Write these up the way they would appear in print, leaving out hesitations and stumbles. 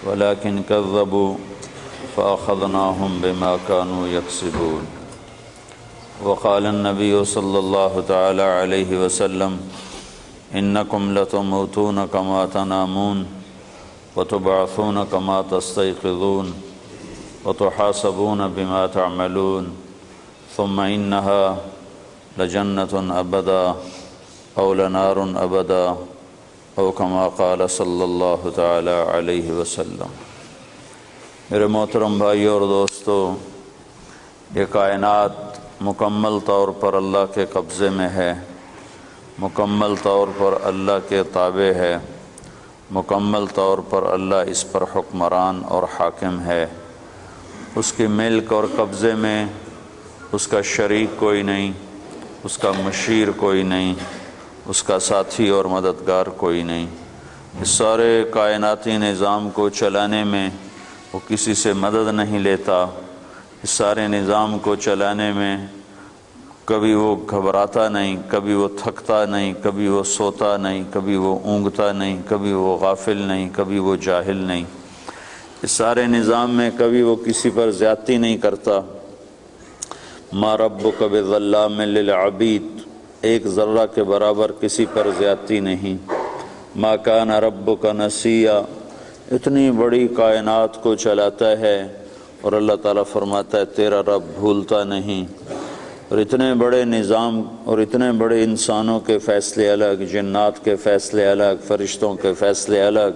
ولكن كذبوا فأخذناهم بما كانوا يكسبون. وقال النبي صلى الله تعالى عليه وسلم إنكم لتموتون كما تنامون وتبعثون كما تستيقظون وتحاسبون بما تعملون ثم إنها لجنة أبدا أو لنار أبدا او کما قال صلی اللہ تعالی علیہ وسلم۔ میرے محترم بھائیو اور دوستو، یہ کائنات مکمل طور پر اللہ کے قبضے میں ہے، مکمل طور پر اللہ کے تابع ہے، مکمل طور پر اللہ اس پر حکمران اور حاکم ہے۔ اس کی ملک اور قبضے میں اس کا شریک کوئی نہیں، اس کا مشیر کوئی نہیں، اس کا ساتھی اور مددگار کوئی نہیں۔ اس سارے کائناتی نظام کو چلانے میں وہ کسی سے مدد نہیں لیتا۔ اس سارے نظام کو چلانے میں کبھی وہ گھبراتا نہیں، کبھی وہ تھکتا نہیں، کبھی وہ سوتا نہیں، کبھی وہ اونگتا نہیں، کبھی وہ غافل نہیں، کبھی وہ جاہل نہیں۔ اس سارے نظام میں کبھی وہ کسی پر زیادتی نہیں کرتا۔ ما ربک بظلام للعبید، ایک ذرہ کے برابر کسی پر زیادتی نہیں۔ ما کان ربک نسیا، اتنی بڑی کائنات کو چلاتا ہے اور اللہ تعالیٰ فرماتا ہے تیرا رب بھولتا نہیں۔ اور اتنے بڑے نظام اور اتنے بڑے انسانوں کے فیصلے الگ، جنات کے فیصلے الگ، فرشتوں کے فیصلے الگ،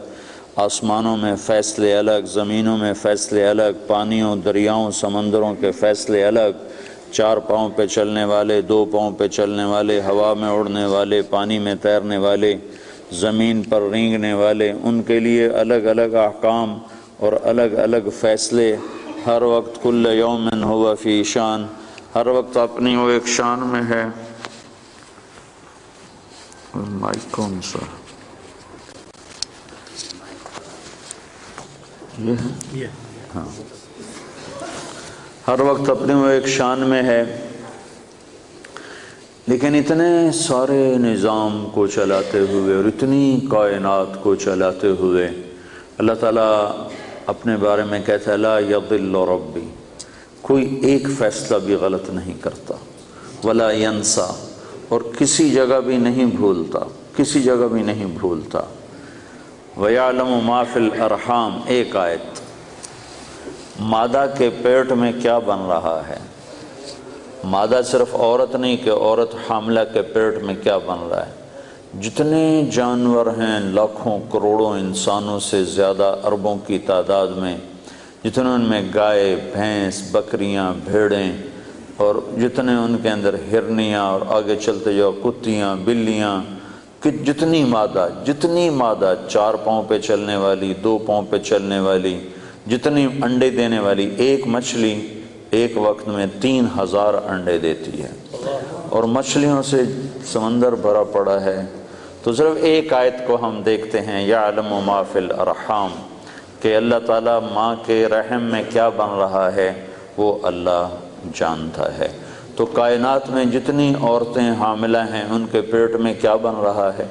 آسمانوں میں فیصلے الگ، زمینوں میں فیصلے الگ، پانیوں، دریاؤں، سمندروں کے فیصلے الگ، 4 پاؤں پہ چلنے والے، 2 پاؤں پہ چلنے والے، ہوا میں اڑنے والے، پانی میں تیرنے والے، زمین پر رینگنے والے، ان کے لیے الگ الگ احکام اور الگ الگ فیصلے۔ ہر وقت کل یوم ہوا فی شان، ہر وقت اپنی وہ ایک شان میں ہے۔ مائک کون سا یہ ہے؟ ہاں، ہر وقت اپنے وہ ایک شان میں ہے۔ لیکن اتنے سارے نظام کو چلاتے ہوئے اور اتنی کائنات کو چلاتے ہوئے اللہ تعالیٰ اپنے بارے میں کہتا ہے لا یضل ربی، کوئی ایک فیصلہ بھی غلط نہیں کرتا، ولا ینسا، اور کسی جگہ بھی نہیں بھولتا، کسی جگہ بھی نہیں بھولتا۔ وَيَعْلَمُ مَا فِي الْأَرْحَامِ، ایک آیت، مادہ کے پیٹ میں کیا بن رہا ہے۔ مادہ صرف عورت نہیں کہ عورت حاملہ کے پیٹ میں کیا بن رہا ہے۔ جتنے جانور ہیں، لاکھوں کروڑوں انسانوں سے زیادہ، اربوں کی تعداد میں، جتنے ان میں گائے، بھینس، بکریاں، بھیڑیں، اور جتنے ان کے اندر ہرنیاں، اور آگے چلتے جاؤ کتیاں، بلیاں، کہ جتنی مادہ 4 پاؤں پہ چلنے والی، 2 پاؤں پہ چلنے والی، جتنی انڈے دینے والی، ایک مچھلی ایک وقت میں 3000 انڈے دیتی ہے، اور مچھلیوں سے سمندر بھرا پڑا ہے۔ تو صرف ایک آیت کو ہم دیکھتے ہیں یعلم ما فی الارحام، کہ اللہ تعالیٰ ماں کے رحم میں کیا بن رہا ہے وہ اللہ جانتا ہے۔ تو کائنات میں جتنی عورتیں حاملہ ہیں ان کے پیٹ میں کیا بن رہا ہے،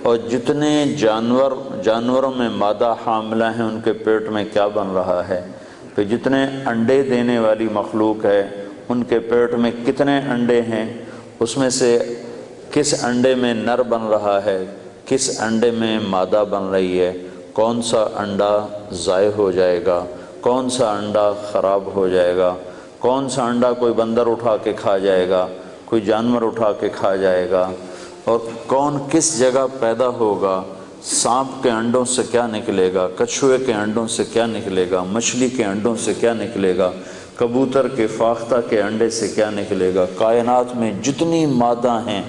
اور جتنے جانوروں میں مادہ حاملہ ہیں ان کے پیٹ میں کیا بن رہا ہے، پھر جتنے انڈے دینے والی مخلوق ہے ان کے پیٹ میں کتنے انڈے ہیں، اس میں سے کس انڈے میں نر بن رہا ہے، کس انڈے میں مادہ بن رہی ہے، کون سا انڈا ضائع ہو جائے گا، کون سا انڈا خراب ہو جائے گا، کون سا انڈا کوئی بندر اٹھا کے کھا جائے گا، کوئی جانور اٹھا کے کھا جائے گا، اور کون کس جگہ پیدا ہوگا، سانپ کے انڈوں سے کیا نکلے گا، کچھوے کے انڈوں سے کیا نکلے گا، مچھلی کے انڈوں سے کیا نکلے گا، کبوتر کے فاختہ کے انڈے سے کیا نکلے گا۔ کائنات میں جتنی مادہ ہیں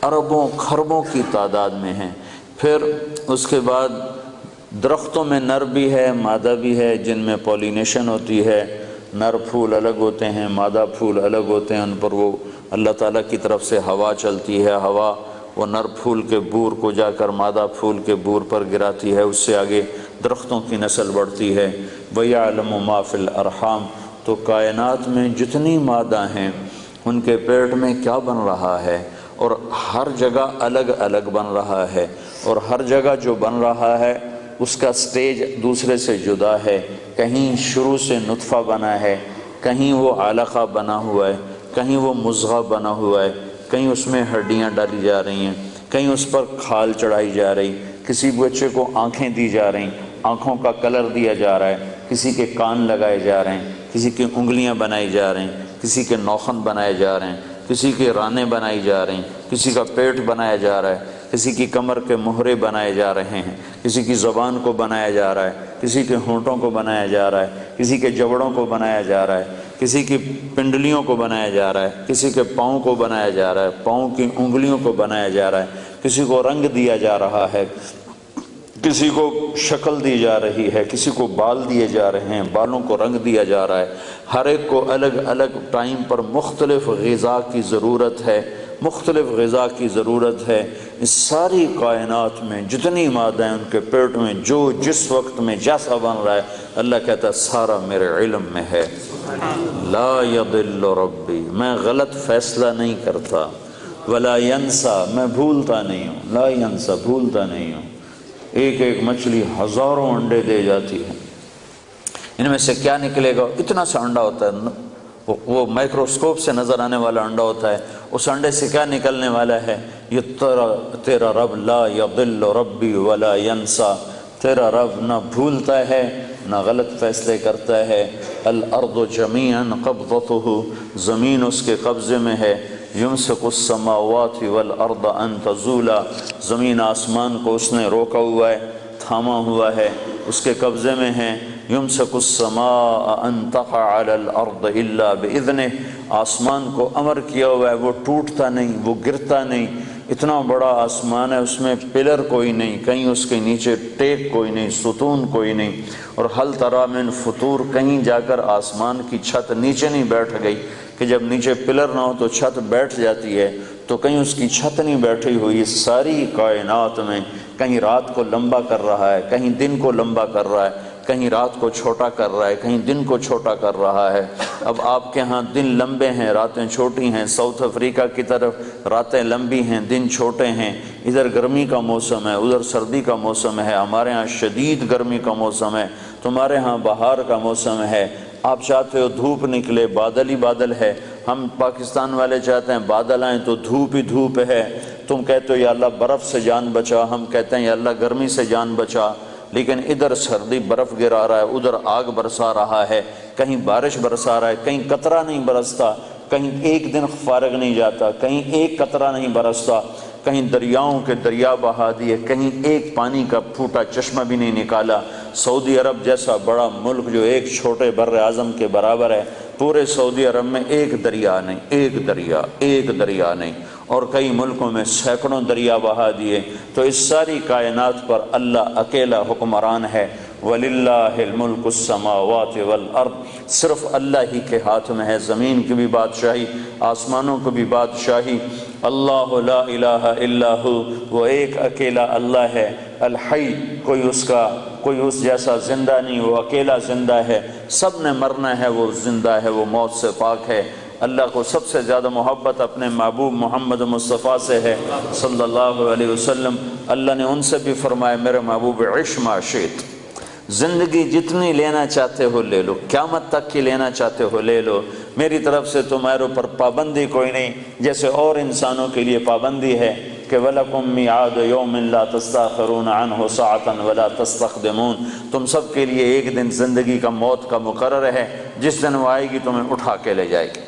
اربوں خربوں کی تعداد میں ہیں۔ پھر اس کے بعد درختوں میں نر بھی ہے، مادہ بھی ہے، جن میں پولینیشن ہوتی ہے، نر پھول الگ ہوتے ہیں، مادہ پھول الگ ہوتے ہیں، ان پر وہ اللہ تعالیٰ کی طرف سے ہوا چلتی ہے، ہوا وہ نر پھول کے بور کو جا کر مادہ پھول کے بور پر گراتی ہے، اس سے آگے درختوں کی نسل بڑھتی ہے۔ وَيَعْلَمُ مَا فِي الْأَرْحَامِ، تو کائنات میں جتنی مادہ ہیں ان کے پیٹ میں کیا بن رہا ہے، اور ہر جگہ الگ الگ بن رہا ہے، اور ہر جگہ جو بن رہا ہے اس کا سٹیج دوسرے سے جدا ہے، کہیں شروع سے نطفہ بنا ہے، کہیں وہ علقہ بنا ہوا ہے، کہیں وہ مضغہ بنا ہوا ہے، کہیں اس میں ہڈیاں ڈالی جا رہی ہیں، کہیں اس پر کھال چڑھائی جا رہی، کسی بچے کو آنکھیں دی جا رہی، آنکھوں کا کلر دیا جا رہا ہے، کسی کے کان لگائے جا رہے ہیں، کسی کی انگلیاں بنائی جا رہی ہیں، کسی کے ناخن بنائے جا رہے ہیں، کسی کے رانے بنائی جا رہی ہیں، کسی کا پیٹ بنایا جا رہا ہے، کسی کی کمر کے مہرے بنائے جا رہے ہیں، کسی کی زبان کو بنایا جا رہا ہے، کسی کے ہونٹوں کو بنایا جا رہا ہے، کسی کے جبڑوں کو بنایا جا رہا ہے، کسی کی پنڈلیوں کو بنایا جا رہا ہے، کسی کے پاؤں کو بنایا جا رہا ہے، پاؤں کی انگلیوں کو بنایا جا رہا ہے، کسی کو رنگ دیا جا رہا ہے، کسی کو شکل دی جا رہی ہے، کسی کو بال دیے جا رہے ہیں، بالوں کو رنگ دیا جا رہا ہے، ہر ایک کو الگ الگ ٹائم پر مختلف غذا کی ضرورت ہے، مختلف غذا کی ضرورت ہے۔ اس ساری کائنات میں جتنی مادہ ہیں ان کے پیٹ میں جو جس وقت میں جیسا بن رہا ہے، اللہ کہتا ہے سارا میرے علم میں ہے۔ لا یضل ربی، میں غلط فیصلہ نہیں کرتا، ولا ینسا، میں بھولتا نہیں ہوں، لا ینسا، بھولتا نہیں ہوں۔ ایک ایک مچھلی ہزاروں انڈے دے جاتی ہے، ان میں سے کیا نکلے گا؟ اتنا سا انڈا ہوتا ہے، وہ مائکروسکوپ سے نظر آنے والا انڈا ہوتا ہے، اس انڈے سے کیا نکلنے والا ہے؟ یہ تیرا رب لا یضل ربی ولا ینسا، تیرا رب نہ بھولتا ہے نہ غلط فیصلے کرتا ہے۔ الارض جمیعا قبضتہ، زمین اس کے قبضے میں ہے۔ یمسک السماوات والارض ان تزولا، زمین آسمان کو اس نے روکا ہوا ہے، تھاما ہوا ہے، اس کے قبضے میں ہے۔ یمسک السماء ان تقع علی الارض الا باذنہ، آسمان کو امر کیا ہوا ہے، وہ ٹوٹتا نہیں، وہ گرتا نہیں۔ اتنا بڑا آسمان ہے، اس میں پلر کوئی نہیں، کہیں اس کے نیچے ٹیک کوئی نہیں، ستون کوئی نہیں۔ اور حل تری من فطور، کہیں جا کر آسمان کی چھت نیچے نہیں بیٹھ گئی کہ جب نیچے پلر نہ ہو تو چھت بیٹھ جاتی ہے، تو کہیں اس کی چھت نہیں بیٹھی ہوئی۔ ساری کائنات میں کہیں رات کو لمبا کر رہا ہے، کہیں دن کو لمبا کر رہا ہے، کہیں رات کو چھوٹا کر رہا ہے، کہیں دن کو چھوٹا کر رہا ہے۔ اب آپ کے ہاں دن لمبے ہیں، راتیں چھوٹی ہیں، ساؤتھ افریقہ کی طرف راتیں لمبی ہیں، دن چھوٹے ہیں۔ ادھر گرمی کا موسم ہے، ادھر سردی کا موسم ہے، ہمارے ہاں شدید گرمی کا موسم ہے، تمہارے ہاں بہار کا موسم ہے۔ آپ چاہتے ہو دھوپ نکلے، بادل ہی بادل ہے، ہم پاکستان والے چاہتے ہیں بادل آئیں تو دھوپ ہی دھوپ ہے۔ تم کہتے ہو یا اللہ برف سے جان بچا، ہم کہتے ہیں یا اللہ گرمی سے جان بچا۔ لیکن ادھر سردی برف گرا رہا ہے، ادھر آگ برسا رہا ہے، کہیں بارش برسا رہا ہے، کہیں قطرہ نہیں برستا، کہیں ایک دن فارغ نہیں جاتا، کہیں ایک قطرہ نہیں برستا، کہیں دریاؤں کے دریا بہا دیے، کہیں ایک پانی کا پھوٹا چشمہ بھی نہیں نکالا۔ سعودی عرب جیسا بڑا ملک جو ایک چھوٹے بر اعظم کے برابر ہے، پورے سعودی عرب میں ایک دریا نہیں، ایک دریا نہیں، اور کئی ملکوں میں سینکڑوں دریا بہا دیے۔ تو اس ساری کائنات پر اللہ اکیلا حکمران ہے۔ وَلِلَّهِ الْمُلْكُ السَّمَاوَاتِ وَالْأَرْضِ، صرف اللہ ہی کے ہاتھ میں ہے زمین کی بھی بادشاہی، آسمانوں کی بھی بادشاہی۔ اللہ لا الہ الا ہو، وہ ایک اکیلا اللہ ہے۔ الحی، کوئی اس جیسا زندہ نہیں، وہ اکیلا زندہ ہے، سب نے مرنا ہے، وہ زندہ ہے، وہ موت سے پاک ہے۔ اللہ کو سب سے زیادہ محبت اپنے محبوب محمد مصطفیٰ سے ہے صلی اللہ علیہ وسلم۔ اللہ نے ان سے بھی فرمایا میرے محبوب عش ما شئت، زندگی جتنی لینا چاہتے ہو لے لو، قیامت تک کی لینا چاہتے ہو لے لو، میری طرف سے تمہارے اوپر پابندی کوئی نہیں، جیسے اور انسانوں کے لیے پابندی ہے کہ وَلَكُمْ مِيعَادُ يَوْمٍ لَا تَسْتَأْخِرُونَ عَنْهُ سَاعَةً وَلَا تَسْتَقْدِمُونَ، تم سب کے لیے ایک دن زندگی کا موت کا مقرر ہے، جس دن وہ آئے گی تمہیں اٹھا کے لے جائے گی۔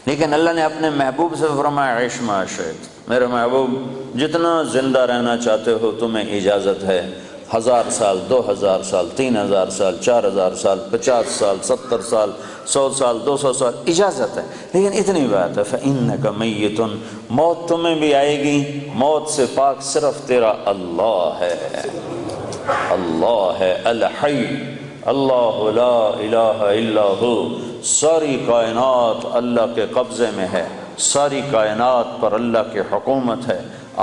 لیکن اللہ نے اپنے محبوب سے فرمایا عش ما شئت، میرے محبوب جتنا زندہ رہنا چاہتے ہو تمہیں اجازت ہے، 1000 سال، 2000 سال، 3000 سال، 4000 سال، 50 سال، 70 سال، 100 سال، 200 سال، اجازت ہے۔ لیکن اتنی بات ہے فَإِنَّكَ مَيِّتٌ، موت تمہیں بھی آئے گی، موت سے پاک صرف تیرا اللہ ہے، اللہ ہے الحی، اللہ لا الہ الا ہو۔ ساری کائنات اللہ کے قبضے میں ہے، ساری کائنات پر اللہ کی حکومت ہے،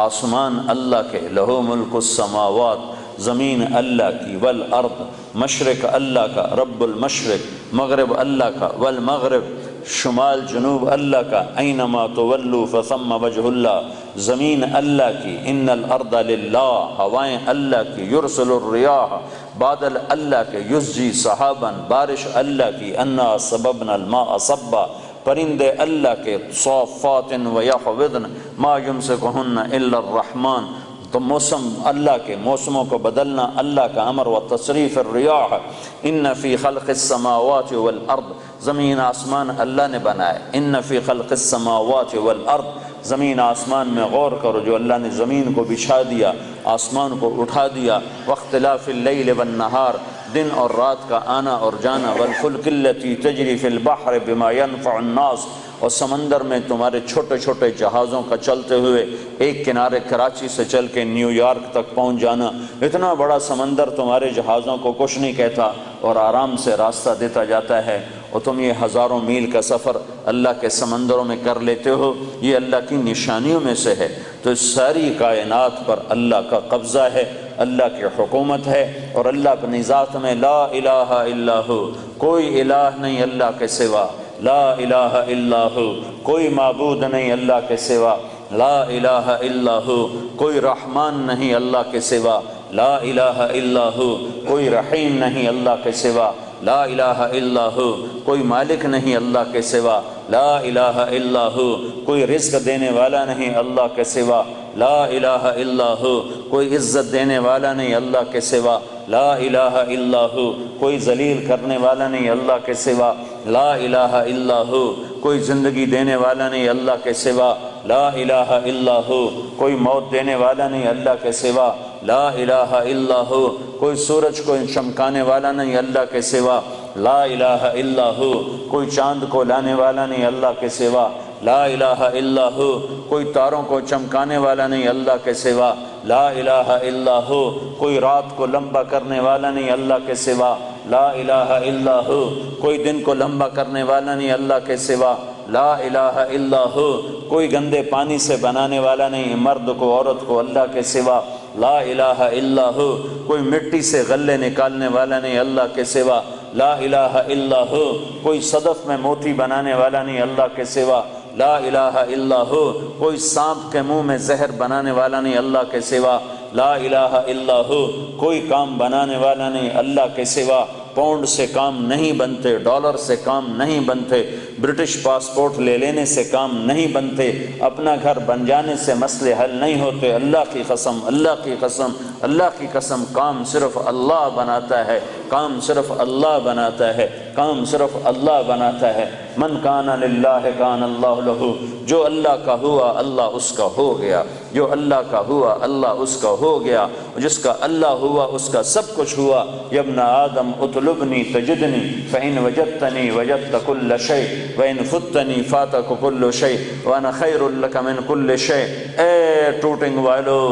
آسمان اللہ کے، لہو ملک السماوات، زمین اللہ کی، والارض، مشرق اللہ کا، رب المشرق، مغرب اللہ کا، والمغرب، شمال جنوب اللہ کا، اینما تولوا فثم وجہ اللہ، زمین اللہ کی، ان الارض للہ، ہوائیں اللہ کی، یرسل الریاح، بادل اللہ کے، یسجی سحابا، بارش اللہ کی، انا سببنا الماء صبا، پرندے اللہ کے، صافات ویحوضن ما یمسکہن الا الرحمن، تو موسم اللہ کے، موسموں کو بدلنا اللہ کا امر، و تصریف الریاح، ان فی خلق السماوات والارض، زمین آسمان اللہ نے بنائے، ان فی خلق السماوات والارض، زمین آسمان میں غور کرو، جو اللہ نے زمین کو بچھا دیا، آسمان کو اٹھا دیا، واختلاف اللیل والنہار، دن اور رات کا آنا اور جانا، والفلک التی تجری فی البحر بما ينفع الناس، اور سمندر میں تمہارے چھوٹے چھوٹے جہازوں کا چلتے ہوئے ایک کنارے کراچی سے چل کے نیو یارک تک پہنچ جانا، اتنا بڑا سمندر تمہارے جہازوں کو کچھ نہیں کہتا اور آرام سے راستہ دیتا جاتا ہے، اور تم یہ ہزاروں میل کا سفر اللہ کے سمندروں میں کر لیتے ہو، یہ اللہ کی نشانیوں میں سے ہے۔ تو اس ساری کائنات پر اللہ کا قبضہ ہے، اللہ کی حکومت ہے، اور اللہ اپنی ذات میں لا الہ الا ہو، کوئی الہ نہیں اللہ کے سوا، لا الہ الا ہو، کوئی معبود نہیں اللہ کے سوا، لا الہ الا ہو، کوئی رحمان نہیں اللہ کے سوا، لا الہ الا ہو، کوئی رحیم نہیں اللہ کے سوا، لا الہ الا ہو، کوئی مالک نہیں اللہ کے سوا، لا الہ الا ہو، کوئی رزق دینے والا نہیں اللہ کے سوا، لا الہ الا ہو، کوئی عزت دینے والا نہیں اللہ کے سوا، لا الہ الا ہو، کوئی ذلیل کرنے والا نہیں اللہ کے سوا، لا الہ الا ہو، کوئی زندگی دینے والا نہیں اللہ کے سوا، لا الہ الا ہو، کوئی موت دینے والا نہیں اللہ کے سوا، لا الہ الا ہو، کوئی سورج کو چمکانے والا نہیں اللہ کے سوا، لا الہ الا ہو، کوئی چاند کو لانے والا نہیں اللہ کے سوا، لا الہ الا ہو، کوئی تاروں کو چمکانے والا نہیں اللہ کے سوا، لا الہ الا ہو، کوئی رات کو لمبا کرنے والا نہیں اللہ کے سوا، لا الہ الا ہو، کوئی دن کو لمبا کرنے والا نہیں اللہ کے سوا، لا الہ الا ہو، کوئی گندے پانی سے بنانے والا نہیں مرد کو عورت کو اللہ کے سوا، لا الہ الا ہو، کوئی مٹی سے غلے نکالنے والا نہیں اللہ کے سوا، لا الہ الا ہو، کوئی صدف میں موتی بنانے والا نہیں اللہ کے سوا، لا الہ الا ہو، کوئی سانپ کے منہ میں زہر بنانے والا نہیں اللہ کے سوا، لا الہ الا ہو، کوئی کام بنانے والا نہیں اللہ کے سوا، پاؤنڈ سے کام نہیں بنتے، ڈالر سے کام نہیں بنتے، برٹش پاسپورٹ لے لینے سے کام نہیں بنتے، اپنا گھر بن جانے سے مسئلے حل نہیں ہوتے، اللہ کی قسم، اللہ کی قسم، اللہ کی قسم، کام صرف اللہ بناتا ہے، کام صرف اللہ بناتا ہے، کام صرف اللہ بناتا ہے۔ من کان للہ کان اللہ لہ، جو اللہ کا ہوا اللہ اس کا ہو گیا، جو اللہ کا ہوا اللہ اس کا ہو گیا، جس کا اللہ ہوا اس کا سب کچھ ہوا۔ یا ابن آدم اطلبنی تجدنی فإن وجدتنی وجدت کل شیء وإن فتنی فاتک کل شیء وأنا خیر لک من کل شیء۔ اے ٹوٹنگ والو،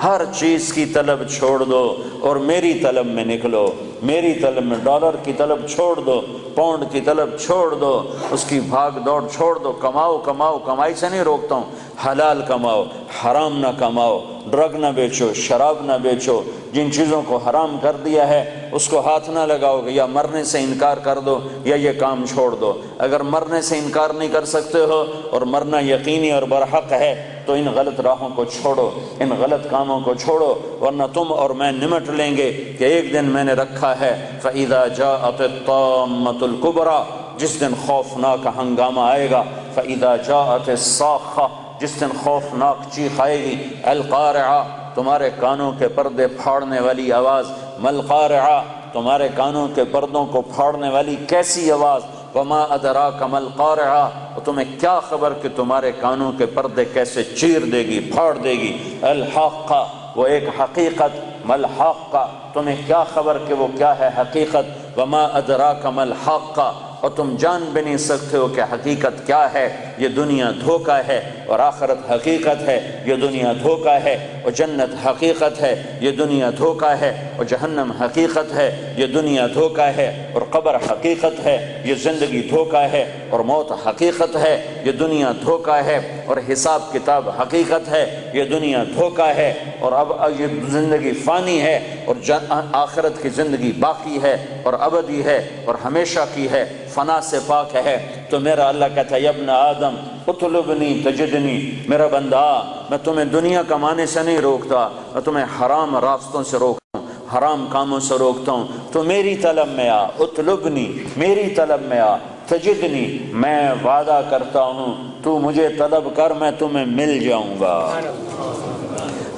ہر چیز کی طلب چھوڑ دو اور میری طلب میں نکلو، میری طلب میں، ڈالر کی طلب چھوڑ دو، پاؤنڈ کی طلب چھوڑ دو، اس کی بھاگ دوڑ چھوڑ دو، کماؤ کماؤ، کمائی سے نہیں روکتا ہوں، حلال کماؤ، حرام نہ کماؤ، ڈرگ نہ بیچو، شراب نہ بیچو، جن چیزوں کو حرام کر دیا ہے اس کو ہاتھ نہ لگاؤ گے، یا مرنے سے انکار کر دو یا یہ کام چھوڑ دو۔ اگر مرنے سے انکار نہیں کر سکتے ہو اور مرنا یقینی اور برحق ہے تو ان غلط راہوں کو چھوڑو، ان غلط کاموں کو چھوڑو، ورنہ تم اور میں نمٹ لیں گے کہ ایک دن میں نے رکھا ہے فَإِذَا جَاءَتِ الطَّامَّةُ الْكُبْرَى، جس دن خوفناک ہنگامہ آئے گا، فَإِذَا جَاءَتِ الصَّاخَّةُ، جس دن خوفناک چیخ آئے گی، القارعہ، تمہارے کانوں کے پردے پھاڑنے والی آواز، ملقارعہ، تمہارے کانوں کے پردوں کو پھاڑنے والی کیسی آواز، وما ادراک ملقارعہ، اور تمہیں کیا خبر کہ تمہارے کانوں کے پردے کیسے چیر دے گی، پھاڑ دے گی، الحاقہ، وہ ایک حقیقت، ملحاقہ، تمہیں کیا خبر کہ وہ کیا ہے حقیقت، وما ادراک ملحاقہ، اور تم جان بھی نہیں سکتے ہو کہ حقیقت کیا ہے۔ یہ دنیا دھوکہ ہے اور آخرت حقیقت ہے، یہ دنیا دھوکہ ہے اور جنت حقیقت ہے، یہ دنیا دھوکہ ہے اور جہنم حقیقت ہے، یہ دنیا دھوکہ ہے اور قبر حقیقت ہے، یہ زندگی دھوکہ ہے اور موت حقیقت ہے، یہ دنیا دھوکہ ہے اور حساب کتاب حقیقت ہے، یہ دنیا دھوکہ ہے، اور اب یہ زندگی فانی ہے اور آخرت کی زندگی باقی ہے اور ابدی ہے اور ہمیشہ کی ہے، فنا سے پاک ہے، تو میرا اللہ کہتا ہے یا ابن آدم اطلبنی تجدنی، میرا بندہ میں تمہیں دنیا کمانے سے نہیں روکتا، میں تمہیں حرام راستوں سے روکتا ہوں، حرام کاموں سے روکتا ہوں، تو میری طلب میں آ، اطلبنی میری طلب میں آ، تجدنی میں وعدہ کرتا ہوں تو مجھے طلب کر میں تمہیں مل جاؤں گا۔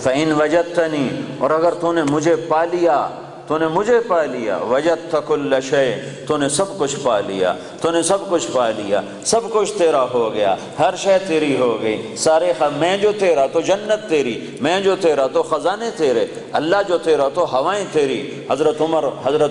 فَإِن وَجَدْتَنِي، اور اگر تو نے مجھے پا لیا، تو نے مجھے پا لیا، وجدت کل شیء، تو نے سب کچھ پا لیا، تو نے سب کچھ پا لیا، سب کچھ تیرا ہو گیا، ہر شے تیری ہو گئی، سارے میں جو تیرا تو جنت تیری، میں جو تیرا تو خزانے تیرے، اللہ جو تیرا تو ہوائیں تیری۔ حضرت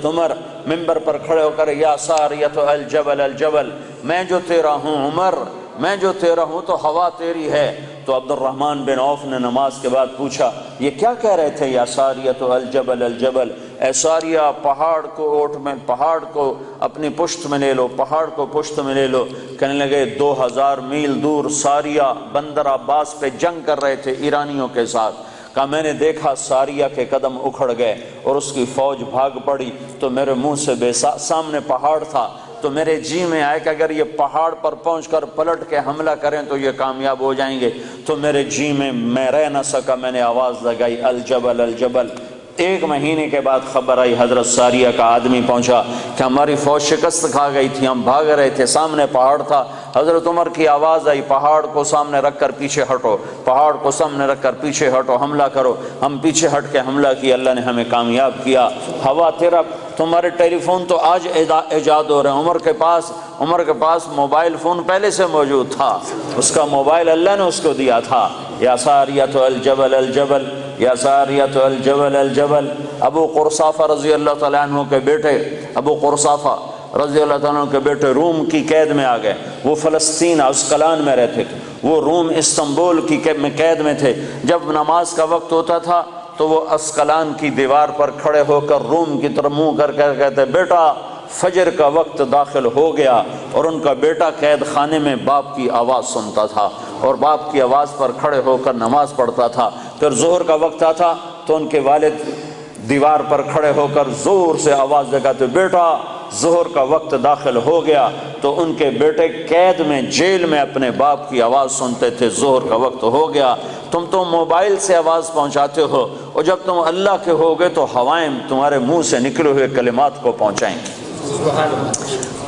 عمر منبر پر کھڑے ہو کر یا ساریۃ الجبل الجبل، میں جو تیرا ہوں عمر، میں جو تیرا ہوں تو ہوا تیری ہے۔ تو عبد الرحمن بن عوف نے نماز کے بعد پوچھا یہ کیا کہہ رہے تھے یا ساریۃ الجبل الجبل، اے ساریہ پہاڑ کو اوٹ میں، پہاڑ کو اپنی پشت میں لے لو، پہاڑ کو پشت میں لے لو۔ کہنے لگے 2000 میل دور ساریہ بندر عباس پہ جنگ کر رہے تھے ایرانیوں کے ساتھ، کہا میں نے دیکھا ساریہ کے قدم اکھڑ گئے اور اس کی فوج بھاگ پڑی، تو میرے منہ سے سامنے پہاڑ تھا، تو میرے جی میں آئے کہ اگر یہ پہاڑ پر پہنچ کر پلٹ کے حملہ کریں تو یہ کامیاب ہو جائیں گے، تو میرے جی میں رہ نہ سکا، میں نے آواز لگائی الجبل الجبل۔ 1 مہینے کے بعد خبر آئی حضرت ساریہ کا آدمی پہنچا کہ ہماری فوج شکست کھا گئی تھی، ہم بھاگ رہے تھے، سامنے پہاڑ تھا۔ حضرت عمر کی آواز آئی پہاڑ کو سامنے رکھ کر پیچھے ہٹو، پہاڑ کو سامنے رکھ کر پیچھے ہٹو، حملہ کرو۔ ہم پیچھے ہٹ کے حملہ کیا، اللہ نے ہمیں کامیاب کیا۔ ہوا تیرا، تمہارے ٹیلی فون تو آج ایجاد ہو رہے ہیں، عمر کے پاس موبائل فون پہلے سے موجود تھا، اس کا موبائل اللہ نے اس کو دیا تھا۔ یا ساریۃ الجبل الجبل، یا ساریۃ الجبل الجبل۔ ابو قرصافہ رضی اللہ تعالیٰ عنہ کے بیٹے، ابو قرصافہ رضی اللہ تعالیٰ عنہ کے بیٹے روم کی قید میں آ گئے، وہ فلسطین اسقلان میں رہتے تھے، وہ روم استنبول کی قید میں تھے۔ جب نماز کا وقت ہوتا تھا تو وہ اسقلان کی دیوار پر کھڑے ہو کر روم کی طرف منہ کر کے کہتے بیٹا فجر کا وقت داخل ہو گیا، اور ان کا بیٹا قید خانے میں باپ کی آواز سنتا تھا اور باپ کی آواز پر کھڑے ہو کر نماز پڑھتا تھا۔ پھر ظہر کا وقت آتا تو ان کے والد دیوار پر کھڑے ہو کر زور سے آواز لگاتے بیٹا ظہر کا وقت داخل ہو گیا، تو ان کے بیٹے قید میں جیل میں اپنے باپ کی آواز سنتے تھے ظہر کا وقت ہو گیا۔ تم تو موبائل سے آواز پہنچاتے ہو، اور جب تم اللہ کے ہوگے تو ہوائیں تمہارے منہ سے نکلے ہوئے کلمات کو پہنچائیں گی۔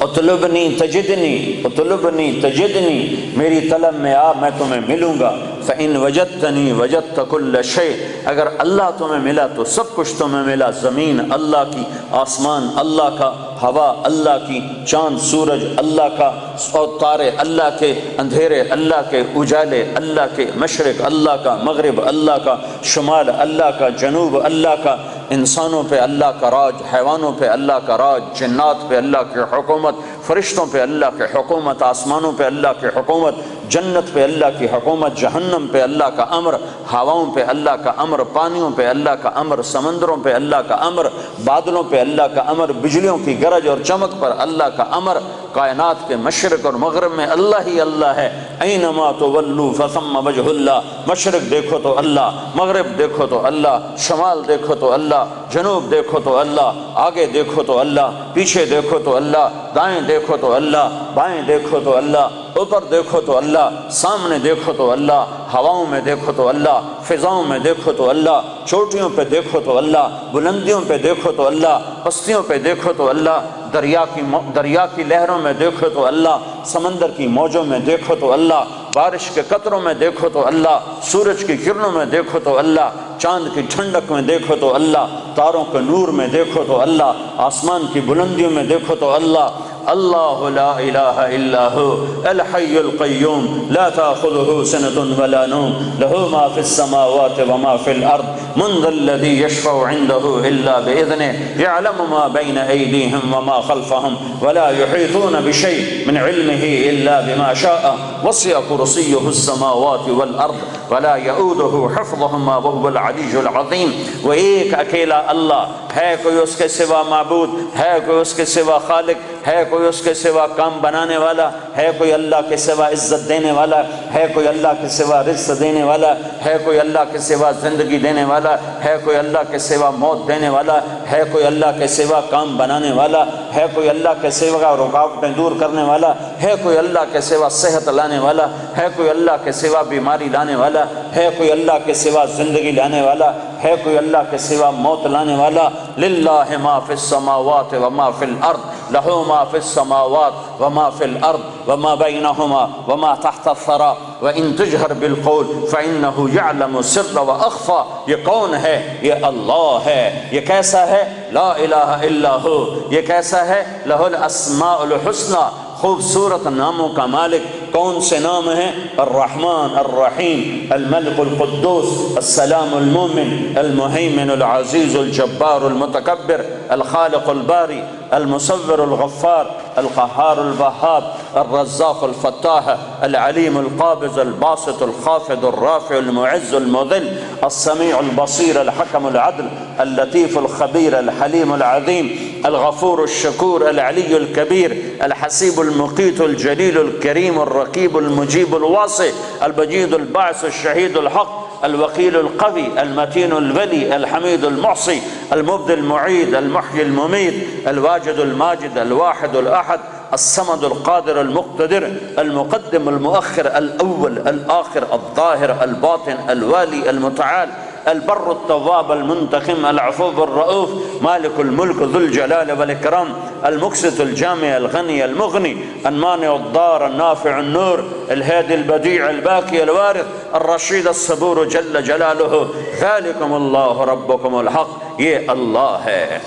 اطلبنی تجدنی، اطلبنی تجدنی، میری طلب میں آ میں تمہیں ملوں گا۔ فإن وجدتنی وجدت کل شیء، اگر اللہ تمہیں ملا تو سب کچھ تمہیں ملا، زمین اللہ کی، آسمان اللہ کا، ہوا اللہ کی، چاند سورج اللہ کا، اور تارے اللہ کے، اندھیرے اللہ کے، اجالے اللہ کے، مشرق اللہ کا، مغرب اللہ کا، شمال اللہ کا، جنوب اللہ کا، انسانوں پہ اللہ کا راج، حیوانوں پہ اللہ کا راج، جنات پہ اللہ کی حکومت، فرشتوں پہ اللہ کی حکومت، آسمانوں پہ اللہ کی حکومت، جنت پہ اللہ کی حکومت، جہنم پہ اللہ کا امر، ہواؤں پہ اللہ کا امر، پانیوں پہ اللہ کا امر، سمندروں پہ اللہ کا امر، بادلوں پہ اللہ کا امر، بجلیوں کی گرج اور چمک پر اللہ کا امر، کائنات کے مشرق اور مغرب میں اللہ ہی اللہ ہے۔ اینما تولوا فثم وجہ اللہ، مشرق دیکھو تو اللہ، مغرب دیکھو تو اللہ، شمال دیکھو تو اللہ، جنوب دیکھو تو اللہ، آگے دیکھو تو اللہ، پیچھے دیکھو تو اللہ، دائیں دیکھو تو اللہ، بائیں دیکھو تو اللہ، اوپر دیکھو تو اللہ، سامنے دیکھو تو اللہ، ہواؤں میں دیکھو تو اللہ، فضاؤں میں دیکھو تو اللہ، چوٹیوں پہ دیکھو تو اللہ، بلندیوں پہ دیکھو تو اللہ، پستیوں پہ دیکھو تو اللہ، دریا کی لہروں میں دیکھو تو اللہ، سمندر کی موجوں میں دیکھو تو اللہ، بارش کے قطروں میں دیکھو تو اللہ، سورج کی کرنوں میں دیکھو تو اللہ، چاند کی ٹھنڈک میں دیکھو تو اللہ، تاروں کے نور میں دیکھو تو اللہ، آسمان کی بلندیوں میں دیکھو تو اللہ۔ اللہ لا الہ الا ہو الحی القیوم لا تأخذہ سنۃ ولا نوم لہ ما فی السماوات وما فی الارض من ذا الذی یشفع عندہ الا بإذنہ یعلم ما بین ایدیہم وما خلفہم ولا یحیطون بشیء من علمہ الا بما شاء وسع کرسیہ السماوات والارض ولا یؤودہ حفظہما وهو العلی العظیم۔ وہ ایک اکیلا اللہ ہے کوئی اس کے سوا معبود، ہے کوئی اس کے سوا خالق، ہے کوئی اس کے سوا کام بنانے والا، ہے کوئی اللہ کے سوا عزت دینے والا، ہے کوئی اللہ کے سوا رزق دینے والا، ہے کوئی اللہ کے سوا زندگی دینے والا، ہے کوئی اللہ کے سوا موت دینے والا، ہے کوئی اللہ کے سوا کام بنانے والا، ہے کوئی اللہ کے سوا رکاوٹیں دور کرنے والا، ہے کوئی اللہ کے سوا صحت لانے والا، ہے کوئی اللہ کے سوا بیماری لانے والا، ہے کوئی اللہ کے سوا زندگی لانے والا، ہے کوئی اللہ کے سوا موت لانے والا؟ للہ ما فی السماوات وما فی الارض، لہ ما فی السماوات وما فی الارض وما بینہما وما تحت الثری وان تجہر بالقول فانہ یعلم السر واخفی۔ یہ کون ہے؟ یہ اللہ ہے۔ یہ کیسا ہے؟ لا الہ الا ہو۔ یہ کیسا ہے؟ لہ الاسماء الحسنی، خوبصورت ناموں کا مالک۔ کون سے نام ہیں؟ الرحمن الرحیم، الملک القدوس، السلام المؤمن، المہیمن العزیز الجبار المتکبر، الخالق الباری، المصور الغفار، القہار الوہاب، الرزاق الفتاح، العلیم القابض الباسط الخافض الرافع المعز المذل، السمیع البصیر الحکم العدل، اللطیف الخبیر الحلیم العظیم، الغفور الشکور العلی الکبیر، الحسیب المقیت الجلیل الکریم الرقیب المجیب الواسع، المجید الباعث الشہید الحق، الوکیل القوی المتین الولی الحمید المحصی، المبدی المعید المحیی الممید، الواجد الماجد الواحد الاحد، الصمد القادر المقتدر، المقدم المؤخر، الاول الآخر، الظاہر الباطن، الوالی المتعال، البر التواب المنتقم، العفو الرؤوف، مالک الملک ذو الجلال والإکرام، المقسط الجامع الغنی المغنی، المانع الضار النافع النور، الهادي البديع الباقي الوارث، الرشید الصبور جل جلالہ۔ ذالکم اللہ ربکم الحق، یہ اللہ ہے۔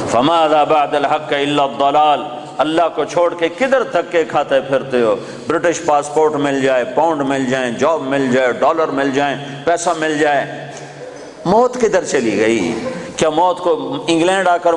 فماذا بعد الحق الا الضلال، اللہ کو چھوڑ کے کدھر دھکے کھاتے پھرتے ہو؟ برٹش پاسپورٹ مل جائے، پاؤنڈ مل جائیں، جاب مل جائے، ڈالر مل جائیں، پیسہ مل جائے، موت کدھر چلی گئی؟ کیا موت کو انگلینڈ آ کر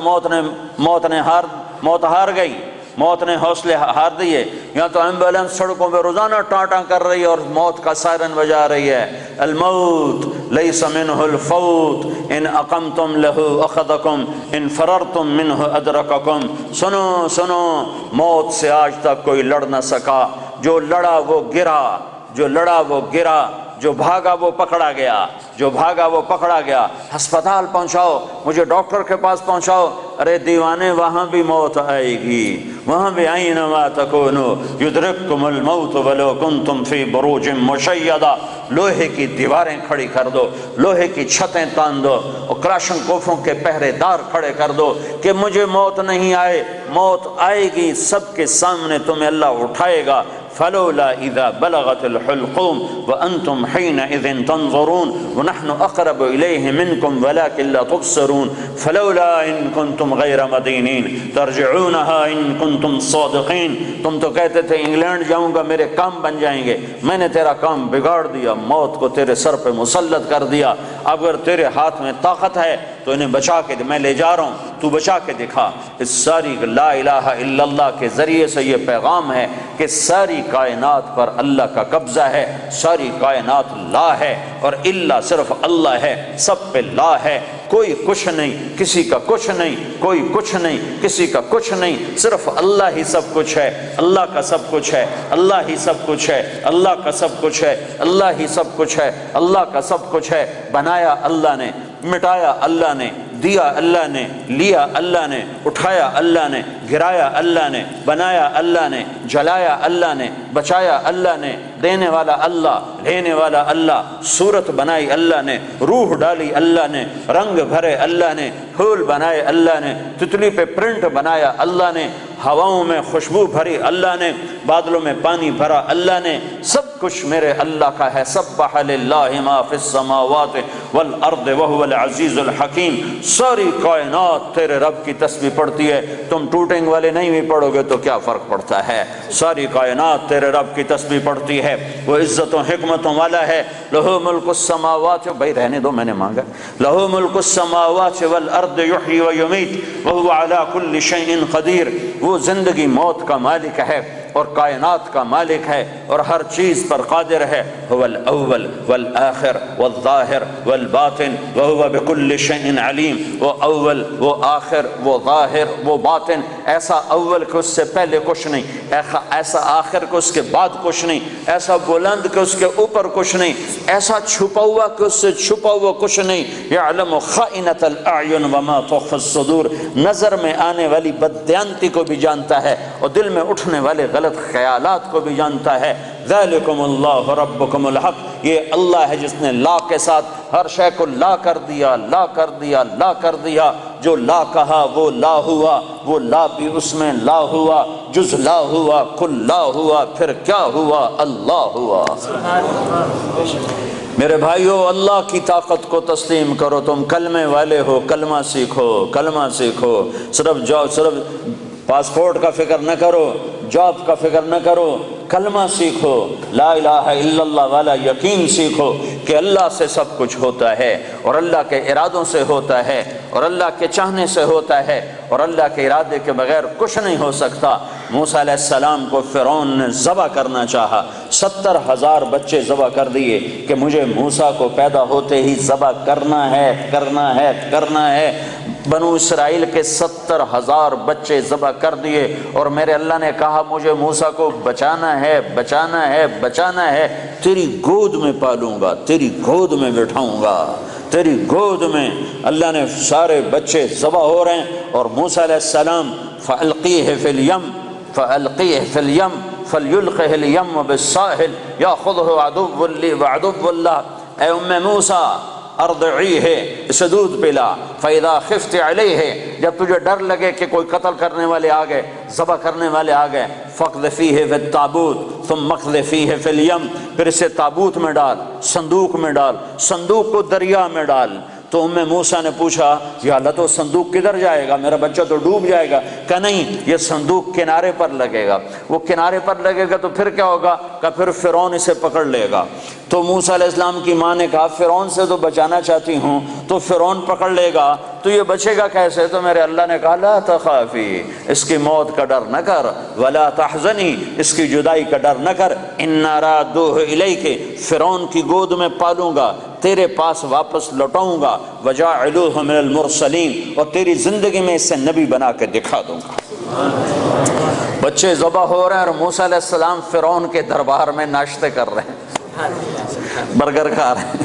موت ہار گئی؟ موت نے حوصلے ہار دیے؟ یہاں تو ایمبولینس سڑکوں پہ روزانہ ٹانٹاں کر رہی ہے اور موت کا سائرن بجا رہی ہے۔ الموت لیس منہ الفوت ان اقمتم لہ اخذکم ان فررتم منہ ادرککم۔ سنو سنو، موت سے آج تک کوئی لڑ نہ سکا، جو لڑا وہ گرا، جو لڑا وہ گرا، جو بھاگا وہ پکڑا گیا، جو بھاگا وہ پکڑا گیا۔ ہسپتال پہنچاؤ، مجھے ڈاکٹر کے پاس پہنچاؤ۔ ارے دیوانے، وہاں بھی موت آئے گی، وہاں بھی اینما تکونوا یدرککم الموت ولو کنتم فی بروج مشیدہ۔ لوہے کی دیواریں کھڑی کر دو، لوہے کی چھتیں تان دو، اور کراشن کوفوں کے پہرے دار کھڑے کر دو کہ مجھے موت نہیں آئے۔ موت آئے گی، سب کے سامنے تمہیں اللہ اٹھائے گا۔ فلولا اذا بلغت الحلقوم وانتم حينئذ تنظرون ونحن اقرب اليه منكم ولكن لا تبصرون فلولا ان كنتم غير مدينين ترجعونها ان كنتم صادقين۔ تم تو کہتے تھے انگلینڈ جاؤں گا میرے کام بن جائیں گے، میں نے تیرا کام بگاڑ دیا، موت کو تیرے سر پہ مسلط کر دیا۔ اگر تیرے ہاتھ میں طاقت ہے تو انہیں بچا کے، میں لے جا رہا ہوں، تو بچا کے دکھا۔ اس ساری لا الہ الا اللہ کے ذریعے سے یہ پیغام ہے کہ ساری کائنات پر اللہ کا قبضہ ہے، ساری کائنات لا ہے، اور اللہ صرف اللہ ہے، سب پہ لا ہے۔ کوئی کچھ نہیں، کسی کا کچھ نہیں، کوئی کچھ نہیں، کسی کا کچھ نہیں، صرف اللہ ہی سب کچھ ہے۔ اللہ کا سب کچھ ہے، اللہ ہی سب کچھ ہے، اللہ کا سب کچھ ہے، اللہ ہی سب کچھ ہے، اللہ کا سب کچھ ہے۔ بنایا اللہ نے، مٹایا اللہ نے، دیا اللہ نے، لیا اللہ نے، اٹھایا اللہ نے، گرایا اللہ نے، بنایا اللہ نے، جلایا اللہ نے، بچایا اللہ نے، دینے والا اللہ، لینے والا اللہ، صورت بنائی اللہ نے، روح ڈالی اللہ نے، رنگ بھرے اللہ نے، پھول بنائے اللہ نے، تتلی پہ پرنٹ بنایا اللہ نے، ہواؤں میں خوشبو بھری اللہ نے، بادلوں میں پانی بھرا اللہ نے۔ سب کچھ میرے اللہ کا ہے۔ سبح للہ ما فی السماوات والارض وهو العزیز الحکیم۔ ساری کائنات تیرے رب کی تسبیح پڑھتی ہے۔ تم ٹوٹنگ والے نہیں بھی پڑھو گے تو کیا فرق پڑتا ہے؟ ساری کائنات تیرے رب کی تسبیح پڑھتی ہے۔ وہ عزت و حکمتوں والا ہے۔ لہ ملک السماوات، بھائی رہنے دو، میں نے مانگا۔ لہ ملک السماوات والارض یحیی و یمیت وهو علی کل شیء قدیر۔ وہ زندگی موت کا مالک ہے، اور کائنات کا مالک ہے اور ہر چیز پر قادر ہے. هو الاول والآخر والظاہر والباطن وهو بكل شيء علیم. وہ اول، وہ آخر، وہ ظاہر، وہ باطن. ایسا اول کہ اس سے پہلے کچھ نہیں، ایسا آخر کہ اس کے بعد کچھ نہیں، ایسا بلند کہ اس کے اوپر کچھ نہیں، ایسا چھپا ہوا کہ اس سے چھپا ہوا کچھ نہیں. یعلم خائنۃ الاعین وما تخفی الصدور. نظر میں آنے والی بددیانتی کو بھی جانتا ہے اور دل میں اٹھنے والے غلط خیالات کو بھی جانتا ہے. ذالکم اللہ ربکم الحق. یہ اللہ ہے جس نے لا کے ساتھ ہر شے کو لا کر دیا، لا کر دیا، لا کر دیا. جو لا کہا وہ لا ہوا، وہ لا بھی اس میں لا ہوا. جز لا ہوا، کل لا ہوا، پھر کیا ہوا؟ اللہ ہوا. میرے بھائیو، اللہ کی طاقت کو تسلیم کرو. تم کلمے والے ہو، کلمہ سیکھو، کلمہ سیکھو. صرف پاسپورٹ کا فکر نہ کرو، جاب کا فکر نہ کرو، کلمہ سیکھو. لا الہ الا اللہ والا یقین سیکھو کہ اللہ سے سب کچھ ہوتا ہے اور اللہ کے ارادوں سے ہوتا ہے اور اللہ کے چاہنے سے ہوتا ہے اور اللہ کے ارادے کے بغیر کچھ نہیں ہو سکتا. موسیٰ علیہ السلام کو فرعون نے ذبح کرنا چاہا، 70,000 بچے ذبح کر دیے کہ مجھے موسیٰ کو پیدا ہوتے ہی ذبح کرنا ہے، کرنا ہے، کرنا ہے. بنو اسرائیل کے 70,000 بچے ذبح کر دیے اور میرے اللہ نے کہا مجھے موسیٰ کو بچانا ہے، بچانا ہے، بچانا ہے. تیری گود میں پالوں گا، تیری گود میں بٹھاؤں گا، تیری گود میں. اللہ نے سارے بچے ذبح ہو رہے ہیں اور موسیٰ علیہ السلام فَأَلْقِيهِ فِي الْيَمِّ فَأَلْقِيهِ فِي الْيَمِّ فَلْيُلْقِهِ الْيَمُّ بِالسَّاحِلِ يَأْخُذْهُ عَدُوٌّ لِّي وَعَدُوٌّ لَّهُ. اے موسیٰ ارضعیہ، اسے دودھ پلا. فَإِذَا خِفْتِ عَلَيْهِ، جب تجھے ڈر لگے کہ کوئی قتل کرنے والے آ گئے، ذبح کرنے والے آ گئے. فَاقْذِفِيهِ فِي التَّابُوتِ ثُمَّ اقْذِفِيهِ فِي الْيَمِّ، پھر اسے تابوت میں ڈال، صندوق میں ڈال، صندوق کو دریا میں ڈال. تو موسیٰ نے پوچھا یا اللہ تو صندوق کدھر جائے گا، میرا بچہ تو ڈوب جائے گا. کہ نہیں، یہ صندوق کنارے پر لگے گا. وہ کنارے پر لگے گا تو پھر کیا ہوگا؟ کہ پھر فرعون اسے پکڑ لے گا. تو موسیٰ علیہ السلام کی ماں نے کہا فرعون سے تو بچانا چاہتی ہوں، تو فرعون پکڑ لے گا تو یہ بچے گا کیسے؟ تو میرے اللہ نے کہا لا تخافی، اس کی موت کا ڈر نہ کر، ولا تحزنی، اس کی جدائی کا ڈر نہ کر. انا رادوہ الیک، فرعون کی گود میں پالوں گا، تیرے پاس واپس لوٹاؤں گا. وجاعلوہ من المرسلین، اور تیری زندگی میں اسے نبی بنا کے دکھا دوں گا. بچے ذبح ہو رہے ہیں اور موسیٰ علیہ السلام فرعون کے دربار میں ناشتے کر رہے ہیں، برگر کھا رہے ہیں.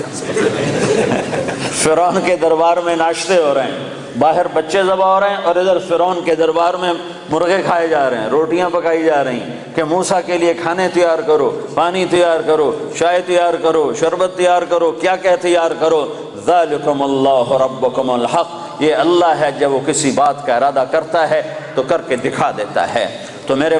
فرعون کے دربار میں ناشتے ہو رہے ہیں، باہر بچے ذبح ہو رہے ہیں اور ادھر فرعون کے دربار میں مرغے کھائے جا رہے ہیں، روٹیاں پکائی جا رہی ہیں کہ موسیٰ کے لیے کھانے تیار کرو، پانی تیار کرو، چائے تیار کرو، شربت تیار کرو، کیا کیا تیار کرو. ذالکم اللہ ربکم الحق. یہ اللہ ہے جب وہ کسی بات کا ارادہ کرتا ہے تو کر کے دکھا دیتا ہے. تو میرے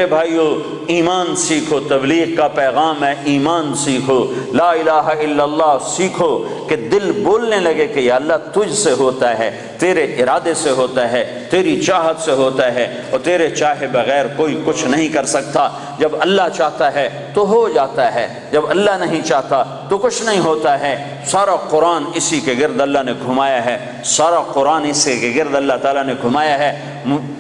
بھائیو ایمان سیکھو. تبلیغ کا پیغام ہے ایمان سیکھو، لا الہ الا اللہ سیکھو کہ دل بولنے لگے کہ یا اللہ تجھ سے ہوتا ہے، تیرے ارادے سے ہوتا ہے، تیری چاہت سے ہوتا ہے اور تیرے چاہے بغیر کوئی کچھ نہیں کر سکتا. جب اللہ چاہتا ہے تو ہو جاتا ہے، جب اللہ نہیں چاہتا تو کچھ نہیں ہوتا ہے. سارا قرآن اسی کے گرد اللہ نے گھمایا ہے، سارا قرآن اسی کے گرد اللہ تعالیٰ نے گھمایا ہے.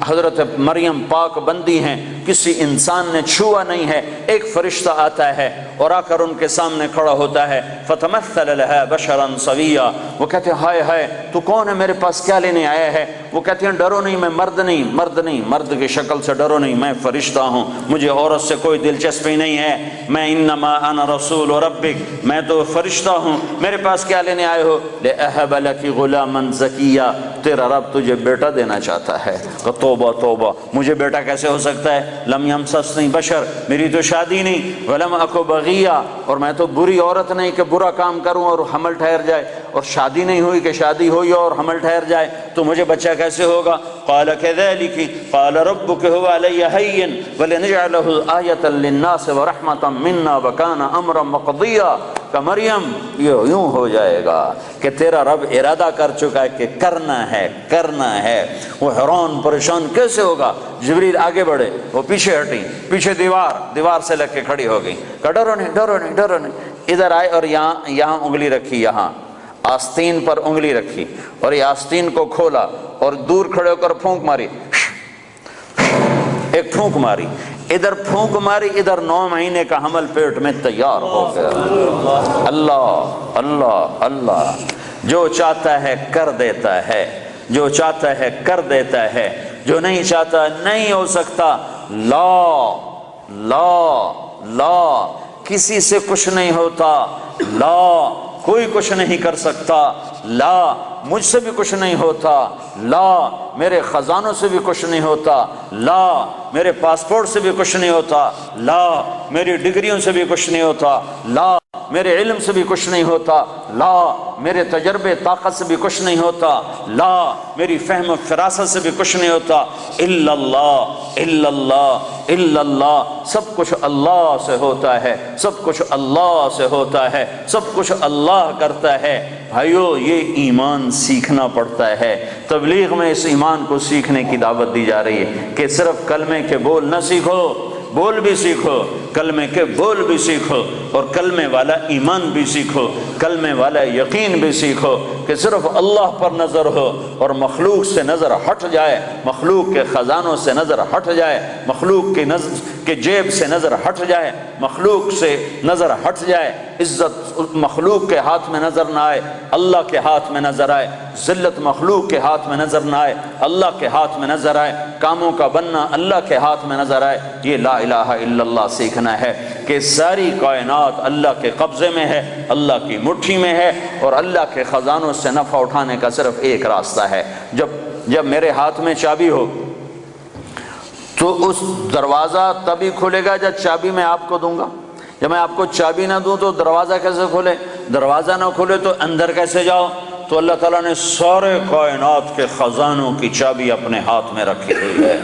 حضرت مریم پاک بندی ہیں، کسی انسان نے چھوا نہیں ہے. ایک فرشتہ آتا ہے اور آ کر ان کے سامنے کھڑا ہوتا ہے. فتمثل لها بشرا سویا، وہ کہتے ہیں ہائے ہائے تو کون ہے، میرے پاس کیا لینے آیا ہے؟ وہ کہتے ہیں ڈرو نہیں، میں مرد کی شکل سے ڈرو نہیں، میں فرشتہ ہوں، مجھے عورت سے کوئی دلچسپی نہیں ہے. میں انما انا رسول ربک، میں تو فرشتہ ہوں، میرے پاس کیا لینے آئے ہو؟ لأہب لک غلاما زکیا، تیرا رب تجھے بیٹا دینا چاہتا ہے. توبہ توبہ، مجھے بیٹا کیسے ہو سکتا ہے؟ لم یمسسنی بشر، میری تو شادی نہیں، ولم اکو بغیہ، اور میں تو بری عورت نہیں کہ برا کام کروں اور حمل ٹھہر جائے، اور شادی نہیں ہوئی کہ شادی ہوئی اور حمل ٹھہر جائے، تو مجھے بچہ کیسے ہوگا؟ قال کذلک قال ربک هو علی ہین ولنجعلہ آیۃ للناس ورحمۃ منا وکان امرا مقضیا. کہ مریم یہ یوں ہو جائے گا کہ تیرا رب ارادہ کر چکا ہے کہ کرنا ہے. وہ حیران پریشان کیسے ہوگا؟ جبریل آگے بڑھے، وہ پیچھے ہٹی، پیچھے دیوار سے لگ کے کھڑی ہو گئی کہ ڈرو نہیں. ادھر آئے اور یہاں انگلی رکھی، یہاں آستین پر انگلی رکھی اور یہ آستین کو کھولا اور دور کھڑے ہو کر پھونک ماری. ایک پھونک ماری، ادھر پھونک ماری، ادھر 9 مہینے کا حمل پیٹ میں تیار ہو گیا۔ اللہ اللہ اللہ، جو چاہتا ہے کر دیتا ہے، جو چاہتا ہے کر دیتا ہے، جو نہیں چاہتا نہیں ہو سکتا۔ لا لا لا، کسی سے کچھ نہیں ہوتا، لا کوئی کچھ نہیں کر سکتا، لا مجھ سے بھی کچھ نہیں ہوتا، لا میرے خزانوں سے بھی کچھ نہیں ہوتا، لا میرے پاسپورٹ سے بھی کچھ نہیں ہوتا، لا میری ڈگریوں سے بھی کچھ نہیں ہوتا، لا میرے علم سے بھی کچھ نہیں ہوتا، لا میرے تجربے طاقت سے بھی کچھ نہیں ہوتا، لا میری فہم و فراست سے بھی کچھ نہیں ہوتا، الا اللہ الا اللہ الا اللہ، سب کچھ اللہ سے ہوتا ہے، سب کچھ اللہ سے ہوتا ہے، سب کچھ اللہ کرتا ہے۔ بھائیو، یہ ایمان سیکھنا پڑتا ہے۔ تبلیغ میں اس ایمان کو سیکھنے کی دعوت دی جا رہی ہے کہ صرف کلمے کے بول نہ سیکھو، بول بھی سیکھو، کلمے کے بول بھی سیکھو، اور کلمے والا ایمان بھی سیکھو، کلمے والا یقین بھی سیکھو کہ صرف اللہ پر نظر ہو اور مخلوق سے نظر ہٹ جائے، مخلوق کے خزانوں سے نظر ہٹ جائے، مخلوق کی کے جیب سے نظر ہٹ جائے، مخلوق سے نظر ہٹ جائے، عزت مخلوق کے ہاتھ میں نظر نہ آئے، اللہ کے ہاتھ میں نظر آئے، ذلت مخلوق کے ہاتھ میں نظر نہ آئے، اللہ کے ہاتھ میں نظر آئے، کاموں کا بننا اللہ کے ہاتھ میں نظر آئے۔ یہ لا الہ الا اللہ سیکھنا ہے کہ ساری کائنات اللہ کے قبضے میں ہے، اللہ کی مٹھی میں ہے، اور اللہ کے خزانوں سے نفع اٹھانے کا صرف ایک راستہ ہے۔ جب میرے ہاتھ میں چابی ہو تو اس دروازہ تبھی کھلے گا جب چابی میں آپ کو دوں گا۔ جب میں آپ کو چابی نہ دوں تو دروازہ کیسے کھلے؟ دروازہ نہ کھلے تو اندر کیسے جاؤ؟ تو اللہ تعالیٰ نے سارے کائنات کے خزانوں کی چابی اپنے ہاتھ میں رکھی ہوئی ہے۔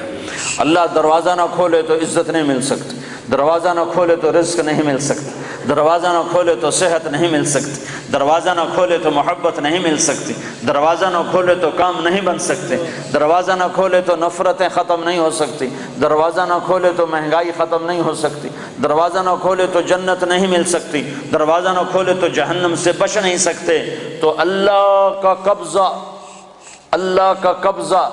اللہ دروازہ نہ کھولے تو عزت نہیں مل سکتی، دروازہ نہ کھولے تو رزق نہیں مل سکتا، دروازہ نہ کھولے تو صحت نہیں مل سکتی، دروازہ نہ کھولے تو محبت نہیں مل سکتی، دروازہ نہ کھولے تو کام نہیں بن سکتے، دروازہ نہ کھولے تو نفرتیں ختم نہیں ہو سکتی، دروازہ نہ کھولے تو مہنگائی ختم نہیں ہو سکتی، دروازہ نہ کھولے تو جنت نہیں مل سکتی، دروازہ نہ کھولے تو جہنم سے بچ نہیں سکتے۔ تو اللہ کا قبضہ، اللہ کا قبضہ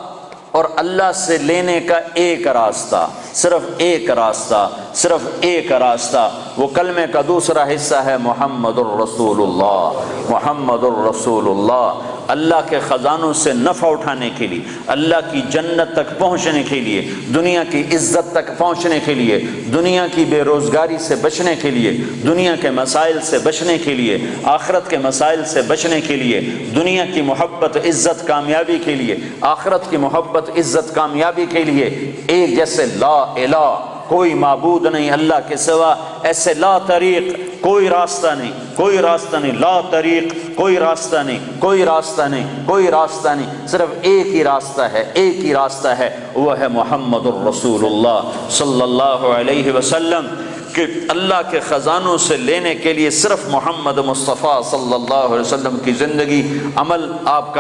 اور اللہ سے لینے کا ایک راستہ، صرف ایک راستہ، صرف ایک راستہ، وہ کلمے کا دوسرا حصہ ہے محمد الرسول اللہ، محمد الرسول اللہ۔ اللہ کے خزانوں سے نفع اٹھانے کے لیے، اللہ کی جنت تک پہنچنے کے لیے، دنیا کی عزت تک پہنچنے کے لیے، دنیا کی بے روزگاری سے بچنے کے لیے، دنیا کے مسائل سے بچنے کے لیے، آخرت کے مسائل سے بچنے کے لیے، دنیا کی محبت عزت کامیابی کے لیے، آخرت کی محبت عزت کامیابی کے لیے، ایک جیسے لا الہ، کوئی معبود نہیں اللہ کے سوا، ایسے لا طریق، کوئی راستہ نہیں، کوئی راستہ نہیں، لا طریق، کوئی راستہ نہیں، کوئی راستہ نہیں، کوئی راستہ نہیں، صرف ایک ہی راستہ ہے، ایک ہی راستہ ہے، وہ ہے محمد الرسول اللہ صلی اللہ علیہ وسلم۔ کہ اللہ کے خزانوں سے لینے کے لیے صرف محمد مصطفیٰ صلی اللہ علیہ وسلم کی زندگی، عمل، آپ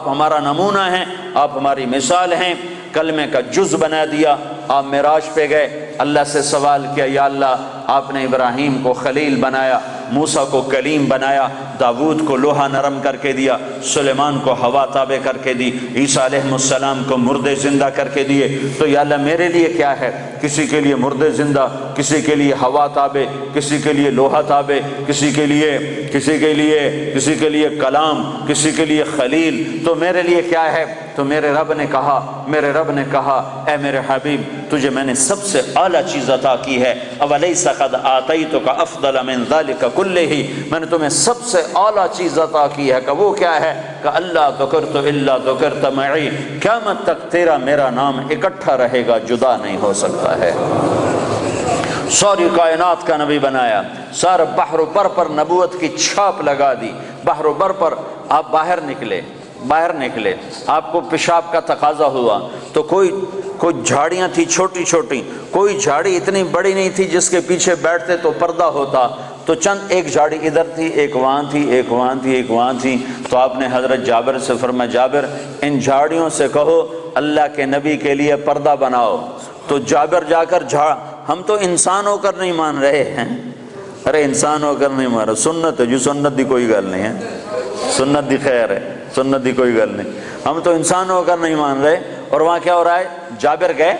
ہمارا نمونہ ہیں، آپ ہماری مثال ہیں۔ کلمے کا جز بنا دیا، آپ معراج پہ گئے، اللہ سے سوال کیا، یا اللہ آپ نے ابراہیم کو خلیل بنایا، موسیٰ کو کلیم بنایا، داود کو لوہا نرم کر کے دیا، سلیمان کو ہوا تابع کر کے دی، عیسیٰ علیہ السلام کو مردے زندہ کر کے دیے، تو یا اللہ میرے لیے کیا ہے؟ کسی کے لیے مردے زندہ، کسی کے لیے ہوا تابع، کسی کے لیے لوہا تابع، کسی کے لیے کلام، کسی کے لیے خلیل، تو میرے لیے کیا ہے؟ تو میرے رب نے کہا اے میرے حبیب، تجھے میں نے سب سے اعلیٰ چیز عطا کی ہے، اولیس قد آتیتک افضل من ذلک کلہ، میں نے تمہیں سب سے اعلیٰ چیز عطا کی ہے، کہ وہ کیا ہے؟ کہ اللہ ذکرت الا ذکرت معی، قیامت تک تیرا میرا نام اکٹھا رہے گا، جدا نہیں ہو سکتا ہے۔ ساری کائنات کا نبی بنایا، سارے بحر و بر پر نبوت کی چھاپ لگا دی، بحر و بر پر آپ باہر نکلے، آپ کو پیشاب کا تقاضا ہوا تو کوئی جھاڑیاں تھی چھوٹی چھوٹی، کوئی جھاڑی اتنی بڑی نہیں تھی جس کے پیچھے بیٹھتے تو پردہ ہوتا، تو چند ایک جھاڑی ادھر تھی، ایک وہاں تھی، ایک وہاں تھی، ایک وہاں تھی، تو آپ نے حضرت جابر سے فرمایا، جابر ان جھاڑیوں سے کہو اللہ کے نبی کے لیے پردہ بناؤ۔ تو جابر جا کر ہم تو انسان ہو کر نہیں مان رہے ہیں، ارے انسان ہو کر نہیں مان رہے، سنت ہے جو سنت دی کوئی گل نہیں ہے، سنت دی خیر ہے، سنت دی کوئی گل نہیں، ہم تو انسان ہو کر نہیں مان رہے۔ اور وہاں کیا ہو رہا ہے؟ جابر گئے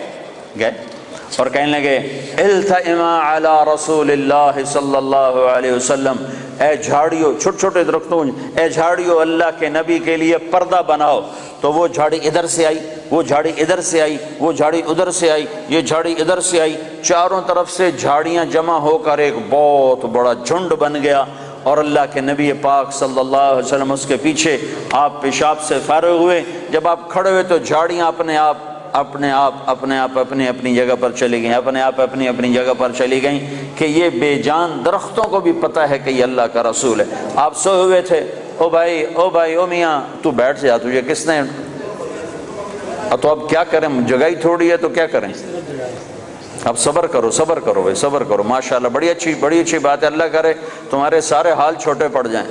اور کہنے لگے التئما علی رسول اللہ صلی اللہ علیہ وسلم، اے جھاڑیوں، چھوٹے چھوٹے درختوں، اے جھاڑیوں اللہ کے نبی کے لیے پردہ بناؤ۔ تو وہ جھاڑی ادھر سے آئی، وہ جھاڑی ادھر سے آئی، وہ جھاڑی ادھر سے آئی، یہ جھاڑی ادھر سے آئی، چاروں طرف سے جھاڑیاں جمع ہو کر ایک بہت بڑا جھنڈ بن گیا۔ اور اللہ کے نبی پاک صلی اللہ علیہ وسلم اس کے پیچھے، آپ پیشاب سے فارغ ہوئے، جب آپ کھڑے ہوئے تو جھاڑیاں اپنے آپ اپنی اپنی جگہ پر چلی گئیں، اپنے آپ اپنی اپنی جگہ پر چلی گئیں، کہ یہ بے جان درختوں کو بھی پتہ ہے کہ یہ اللہ کا رسول ہے۔ آپ سوئے ہوئے تھے، او بھائی او میاں تو بیٹھ جا، تجھے کس نے، تو اب کیا کریں، جگہ ہی تھوڑی ہے تو کیا کریں، اب صبر کرو بھائی، صبر کرو۔ ماشاءاللہ بڑی اچھی بات ہے، اللہ کرے تمہارے سارے حال چھوٹے پڑ جائیں۔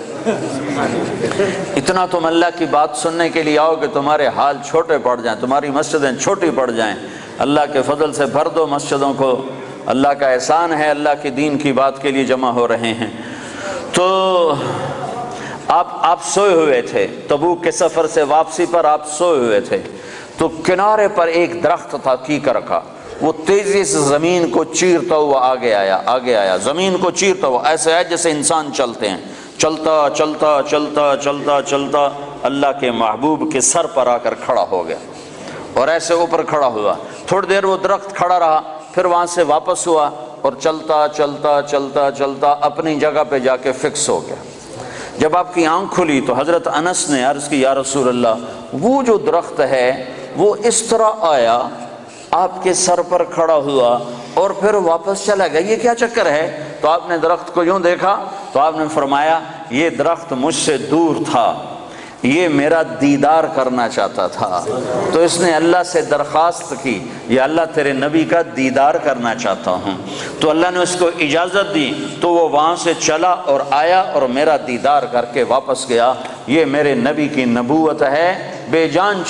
اتنا تم اللہ کی بات سننے کے لیے آؤ کہ تمہارے حال چھوٹے پڑ جائیں، تمہاری مسجدیں چھوٹی پڑ جائیں۔ اللہ کے فضل سے بھر دو مسجدوں کو، اللہ کا احسان ہے، اللہ کے دین کی بات کے لیے جمع ہو رہے ہیں۔ تو آپ سوئے ہوئے تھے، تبوک کے سفر سے واپسی پر آپ سوئے ہوئے تھے، تو کنارے پر ایک درخت تھا کیکر کا، وہ تیزی سے زمین کو چیرتا ہوا آگے آیا، زمین کو چیرتا ہوا، ایسے ہے جیسے انسان چلتے ہیں، چلتا اللہ کے محبوب کے سر پر آ کر کھڑا ہو گیا، اور ایسے اوپر کھڑا ہوا۔ تھوڑی دیر وہ درخت کھڑا رہا، پھر وہاں سے واپس ہوا، اور چلتا اپنی جگہ پہ جا کے فکس ہو گیا۔ جب آپ کی آنکھ کھلی تو حضرت انس نے عرض کی، یا رسول اللہ، وہ جو درخت ہے وہ اس طرح آیا، آپ کے سر پر کھڑا ہوا اور پھر واپس چلا گیا، یہ کیا چکر ہے؟ تو آپ نے درخت کو یوں دیکھا تو آپ نے فرمایا، یہ درخت مجھ سے دور تھا، یہ میرا دیدار کرنا چاہتا تھا، تو اس نے اللہ سے درخواست کی، یا اللہ تیرے نبی کا دیدار کرنا چاہتا ہوں، تو اللہ نے اس کو اجازت دی، تو وہ وہاں سے چلا اور آیا اور میرا دیدار کر کے واپس گیا۔ یہ میرے نبی کی نبوت ہے۔ بے جان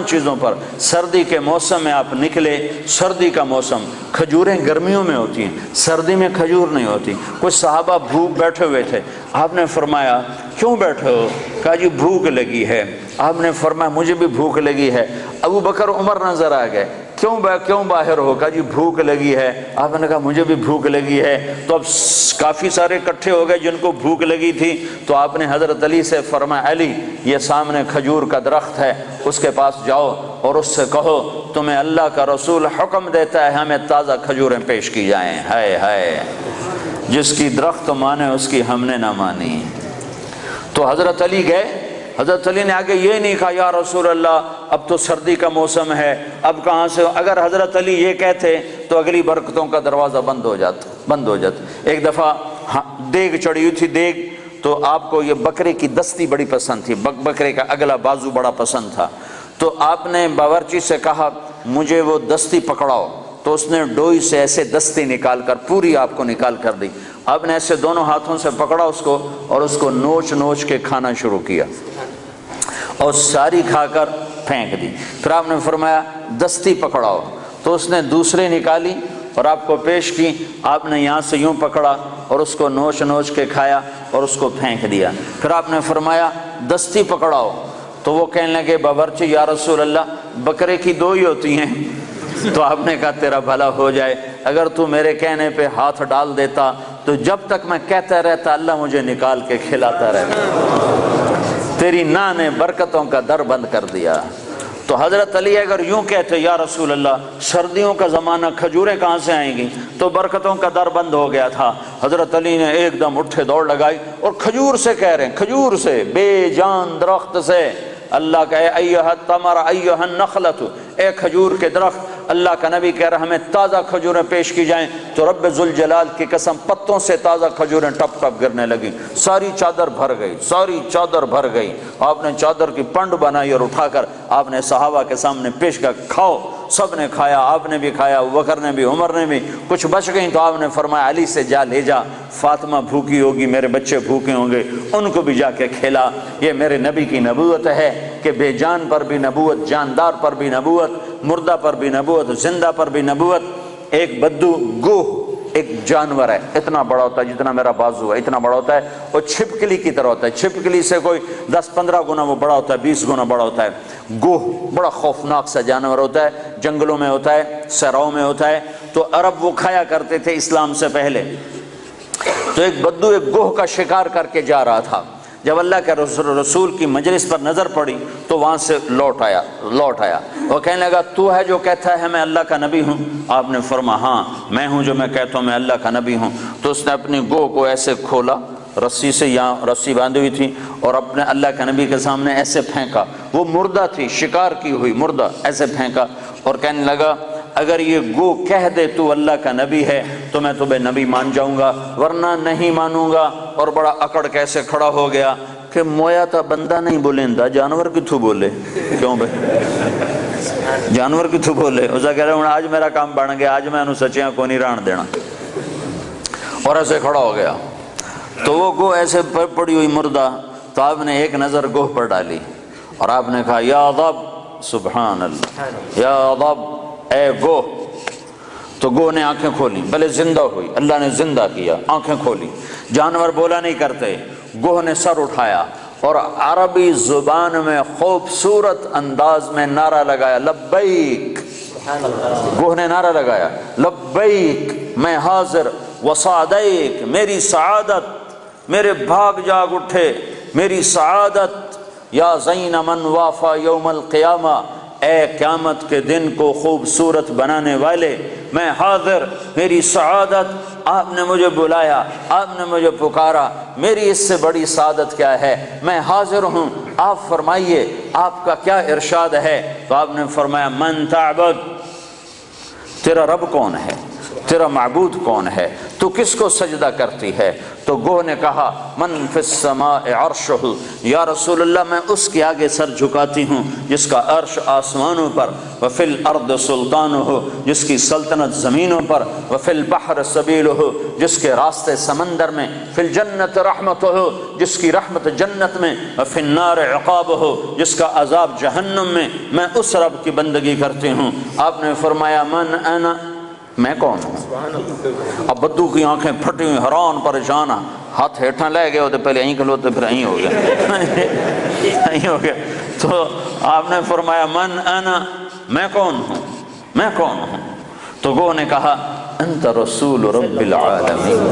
چیزوں پر سردی کے موسم میں آپ نکلے، سردی کا موسم، کھجوریں گرمیوں میں ہوتی ہیں، سردی میں کھجور نہیں ہوتی۔ کچھ صحابہ بھوک بیٹھے ہوئے تھے، آپ نے فرمایا کیوں بیٹھے ہو؟ کہا جی بھوک لگی ہے۔ آپ نے فرمایا مجھے بھی بھوک لگی ہے۔ ابو بکر عمر نظر آ گئے، کیوں باہر ہو؟ کہا جی بھوک لگی ہے۔ آپ نے کہا مجھے بھی بھوک لگی ہے۔ تو اب کافی سارے اکٹھے ہو گئے جن کو بھوک لگی تھی، تو آپ نے حضرت علی سے فرمایا، علی یہ سامنے کھجور کا درخت ہے، اس کے پاس جاؤ اور اس سے کہو تمہیں اللہ کا رسول حکم دیتا ہے ہمیں تازہ کھجوریں پیش کی جائیں۔ ہائے جس کی درخت مانے اس کی ہم نے نہ مانی۔ تو حضرت علی گئے، حضرت علی نے آگے یہ نہیں کہا یا رسول اللہ اب تو سردی کا موسم ہے، اب کہاں سے؟ اگر حضرت علی یہ کہتے تو اگلی برکتوں کا دروازہ بند ہو جاتا۔ ایک دفعہ دیگ چڑھی ہوئی تھی، دیگ، تو آپ کو یہ بکرے کی دستی بڑی پسند تھی، بکرے کا اگلا بازو بڑا پسند تھا، تو آپ نے باورچی سے کہا مجھے وہ دستی پکڑاؤ، تو اس نے ڈوئی سے ایسے دستی نکال کر پوری آپ کو نکال کر دی۔ آپ نے ایسے دونوں ہاتھوں سے پکڑا اس کو اور اس کو نوچ کے کھانا شروع کیا اور ساری کھا کر پھینک دی۔ پھر آپ نے فرمایا دستی پکڑاؤ، تو اس نے دوسری نکالی اور آپ کو پیش کی۔ آپ نے یہاں سے یوں پکڑا اور اس کو نوچ کے کھایا اور اس کو پھینک دیا۔ پھر آپ نے فرمایا دستی پکڑاؤ، تو وہ کہنے لگے باورچی یا رسول اللہ بکرے کی دو ہی ہوتی ہیں۔ تو آپ نے کہا تیرا بھلا ہو جائے، اگر تو میرے کہنے پہ ہاتھ ڈال دیتا تو جب تک میں کہتا رہتا اللہ مجھے نکال کے کھلاتا رہتا، تیری نا نے برکتوں کا در بند کر دیا۔ تو حضرت علی اگر یوں کہتے یا رسول اللہ سردیوں کا زمانہ کھجوریں کہاں سے آئیں گی، تو برکتوں کا در بند ہو گیا تھا۔ حضرت علی نے ایک دم اٹھے دوڑ لگائی اور کھجور سے کہہ رہے ہیں، کھجور سے، بے جان درخت سے اللہ کا اے ایھا التمر ایھا النخلۃ، اے کھجور کے درخت، اللہ کا نبی کہہ رہا ہمیں تازہ کھجوریں پیش کی جائیں، تو رب ذوالجلال کی قسم پتوں سے تازہ کھجوریں ٹپ ٹپ گرنے لگی، ساری چادر بھر گئی۔ آپ نے چادر کی پنڈ بنائی اور اٹھا کر آپ نے صحابہ کے سامنے پیش کیا، کھاؤ۔ سب نے کھایا، آپ نے بھی کھایا، ابو بکر نے بھی، عمر نے بھی۔ کچھ بچ گئیں تو آپ نے فرمایا علی سے جا لے جا، فاطمہ بھوکی ہوگی، میرے بچے بھوکے ہوں گے، ان کو بھی جا کے کھلا۔ یہ میرے نبی کی نبوت ہے کہ بے جان پر بھی نبوت، جاندار پر بھی نبوت، مردہ پر بھی نبوت، زندہ پر بھی نبوت۔ ایک بدو گوہ ایک جانور ہے، اتنا بڑا ہوتا ہے جتنا میرا بازو ہے، اتنا بڑا ہوتا ہے، اور چھپکلی کی طرح ہوتا ہے، چھپکلی سے کوئی 10-15 گنا وہ بڑا ہوتا ہے، 20 گنا بڑا ہوتا ہے۔ گوہ بڑا خوفناک سا جانور ہوتا ہے، جنگلوں میں ہوتا ہے، صحراؤں میں ہوتا ہے، تو عرب وہ کھایا کرتے تھے اسلام سے پہلے۔ تو ایک بدو ایک گوہ کا شکار کر کے جا رہا تھا، جب اللہ کے رسول کی مجلس پر نظر پڑی تو وہاں سے لوٹ آیا۔ وہ کہنے لگا تو ہے جو کہتا ہے میں اللہ کا نبی ہوں؟ آپ نے فرمایا ہاں میں ہوں جو میں کہتا ہوں میں اللہ کا نبی ہوں۔ تو اس نے اپنی گوہ کو ایسے کھولا، رسی سے، یہاں رسی باندھی ہوئی تھی، اور اپنے اللہ کے نبی کے سامنے ایسے پھینکا، وہ مردہ تھی، شکار کی ہوئی مردہ، ایسے پھینکا اور کہنے لگا اگر یہ گو کہہ دے تو اللہ کا نبی ہے تو میں تمہیں نبی مان جاؤں گا، ورنہ نہیں مانوں گا۔ اور بڑا اکڑ کیسے کھڑا ہو گیا کہ مویا تا بندہ نہیں بولیندا، جانور کتھوں بولے؟ کیوں بھائی جانور کتھوں بولے؟ اسا کہہ رہا ہوں آج میرا کام بن گیا، آج میں انہوں سچیاں کو نہیں ران دینا، اور ایسے کھڑا ہو گیا۔ تو وہ گو ایسے پڑی ہوئی مردہ، تو آپ نے ایک نظر گوہ پر ڈالی اور آپ نے کہا یا ضب، سبحان اللہ، یا ضب، اے گوہ۔ تو گوہ نے آنکھیں کھولی، بھلے زندہ ہوئی، اللہ نے زندہ کیا، آنکھیں کھولی، جانور بولا نہیں کرتے۔ گوہ نے سر اٹھایا اور عربی زبان میں خوبصورت انداز میں نعرہ لگایا لبیک۔ گوہ نے نعرہ لگایا لبیک، میں حاضر، وسعدیک، میری سعادت، میرے بھاگ جاگ اٹھے میری سعادت، یا زین من وافا یوم القیامہ، اے قیامت کے دن کو خوبصورت بنانے والے، میں حاضر، میری سعادت، آپ نے مجھے بلایا، آپ نے مجھے پکارا، میری اس سے بڑی سعادت کیا ہے، میں حاضر ہوں، آپ فرمائیے آپ کا کیا ارشاد ہے؟ تو آپ نے فرمایا من تعبد، تیرا رب کون ہے، تیرا معبود کون ہے، تو کس کو سجدہ کرتی ہے؟ تو گوہ نے کہا من فی السماء عرشہ، یا رسول اللہ میں اس کے آگے سر جھکاتی ہوں جس کا عرش آسمانوں پر، وفی الارض سلطانہ، جس کی سلطنت زمینوں پر، وفی البحر سبیلہ، جس کے راستے سمندر میں، فی الجنت رحمتہ، جس کی رحمت جنت میں، وفی النار عقابہ، جس کا عذاب جہنم میں، میں اس رب کی بندگی کرتی ہوں۔ آپ نے فرمایا من انا، میں کون ہوں؟ اب بدو کی آنکھیں پھٹی ہوئی، حیران پریشان، ہاتھ ہیٹھاں لے گئے ہوتے، پہلے یہیں کھلوتے پھر یہیں ہو گیا، یہیں ہو گیا۔ تو آپ نے فرمایا من انا، میں کون ہوں، میں کون ہوں؟ تو گوہ نے کہا انت رسول رب العالمین،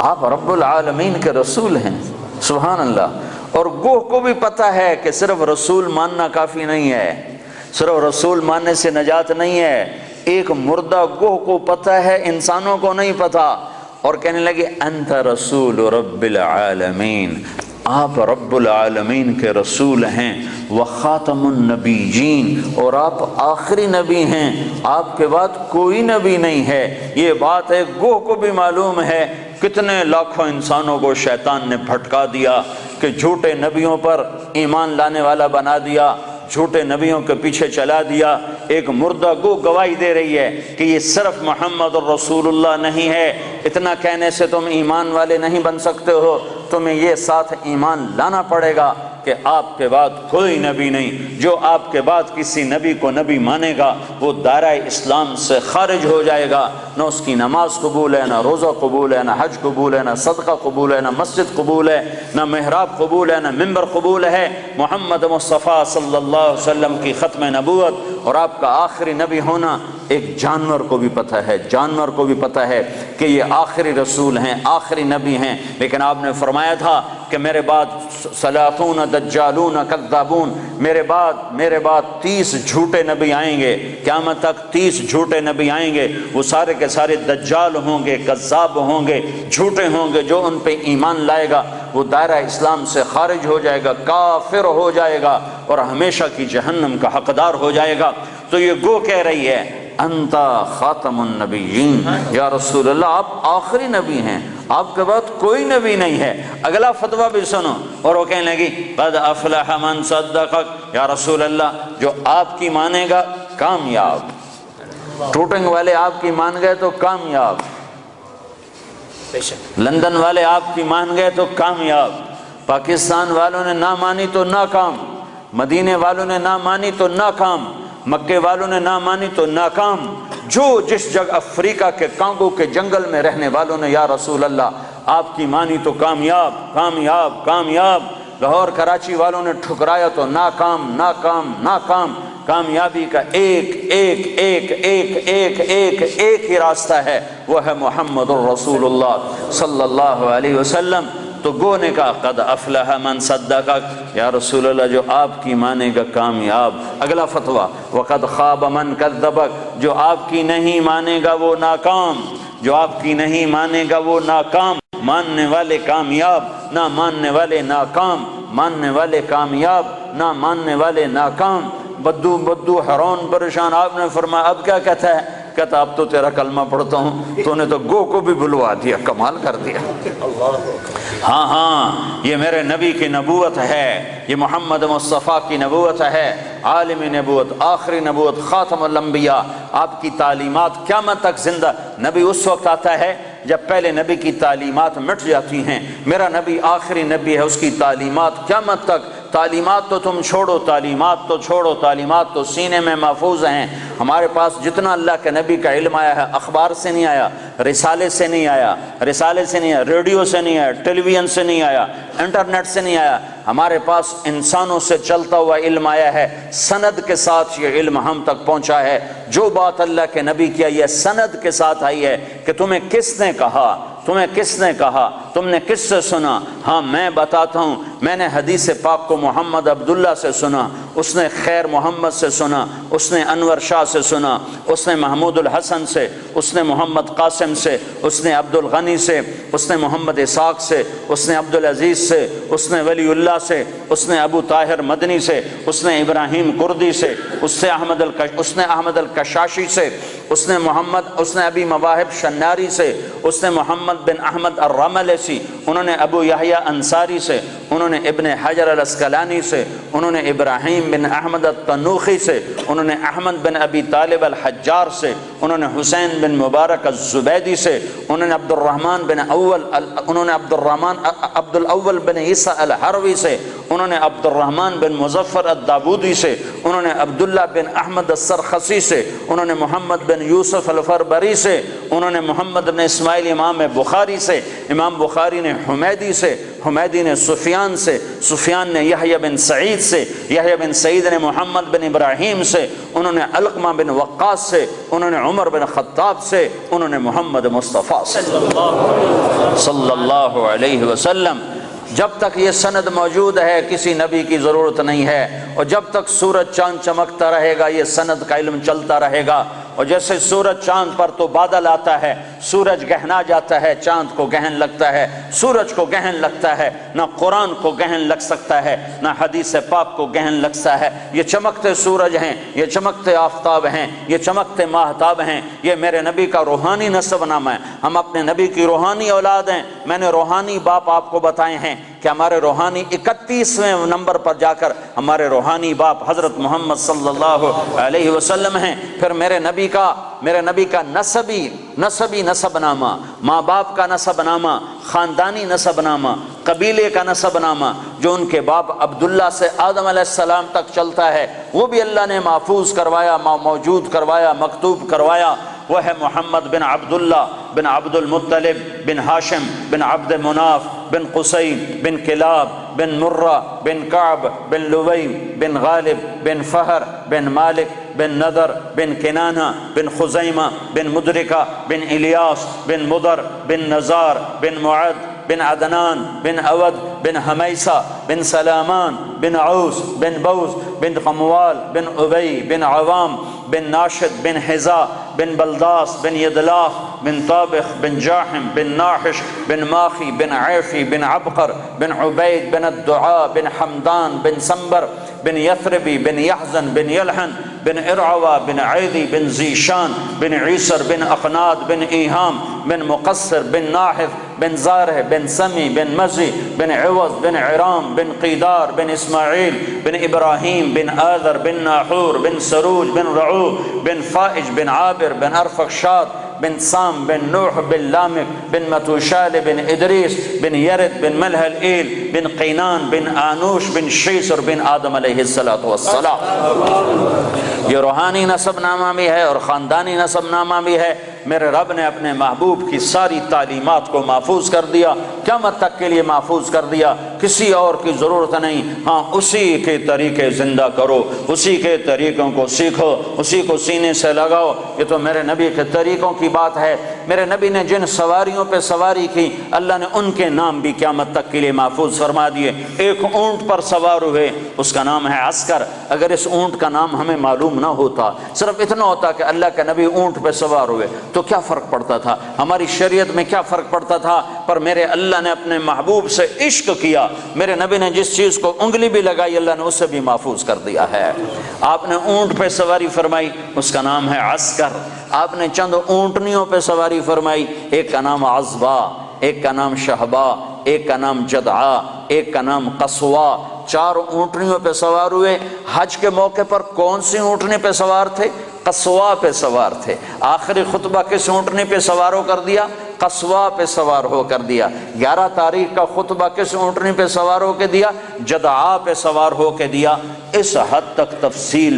آپ رب العالمین کے رسول ہیں، سبحان اللہ۔ اور گوہ کو بھی پتہ ہے کہ صرف رسول ماننا کافی نہیں ہے، صرف رسول ماننے سے نجات نہیں ہے، ایک مردہ گوہ کو پتہ ہے، انسانوں کو نہیں پتہ، اور کہنے لگے انت رسول رب العالمین، آپ رب العالمین کے رسول ہیں، وخاتم النبیین، اور آپ آخری نبی ہیں، آپ کے بعد کوئی نبی نہیں ہے۔ یہ بات ہے گوہ کو بھی معلوم ہے، کتنے لاکھوں انسانوں کو شیطان نے بھٹکا دیا کہ جھوٹے نبیوں پر ایمان لانے والا بنا دیا، جھوٹے نبیوں کے پیچھے چلا دیا۔ ایک مردہ گو گواہی دے رہی ہے کہ یہ صرف محمد الرسول اللہ نہیں ہے، اتنا کہنے سے تم ایمان والے نہیں بن سکتے ہو، تمہیں یہ ساتھ ایمان لانا پڑے گا کہ آپ کے بعد کوئی نبی نہیں، جو آپ کے بعد کسی نبی کو نبی مانے گا وہ دائرہ اسلام سے خارج ہو جائے گا، نہ اس کی نماز قبول ہے، نہ روزہ قبول ہے، نہ حج قبول ہے، نہ صدقہ قبول ہے، نہ مسجد قبول ہے، نہ محراب قبول ہے، نہ ممبر قبول ہے۔ محمد مصطفیٰ صلی اللہ علیہ وسلم کی ختم نبوت اور آپ کا آخری نبی ہونا ایک جانور کو بھی پتہ ہے، جانور کو بھی پتہ ہے کہ یہ آخری رسول ہیں، آخری نبی ہیں، لیکن آپ نے فرمایا تھا کہ میرے بعد سلاطون دجالون کذابون، میرے بعد 30 جھوٹے نبی آئیں گے، قیامت تک 30 جھوٹے نبی آئیں گے، وہ سارے کے سارے دجال ہوں گے، کذاب ہوں گے، جھوٹے ہوں گے، جو ان پہ ایمان لائے گا وہ دائرہ اسلام سے خارج ہو جائے گا، کافر ہو جائے گا اور ہمیشہ کی جہنم کا حقدار ہو جائے گا۔ تو یہ گو کہہ رہی ہے انت خاتم النبیین، یا رسول اللہ آپ آخری نبی ہیں، آپ کے بعد کوئی نبی نہیں ہے۔ اگلا فتویٰ بھی سنو، اور وہ کہنے لگی قد افلح من صدقک، یا رسول اللہ جو آپ کی مانے گا کامیاب، ٹوٹنگ والے آپ کی مان گئے تو کامیاب، لندن والے آپ کی مان گئے تو کامیاب، پاکستان والوں نے نہ مانی تو ناکام، مدینے والوں نے نہ مانی تو ناکام، مکے والوں نے نہ مانی تو ناکام، جو جس جگہ افریقہ کے کانگو کے جنگل میں رہنے والوں نے یا رسول اللہ آپ کی مانی تو کامیاب کامیاب کامیاب، لاہور کراچی والوں نے ٹھکرایا تو ناکام ناکام ناکام۔ کامیابی کا ایک ایک ایک ایک ایک ایک ایک ہی راستہ ہے، وہ ہے محمد الرسول اللہ صلی اللہ علیہ وسلم۔ تو گو نے کہا قد افلح من صدقک، یا رسول اللہ جو آپ کی مانے گا کامیاب۔ اگلا فتویٰ وقد خاب من کذبک، جو آپ کی نہیں مانے گا وہ ناکام، جو آپ کی نہیں مانے گا وہ ناکام۔ ماننے والے کامیاب، نہ ماننے والے ناکام، ماننے والے کامیاب، نہ ماننے والے ناکام۔ بدو بدو حیران پریشان، آپ نے فرمایا اب کیا کہتا ہے؟ کہتا اب تو تیرا کلمہ پڑھتا ہوں، تو نے تو گو کو بھی بلوا دیا، کمال کر دیا۔ ہاں ہاں یہ میرے نبی کی نبوت ہے، یہ محمد مصطفیٰ کی نبوت ہے، عالم نبوت، آخری نبوت، خاتم الانبیاء۔ آپ کی تعلیمات قیامت تک زندہ۔ نبی اس وقت آتا ہے جب پہلے نبی کی تعلیمات مٹ جاتی ہیں، میرا نبی آخری نبی ہے، اس کی تعلیمات قیامت تک۔ تعلیمات تو تم چھوڑو، تعلیمات تو چھوڑو، تعلیمات تو سینے میں محفوظ ہیں۔ ہمارے پاس جتنا اللہ کے نبی کا علم آیا ہے اخبار سے نہیں آیا، رسالے سے نہیں آیا، رسالے سے نہیں آیا، ریڈیو سے نہیں آیا، ٹیلی ویژن سے نہیں آیا، انٹرنیٹ سے نہیں آیا، ہمارے پاس انسانوں سے چلتا ہوا علم آیا ہے۔ سند کے ساتھ یہ علم ہم تک پہنچا ہے، جو بات اللہ کے نبی کی یہ سند کے ساتھ آئی ہے کہ تمہیں کس نے کہا، تمہیں کس نے کہا، تم نے کس سے سنا؟ ہاں میں بتاتا ہوں، میں نے حدیث پاک کو محمد عبداللہ سے سنا، اس نے خیر محمد سے سنا، اس نے انور شاہ سے سنا، اس نے محمود الحسن سے، اس نے محمد قاسم سے، اس نے عبد الغنی سے، اس نے محمد اسحاق سے، اس نے عبد العزیز سے، اس نے ولی اللہ سے، اس نے ابو طاہر مدنی سے، اس نے ابراہیم کردی سے، اس نے احمد الکشاشی سے، اس نے ابی مواہب شناری سے، اس نے محمد بن احمد الرملسی، انہوں نے ابو یحییٰ انصاری سے، انہوں نے ابن حجر الاسقلانی سے، انہوں نے ابراہیم بن احمد التنوخی سے، انہوں نے احمد بن ابی طالب الحجار سے، انہوں نے حسین بن مبارک الزبیدی سے، انہوں نے عبد الاول بن عیسیٰ الحروی سے، انہوں نے عبد الرحمن بن مظفر الدابودی سے، انہوں نے عبداللہ بن احمد السرخسی سے، انہوں نے محمد بن یوسف الفربری سے، انہوں نے محمد بن اسماعیل امام بخاری سے، امام بخاری نے حمیدی سے، حمیدی نے سفیان سے، سفیان نے یحییٰ بن سعید سے، یحییٰ بن سعید نے محمد بن ابراہیم سے، انہوں نے علقمہ بن وقاص سے، انہوں نے عمر بن خطاب سے، انہوں نے محمد مصطفیٰ سے صلی اللہ علیہ وسلم۔ جب تک یہ سند موجود ہے کسی نبی کی ضرورت نہیں ہے، اور جب تک سورج چاند چمکتا رہے گا یہ سند کا علم چلتا رہے گا۔ اور جیسے سورج چاند پر تو بادل آتا ہے، سورج گہنا جاتا ہے، چاند کو گہن لگتا ہے، سورج کو گہن لگتا ہے، نہ قرآن کو گہن لگ سکتا ہے، نہ حدیث پاک کو گہن لگتا ہے۔ یہ چمکتے سورج ہیں، یہ چمکتے آفتاب ہیں، یہ چمکتے ماہتاب ہیں، یہ میرے نبی کا روحانی نسب نامہ ہے۔ ہم اپنے نبی کی روحانی اولاد ہیں۔ میں نے روحانی باپ آپ کو بتائے ہیں کہ ہمارے روحانی 31ویں نمبر پر جا کر ہمارے روحانی باپ حضرت محمد صلی اللہ علیہ وسلم ہیں۔ پھر میرے نبی کا نسبی نسب نامہ، ماں باپ کا نسب نامہ، خاندانی نسب نامہ، قبیلے کا نسب نامہ، جو ان کے باپ عبداللہ سے آدم علیہ السلام تک چلتا ہے، وہ بھی اللہ نے محفوظ کروایا، موجود کروایا، مکتوب کروایا۔ وہ ہے محمد بن عبداللہ بن عبد المطلب بن ہاشم بن عبد مناف بن قصی بن کلاب بن مرہ بن کعب بن لوی بن غالب بن فہر بن مالک بن نضر بن کنانہ بن خزیمہ بن مدرکہ بن الیاس بن مدر بن نزار بن معد بن عدنان بن اود بن حمیسہ بن سلامان بن عوس بن بوز بن قموال بن ابی بن عوام بن ناشد بن حذاء بن بلداس بن یدلاف بن طابخ بن جاحم بن ناحش بن ماخی بن عیفی بن عبقر بن عبید بن الدعاء بن حمدان بن سنبر بن یثربی بن یحزن بن یلحن بن ارعوى بن عیدی بن زیشان بن عیسر بن اقناد بن ایہام بن مقصر بن ناحف بن زارح بن سمی بن مزی بن عوض بن عرام بن قیدار بن اسماعیل بن ابراہیم بن آذر بن ناحور بن سروج بن رعو بن فائج بن عابر بن ارفخشاد بن سام بن نوح بن لامک بن متوشال بن ادریس بن یرد بن ملح الایل بن قینان بن آنوش بن شیس اور بن آدم علیہ السلام۔ یہ روحانی نسب نامہ بھی ہے اور خاندانی نسب نامہ بھی ہے۔ میرے رب نے اپنے محبوب کی ساری تعلیمات کو محفوظ کر دیا، قیامت تک کے لیے محفوظ کر دیا، کسی اور کی ضرورت نہیں۔ ہاں اسی کے طریقے زندہ کرو، اسی کے طریقوں کو سیکھو، اسی کو سینے سے لگاؤ۔ یہ تو میرے نبی کے طریقوں کی بات ہے۔ میرے نبی نے جن سواریوں پہ سواری کی اللہ نے ان کے نام بھی قیامت تک کے لیے محفوظ فرما دیے۔ ایک اونٹ پر سوار ہوئے، اس کا نام ہے عسکر۔ اگر اس اونٹ کا نام ہمیں معلوم نہ ہوتا، صرف اتنا ہوتا کہ اللہ کے نبی اونٹ پہ سوار ہوئے، تو کیا فرق پڑتا تھا؟ ہماری شریعت میں کیا فرق پڑتا تھا؟ پر میرے اللہ نے اپنے محبوب سے عشق کیا، میرے نبی نے جس چیز کو انگلی بھی لگائی اللہ نے اسے بھی محفوظ کر دیا ہے۔ آپ نے اونٹ پہ سواری فرمائی، اس کا نام ہے عسکر۔ آپ نے چند اونٹنیوں پہ سواری فرمائی، ایک کا نام عزبا، ایک کا نام شہبا، ایک کا نام جدعا، ایک کا نام قصوا۔ 4 اونٹنیوں پہ سوار ہوئے۔ حج کے موقع پر کون سی اونٹنی پہ سوار تھے؟ قصوا پہ سوار تھے۔ آخری خطبہ کس اونٹنی پہ سوار ہو کر دیا؟ قصوا پہ سوار ہو کر دیا۔ 11 تاریخ کا خطبہ کس اونٹنی پہ سوار ہو کے دیا؟ جدعا پہ سوار ہو کے دیا۔ اس حد تک تفصیل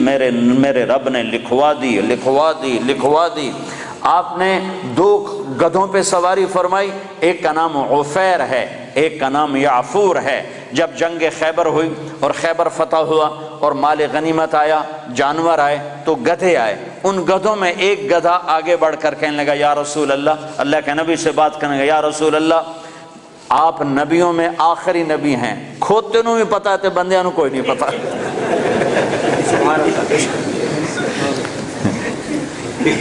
میرے رب نے لکھوا دی۔ آپ نے 2 گدھوں پہ سواری فرمائی، ایک کا نام عفیر ہے، ایک کا نام یعفور ہے۔ جب جنگ خیبر ہوئی اور خیبر فتح ہوا اور مال غنیمت آیا، جانور آئے، تو گدھے آئے۔ ان گدھوں میں ایک گدھا آگے بڑھ کر کہنے لگا یا رسول اللہ کے نبی سے بات کرنے لگا، یا رسول اللہ آپ نبیوں میں آخری نبی ہیں، کھوتے نو بھی پتا ہے بندیاں نو کوئی نہیں پتا۔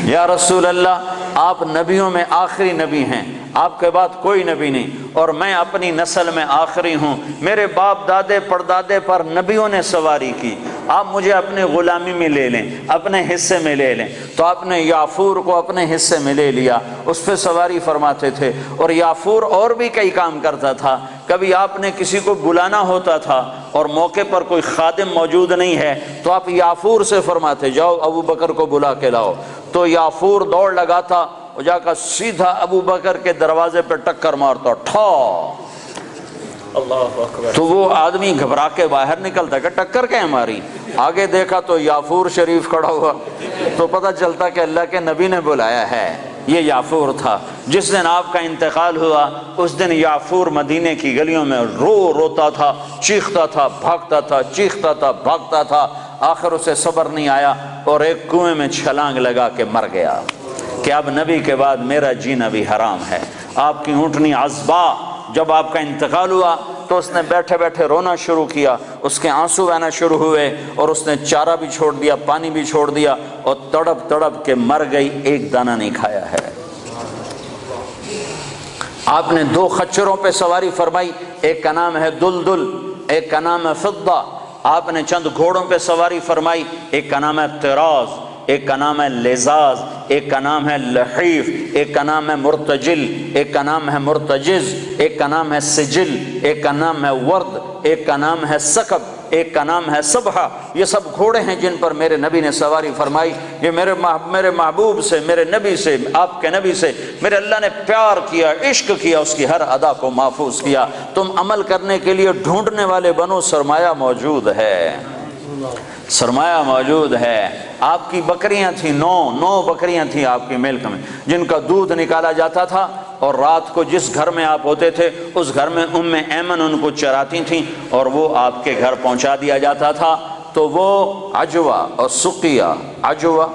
یا رسول اللہ آپ نبیوں میں آخری نبی ہیں، آپ کے بعد کوئی نبی نہیں، اور میں اپنی نسل میں آخری ہوں، میرے باپ دادے پردادے پر نبیوں نے سواری کی، آپ مجھے اپنے غلامی میں لے لیں، اپنے حصے میں لے لیں۔ تو آپ نے یافور کو اپنے حصے میں لے لیا، اس پہ سواری فرماتے تھے۔ اور یافور اور بھی کئی کام کرتا تھا۔ کبھی آپ نے کسی کو بلانا ہوتا تھا اور موقع پر کوئی خادم موجود نہیں ہے تو آپ یافور سے فرماتے جاؤ ابو بکر کو بلا کے لاؤ، تو یافور دوڑ لگاتا، وہ جا کر سیدھا ابو بکر کے دروازے پہ ٹکر مارتا، ٹھا، اللہ اکبر۔ تو وہ آدمی گھبرا کے باہر نکلتا کہ ٹکر کیا ہماری، آگے دیکھا تو یافور شریف کھڑا ہوا، تو پتہ چلتا کہ اللہ کے نبی نے بلایا ہے۔ یہ یافور تھا۔ جس دن آپ کا انتقال ہوا اس دن یافور مدینے کی گلیوں میں روتا تھا، چیختا تھا، بھاگتا تھا، چیختا تھا، بھاگتا تھا۔ آخر اسے صبر نہیں آیا اور ایک کنویں میں چھلانگ لگا کے مر گیا کہ اب نبی کے بعد میرا جینا بھی حرام ہے۔ آپ کی اونٹنی عزبا جب آپ کا انتقال ہوا تو اس نے بیٹھے بیٹھے رونا شروع کیا، اس کے آنسو بہنا شروع ہوئے اور اس نے چارہ بھی چھوڑ دیا، پانی بھی چھوڑ دیا اور تڑپ تڑپ کے مر گئی، ایک دانہ نہیں کھایا ہے۔ آپ نے 2 خچروں پہ سواری فرمائی، ایک کا نام ہے دلدل، ایک کا نام ہے فضہ۔ آپ نے چند گھوڑوں پہ سواری فرمائی، ایک کا نام ہے طراز، ایک کا نام ہے لزاز، ایک کا نام ہے لحیف، ایک کا نام ہے مرتجل، ایک کا نام ہے مرتجز، ایک کا نام ہے سجل، ایک کا نام ہے ورد، ایک کا نام ہے سکب، ایک کا نام ہے صبحہ۔ یہ سب گھوڑے ہیں جن پر میرے نبی نے سواری فرمائی۔ یہ میرے محبوب سے، میرے نبی سے، آپ کے نبی سے میرے اللہ نے پیار کیا، عشق کیا، اس کی ہر ادا کو محفوظ کیا۔ تم عمل کرنے کے لیے ڈھونڈنے والے بنو، سرمایہ موجود ہے، سرمایہ موجود ہے۔ آپ کی بکریاں تھیں، 9 بکریاں تھیں آپ کی ملک میں جن کا دودھ نکالا جاتا تھا، اور رات کو جس گھر میں آپ ہوتے تھے اس گھر میں ایمن ان کو چراتی تھیں اور وہ آپ کے گھر پہنچا دیا جاتا تھا۔ تو وہ عجوہ اور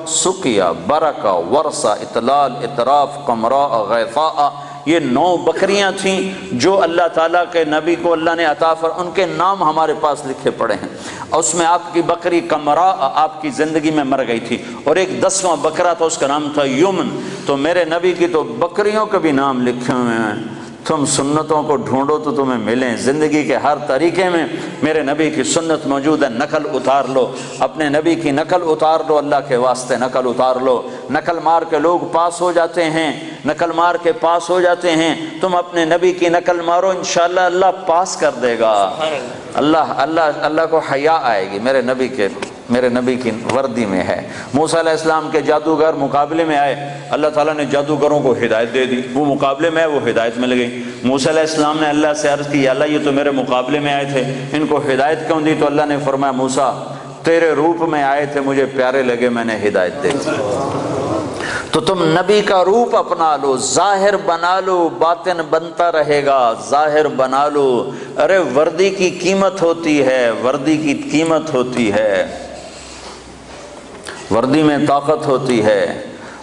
سقیہ، برکہ، ورثہ، اطلال، اطراف، قمراء، غیفاء، یہ 9 بکریاں تھیں جو اللہ تعالیٰ کے نبی کو اللہ نے عطا ان کے نام ہمارے پاس لکھے پڑے ہیں۔ اور اس میں آپ کی بکری قمراء آپ کی زندگی میں مر گئی تھی، اور ایک 10واں بکرا تھا، اس کا نام تھا یمن۔ تو میرے نبی کی تو بکریوں کے بھی نام لکھے ہوئے ہیں۔ تم سنتوں کو ڈھونڈو تو تمہیں ملیں، زندگی کے ہر طریقے میں میرے نبی کی سنت موجود ہے۔ نقل اتار لو، اپنے نبی کی نقل اتار لو، اللہ کے واسطے نقل اتار لو۔ نقل مار کے لوگ پاس ہو جاتے ہیں، نقل مار کے پاس ہو جاتے ہیں، تم اپنے نبی کی نقل مارو، انشاءاللہ اللہ پاس کر دے گا۔ اللہ کو حیا آئے گی میرے نبی کے میرے نبی کی وردی میں ہے۔ موسیٰ علیہ السلام کے جادوگر مقابلے میں آئے، اللہ تعالیٰ نے جادوگروں کو ہدایت دے دی، وہ مقابلے میں آئے، وہ ہدایت مل گئی۔ موسیٰ علیہ السلام نے اللہ سے عرض کی، یا اللہ یہ تو میرے مقابلے میں آئے تھے، ان کو ہدایت کیوں دی؟ تو اللہ نے فرمایا موسیٰ تیرے روپ میں آئے تھے، مجھے پیارے لگے، میں نے ہدایت دے دی۔ تو تم نبی کا روپ اپنا لو، ظاہر بنا لو، باطن بنتا رہے گا، ظاہر بنا لو۔ ارے وردی کی قیمت ہوتی ہے، وردی کی قیمت ہوتی ہے، وردی میں طاقت ہوتی ہے۔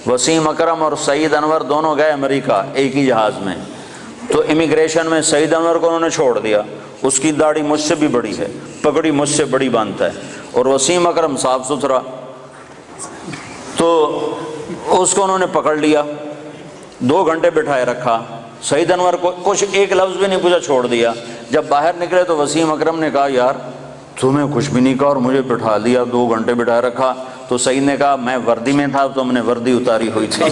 وسیم اکرم اور سعید انور دونوں گئے امریکہ ایک ہی جہاز میں، تو امیگریشن میں سعید انور کو انہوں نے چھوڑ دیا، اس کی داڑھی مجھ سے بھی بڑی ہے، پگڑی مجھ سے بڑی باندھتا ہے، اور وسیم اکرم صاف ستھرا، تو اس کو انہوں نے پکڑ لیا، 2 گھنٹے بٹھائے رکھا، سعید انور کو کچھ ایک لفظ بھی نہیں پوچھا، چھوڑ دیا۔ جب باہر نکلے تو وسیم اکرم نے کہا یار تمہیں کچھ بھی نہیں کہا اور مجھے بٹھا دیا، 2 گھنٹے بٹھائے رکھا۔ تو سعید نے کہا میں وردی میں تھا تو ہم نے وردی اتاری ہوئی تھی۔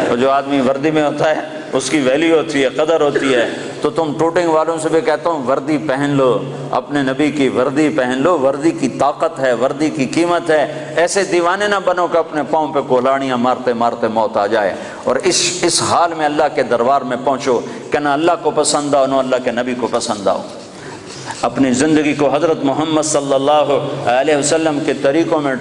اور جو آدمی وردی میں ہوتا ہے اس کی ویلیو ہوتی ہے، قدر ہوتی ہے۔ تو تم ٹوٹنگ والوں سے بھی کہتا ہوں وردی پہن لو، اپنے نبی کی وردی پہن لو، وردی کی طاقت ہے، وردی کی قیمت ہے۔ ایسے دیوانے نہ بنو کہ اپنے پاؤں پہ کوہلاڑیاں مارتے مارتے موت آ جائے، اور اس حال میں اللہ کے دربار میں پہنچو کہ نہ اللہ کو پسند آؤ نہ اللہ کے نبی کو پسند آؤ۔ اپنی زندگی کو حضرت محمد صلی اللہ علیہ وسلم کے طریقوں میں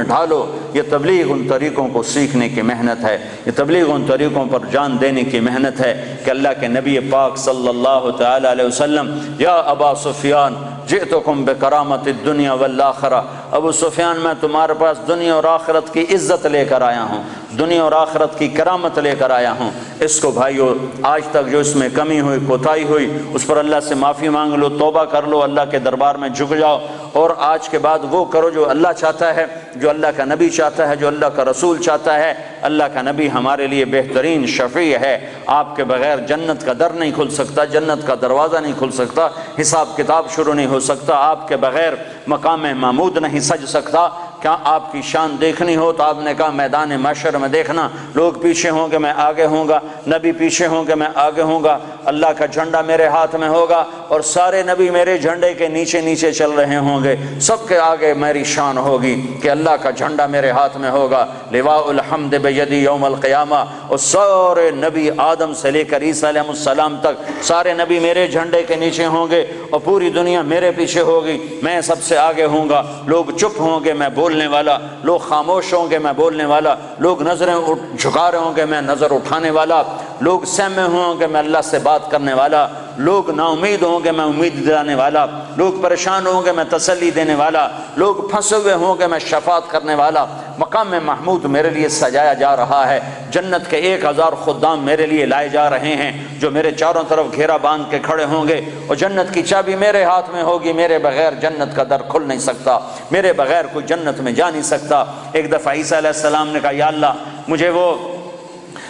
ڈھالو۔ یہ تبلیغ ان طریقوں کو سیکھنے کی محنت ہے، یہ تبلیغ ان طریقوں پر جان دینے کی محنت ہے کہ اللہ کے نبی پاک صلی اللہ تعالی علیہ وسلم، یا ابا سفیان جئتکم بکرامت الدنیا والآخرہ، ابو سفیان میں تمہارے پاس دنیا اور آخرت کی عزت لے کر آیا ہوں، دنیا اور آخرت کی کرامت لے کر آیا ہوں۔ اس کو بھائیو آج تک جو اس میں کمی ہوئی، کوتاہی ہوئی، اس پر اللہ سے معافی مانگ لو، توبہ کر لو، اللہ کے دربار میں جھک جاؤ، اور آج کے بعد وہ کرو جو اللہ چاہتا ہے، جو اللہ کا نبی چاہتا ہے، جو اللہ کا رسول چاہتا ہے۔ اللہ کا نبی ہمارے لیے بہترین شفیع ہے، آپ کے بغیر جنت کا در نہیں کھل سکتا، جنت کا دروازہ نہیں کھل سکتا، حساب کتاب شروع نہیں ہو سکتا، آپ کے بغیر مقام محمود نہیں سج سکتا۔ کیا آپ کی شان دیکھنی ہو تو آپ نے کہا میدان محشر میں دیکھنا، لوگ پیچھے ہوں گے میں آگے ہوں گا، نبی پیچھے ہوں گے میں آگے ہوں گا، اللہ کا جھنڈا میرے ہاتھ میں ہوگا، اور سارے نبی میرے جھنڈے کے نیچے نیچے چل رہے ہوں گے، سب کے آگے میری شان ہوگی کہ اللہ کا جھنڈا میرے ہاتھ میں ہوگا، لواء الحمد بیدی یوم القیامہ، اور سارے نبی آدم سے لے کر عیسیٰ علیہ السلام تک سارے نبی میرے جھنڈے کے نیچے ہوں گے، اور پوری دنیا میرے پیچھے ہوگی، میں سب سے آگے ہوں گا۔ لوگ چپ ہوں گے میں بولنے والا، لوگ خاموش ہوں گے میں بولنے والا، لوگ نظریں جھکا رہے ہوں گے میں نظر اٹھانے والا، لوگ سہمے ہوں گے میں اللہ سے بات کرنے والا، لوگ نا امید ہوں گے میں امید دلانے والا، لوگ پریشان ہوں گے میں تسلی دینے والا، لوگ پھنسے ہوئے ہوں گے میں شفاعت کرنے والا۔ مقام محمود میرے لیے سجایا جا رہا ہے، جنت کے 1000 خدام میرے لیے لائے جا رہے ہیں جو میرے چاروں طرف گھیرا باندھ کے کھڑے ہوں گے، اور جنت کی چابی میرے ہاتھ میں ہوگی، میرے بغیر جنت کا در کھل نہیں سکتا، میرے بغیر کوئی جنت میں جا نہیں سکتا۔ ایک دفعہ عیسیٰ علیہ السلام نے کہا یا اللہ مجھے وہ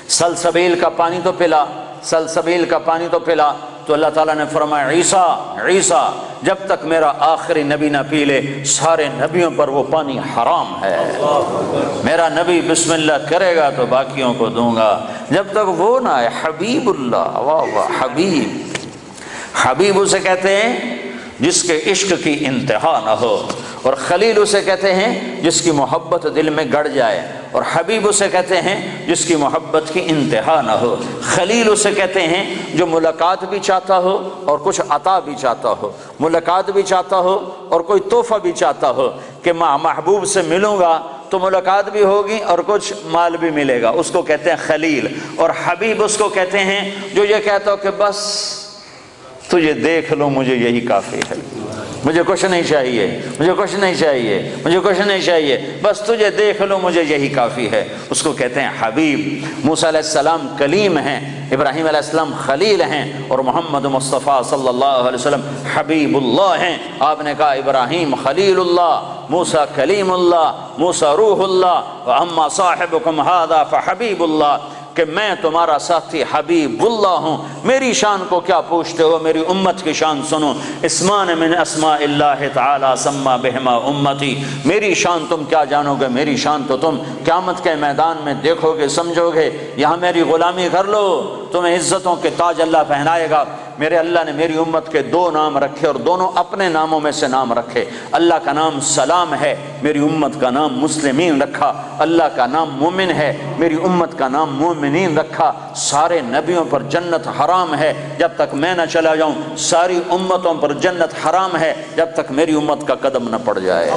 سلسبیل کا پانی تو پلا، سلسبیل کا پانی تو پلا۔ تو اللہ تعالیٰ نے فرمایا عیسیٰ جب تک میرا آخری نبی نہ پی لے سارے نبیوں پر وہ پانی حرام ہے، میرا نبی بسم اللہ کرے گا تو باقیوں کو دوں گا، جب تک وہ نہ ہے۔ حبیب اللہ، واہ واہ، حبیب اسے کہتے ہیں جس کے عشق کی انتہا نہ ہو، اور خلیل اسے کہتے ہیں جس کی محبت دل میں گڑ جائے، اور حبیب اسے کہتے ہیں جس کی محبت کی انتہا نہ ہو۔ خلیل اسے کہتے ہیں جو ملاقات بھی چاہتا ہو اور کچھ عطا بھی چاہتا ہو، ملاقات بھی چاہتا ہو اور کوئی تحفہ بھی چاہتا ہو کہ میں محبوب سے ملوں گا تو ملاقات بھی ہوگی اور کچھ مال بھی ملے گا، اس کو کہتے ہیں خلیل۔ اور حبیب اس کو کہتے ہیں جو یہ کہتا ہو کہ بس تجھے دیکھ لو مجھے یہی کافی ہے، مجھے کچھ نہیں چاہیے، مجھے کچھ نہیں چاہیے، مجھے کچھ نہیں چاہیے، بس تجھے دیکھ لو مجھے یہی کافی ہے، اس کو کہتے ہیں حبیب۔ موسیٰ علیہ السلام کلیم ہیں، ابراہیم علیہ السلام خلیل ہیں، اور محمد مصطفیٰ صلی اللہ علیہ وسلم حبیب اللہ ہیں۔ آپ نے کہا ابراہیم خلیل اللہ، موسیٰ کلیم اللہ، موسیٰ روح اللہ، واما صاحبکم ھذا فحبیب اللہ، کہ میں تمہارا ساتھی حبیب اللہ ہوں۔ میری شان کو کیا پوچھتے ہو، میری امت کی شان سنو۔ اسمان من اسماء اللہ تعالی سما بہما امتی، میری شان تم کیا جانو گے، میری شان تو تم قیامت کے میدان میں دیکھو گے، سمجھو گے۔ یہاں میری غلامی کر لو، تمہیں عزتوں کے تاج اللہ پہنائے گا۔ میرے اللہ نے میری امت کے 2 نام رکھے اور دونوں اپنے ناموں میں سے نام رکھے۔ اللہ کا نام سلام ہے، میری امت کا نام مسلمین رکھا۔ اللہ کا نام مومن ہے، میری امت کا نام مومنین رکھا۔ سارے نبیوں پر جنت حرام ہے جب تک میں نہ چلا جاؤں، ساری امتوں پر جنت حرام ہے جب تک میری امت کا قدم نہ پڑ جائے۔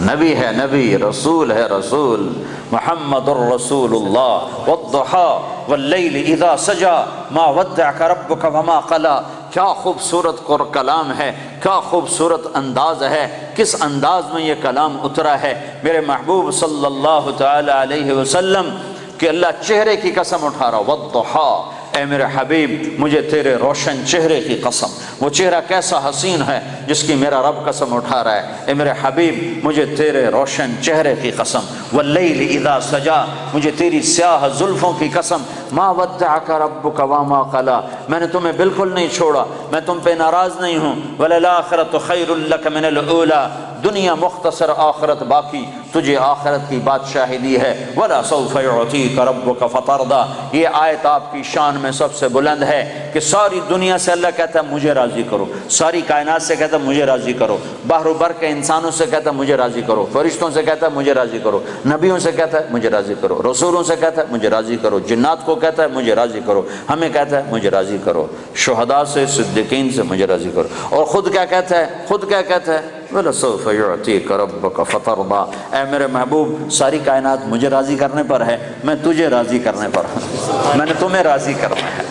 نبی ہے نبی، رسول ہے رسول، محمد الرسول اللہ۔ والضحى واللیل اذا سجا ما ودعک ربک وما قلی۔ کیا خوبصورت کلام ہے، کیا خوبصورت انداز ہے، کس انداز میں یہ کلام اترا ہے میرے محبوب صلی اللہ تعالی علیہ وسلم کہ اللہ چہرے کی قسم اٹھا رہا۔ والضحى، اے میرے حبیب مجھے تیرے روشن چہرے کی قسم، وہ چہرہ کیسا حسین ہے جس کی میرا رب قسم اٹھا رہا ہے۔ اے میرے حبیب مجھے تیرے روشن چہرے کی قسم، واللیل اذا سجا، مجھے تیری سیاہ زلفوں کی قسم، ما ودعک ربک وما قلی، میں نے تمہیں بالکل نہیں چھوڑا، میں تم پہ ناراض نہیں ہوں۔ وللآخرۃ خیر لک من الاولی، دنیا مختصر آخرت باقی، تجھے آخرت کی بادشاہی دی ہے۔ وَلَسَوْفَ يُعْطِيكَ رَبُّكَ فَتَرْضَىٰ، یہ آیت آپ کی شان میں سب سے بلند ہے کہ ساری دنیا سے اللہ کہتا ہے مجھے راضی کرو، ساری کائنات سے کہتا ہے مجھے راضی کرو، بحر و بر کے انسانوں سے کہتا ہے مجھے راضی کرو، فرشتوں سے کہتا ہے مجھے راضی کرو، نبیوں سے کہتا ہے مجھے راضی کرو، رسولوں سے کہتا ہے مجھے راضی کرو، جنات کو کہتا ہے مجھے راضی کرو، ہمیں کہتا ہے مجھے راضی کرو، شہداء سے، صدیقین سے مجھے راضی کرو۔ اور خود کیا کہتا ہے؟ خود کیا کہتا ہے؟ وَلَسَوْفَ يُعْطِيكَ رَبُّكَ فَتَرْضَىٰ، اے میرے محبوب ساری کائنات مجھے راضی کرنے پر ہے، میں تجھے راضی کرنے پر ہوں، میں نے تمہیں راضی کرنا ہے۔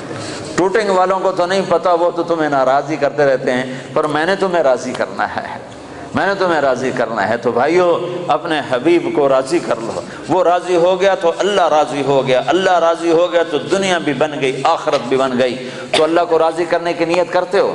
ٹوٹنگ والوں کو تو نہیں پتہ، وہ تو تمہیں ناراضی کرتے رہتے ہیں، پر میں نے تمہیں راضی کرنا ہے، میں نے تمہیں راضی کرنا ہے۔ تو بھائیو اپنے حبیب کو راضی کر لو، وہ راضی ہو گیا تو اللہ راضی ہو گیا، اللہ راضی ہو گیا تو دنیا بھی بن گئی، آخرت بھی بن گئی۔ تو اللہ کو راضی کرنے کی نیت کرتے ہو؟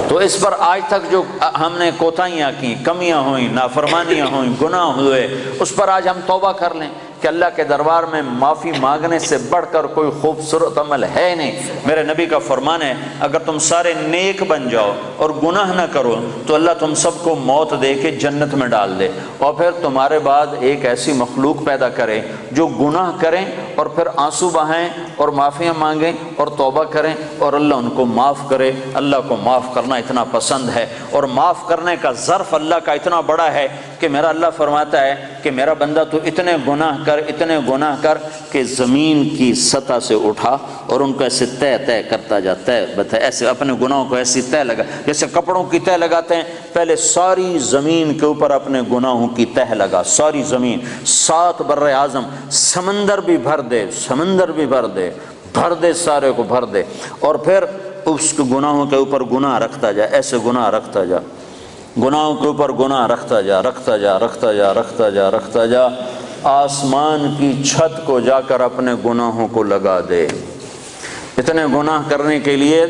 تو اس پر آج تک جو ہم نے کوتاہیاں کی، کمیاں ہوئیں، نافرمانیاں ہوئیں، گناہ ہوئے، اس پر آج ہم توبہ کر لیں کہ اللہ کے دربار میں معافی مانگنے سے بڑھ کر کوئی خوبصورت عمل ہے نہیں۔ میرے نبی کا فرمان ہے اگر تم سارے نیک بن جاؤ اور گناہ نہ کرو تو اللہ تم سب کو موت دے کے جنت میں ڈال دے، اور پھر تمہارے بعد ایک ایسی مخلوق پیدا کرے جو گناہ کریں اور پھر آنسو بہائیں اور معافیاں مانگیں اور توبہ کریں اور اللہ ان کو معاف کرے۔ اللہ کو معاف کرنا اتنا پسند ہے، اور معاف کرنے کا ظرف اللہ کا اتنا بڑا ہے کہ میرا اللہ فرماتا ہے کہ میرا بندہ تو اتنے گناہ کر کہ زمین کی سطح سے اٹھا اور ان کو ایسے طے کرتا جاتا ہے، ایسے اپنے گناہوں کو ایسی طے لگا، جیسے کپڑوں کی طے لگاتے ہیں، پہلے ساری زمین کے اوپر اپنے گناہوں کی تہ لگا، ساری زمین، 7 بر اعظم، سمندر بھی بھر دے، بھر دے سارے کو بھر دے، اور پھر اس گناہوں کے اوپر گناہ رکھتا جا، ایسے گناہ رکھتا جا، گناہوں کے اوپر گناہ رکھتا جا، آسمان کی چھت کو جا کر اپنے گناہوں کو لگا دے۔ اتنے گناہ کرنے کے لیے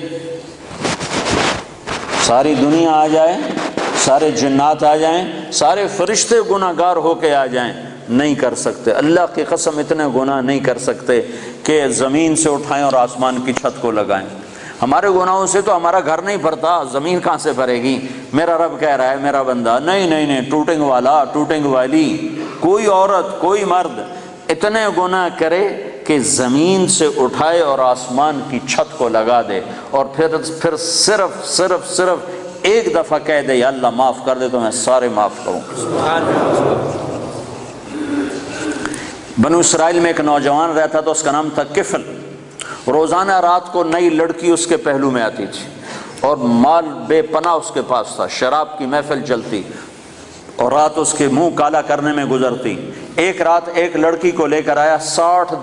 ساری دنیا آ جائے، سارے جنات آ جائیں، سارے فرشتے گناہ گار ہو کے آ جائیں، نہیں کر سکتے۔ اللہ کی قسم اتنے گناہ نہیں کر سکتے کہ زمین سے اٹھائیں اور آسمان کی چھت کو لگائیں۔ ہمارے گناہوں سے تو ہمارا گھر نہیں بھرتا، زمین کہاں سے بھرے گی؟ میرا رب کہہ رہا ہے میرا بندہ نہیں، ٹوٹنگ والا، ٹوٹنگ والی، کوئی عورت، کوئی مرد اتنے گناہ کرے کہ زمین سے اٹھائے اور آسمان کی چھت کو لگا دے، اور پھر صرف ایک دفعہ کہہ دے یا اللہ معاف کر دے تو میں سارے معاف کروں۔ بنو اسرائیل میں ایک نوجوان رہتا تھا، اس کا نام تھا کفل۔ روزانہ رات کو نئی لڑکی اس کے پہلو میں آتی تھی اور مال بے پناہ اس کے پاس تھا، شراب کی محفل چلتی اور رات اس کے منہ کالا کرنے میں گزرتی۔ ایک رات ایک لڑکی کو لے کر آیا، 60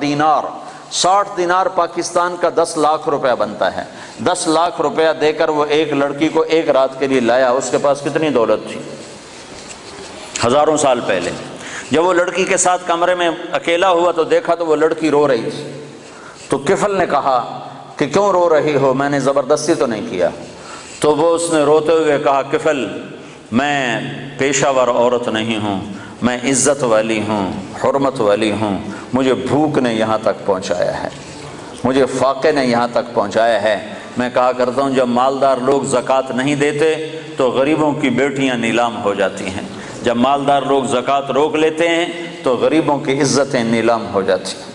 دینار پاکستان کا 10 لاکھ روپیہ بنتا ہے۔ 10 لاکھ روپیہ دے کر وہ ایک لڑکی کو ایک رات کے لیے لایا۔ اس کے پاس کتنی دولت تھی؟ ہزاروں سال پہلے۔ جب وہ لڑکی کے ساتھ کمرے میں اکیلا ہوا تو دیکھا تو وہ لڑکی رو رہی تھی۔ تو کفل نے کہا کہ کیوں رو رہی ہو؟ میں نے زبردستی تو نہیں کیا۔ تو وہ اس نے روتے ہوئے کہا کفل میں پیشہ ور عورت نہیں ہوں، میں عزت والی ہوں، حرمت والی ہوں، مجھے بھوک نے یہاں تک پہنچایا ہے، مجھے فاقے نے یہاں تک پہنچایا ہے۔ میں کہا کرتا ہوں جب مالدار لوگ زکوٰۃ نہیں دیتے تو غریبوں کی بیٹیاں نیلام ہو جاتی ہیں، جب مالدار لوگ زکوٰۃ روک لیتے ہیں تو غریبوں کی عزتیں نیلام ہو جاتی ہیں۔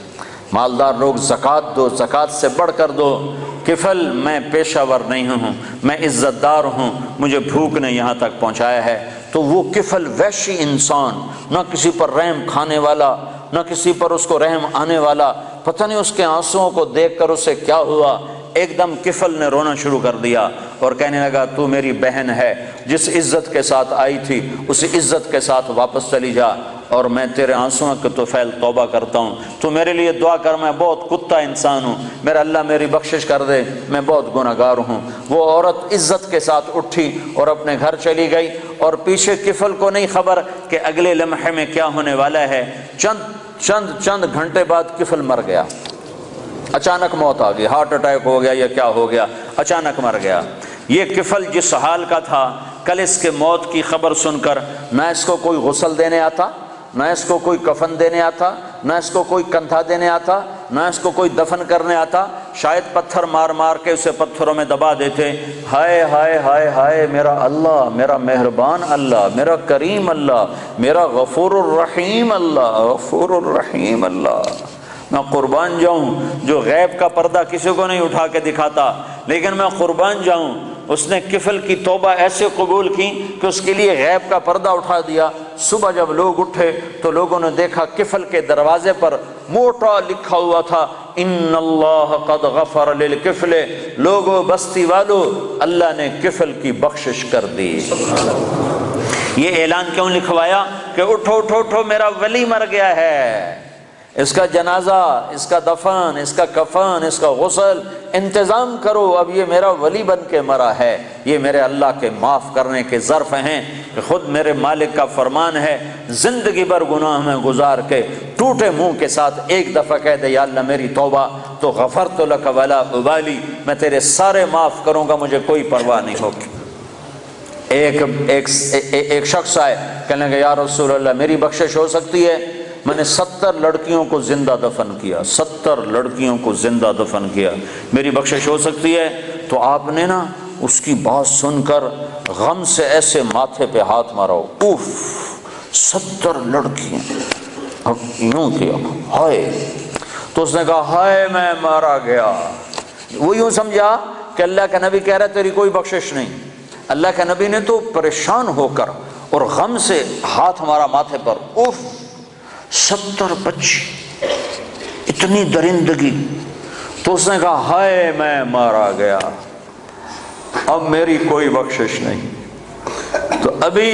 مالدار لوگ زکوٰۃ دو، زکوٰۃ سے بڑھ کر دو۔ کفل میں پیشہ ور نہیں ہوں، میں عزت دار ہوں، مجھے بھوک نے یہاں تک پہنچایا ہے۔ تو وہ کفل وحشی انسان، نہ کسی پر رحم کھانے والا، نہ کسی پر اس کو رحم آنے والا، پتہ نہیں اس کے آنسوؤں کو دیکھ کر اسے کیا ہوا، ایک دم کفل نے رونا شروع کر دیا اور کہنے لگا تو میری بہن ہے، جس عزت کے ساتھ آئی تھی اس عزت کے ساتھ واپس چلی جا، اور میں تیرے آنسوؤں کے طفیل توبہ کرتا ہوں، تو میرے لیے دعا کر، میں بہت کتا انسان ہوں، میرا اللہ میری بخشش کر دے، میں بہت گنہگار ہوں۔ وہ عورت عزت کے ساتھ اٹھی اور اپنے گھر چلی گئی، اور پیچھے کفل کو نہیں خبر کہ اگلے لمحے میں کیا ہونے والا ہے۔ چند گھنٹے بعد کفل مر گیا، اچانک موت آ گئی، ہارٹ اٹیک ہو گیا یا کیا ہو گیا، اچانک مر گیا۔ یہ کفل جس حال کا تھا، کل اس کے موت کی خبر سن کر نہ اس کو کوئی غسل دینے آتا، نہ اس کو کوئی کفن دینے آتا، نہ اس کو کوئی کندھا دینے آتا، نہ اس کو کوئی دفن کرنے آتا، شاید پتھر مار مار کے اسے پتھروں میں دبا دیتے۔ ہائے ہائے ہائے ہائے، میرا اللہ، میرا مہربان اللہ، میرا کریم اللہ، میرا غفور الرحیم اللہ، غفور الرحیم اللہ، میں قربان جاؤں جو غیب کا پردہ کسی کو نہیں اٹھا کے دکھاتا، لیکن میں قربان جاؤں اس نے کفل کی توبہ ایسے قبول کی کہ اس کے لیے غیب کا پردہ اٹھا دیا۔ صبح جب لوگ اٹھے تو لوگوں نے دیکھا کفل کے دروازے پر موٹا لکھا ہوا تھا ان اللہ قد غفر للکفل، لوگو بستی والو، اللہ نے کفل کی بخشش کر دی۔ یہ اعلان کیوں لکھوایا کہ اٹھو اٹھو اٹھو، میرا ولی مر گیا ہے، اس کا جنازہ، اس کا دفن، اس کا کفن، اس کا غسل انتظام کرو، اب یہ میرا ولی بن کے مرا ہے۔ یہ میرے اللہ کے معاف کرنے کے ظرف ہیں کہ خود میرے مالک کا فرمان ہے، زندگی بھر گناہ میں گزار کے ٹوٹے منہ کے ساتھ ایک دفعہ کہہ دے یا اللہ میری توبہ، تو غفرت لک ولا ابالی، میں تیرے سارے معاف کروں گا، مجھے کوئی پرواہ نہیں ہوگی۔ ایک شخص آئے، کہنے لگا یا رسول اللہ میری بخشش ہو سکتی ہے؟ میں نے 70 لڑکیوں کو زندہ دفن کیا، 70 لڑکیوں کو زندہ دفن کیا، میری بخشش ہو سکتی ہے؟ تو آپ نے نا اس کی بات سن کر غم سے ایسے ماتھے پہ ہاتھ مارا، اوف 70 لڑکیاں، اب یوں کیا ہائے، تو اس نے کہا ہائے میں مارا گیا۔ وہ یوں سمجھا کہ اللہ کا نبی کہہ رہا ہے تیری کوئی بخشش نہیں۔ اللہ کے نبی نے تو پریشان ہو کر اور غم سے ہاتھ مارا ماتھے پر، اوف 70 بچی، اتنی درندگی۔ تو اس نے کہا ہائے میں مارا گیا، اب میری کوئی بخشش نہیں۔ تو ابھی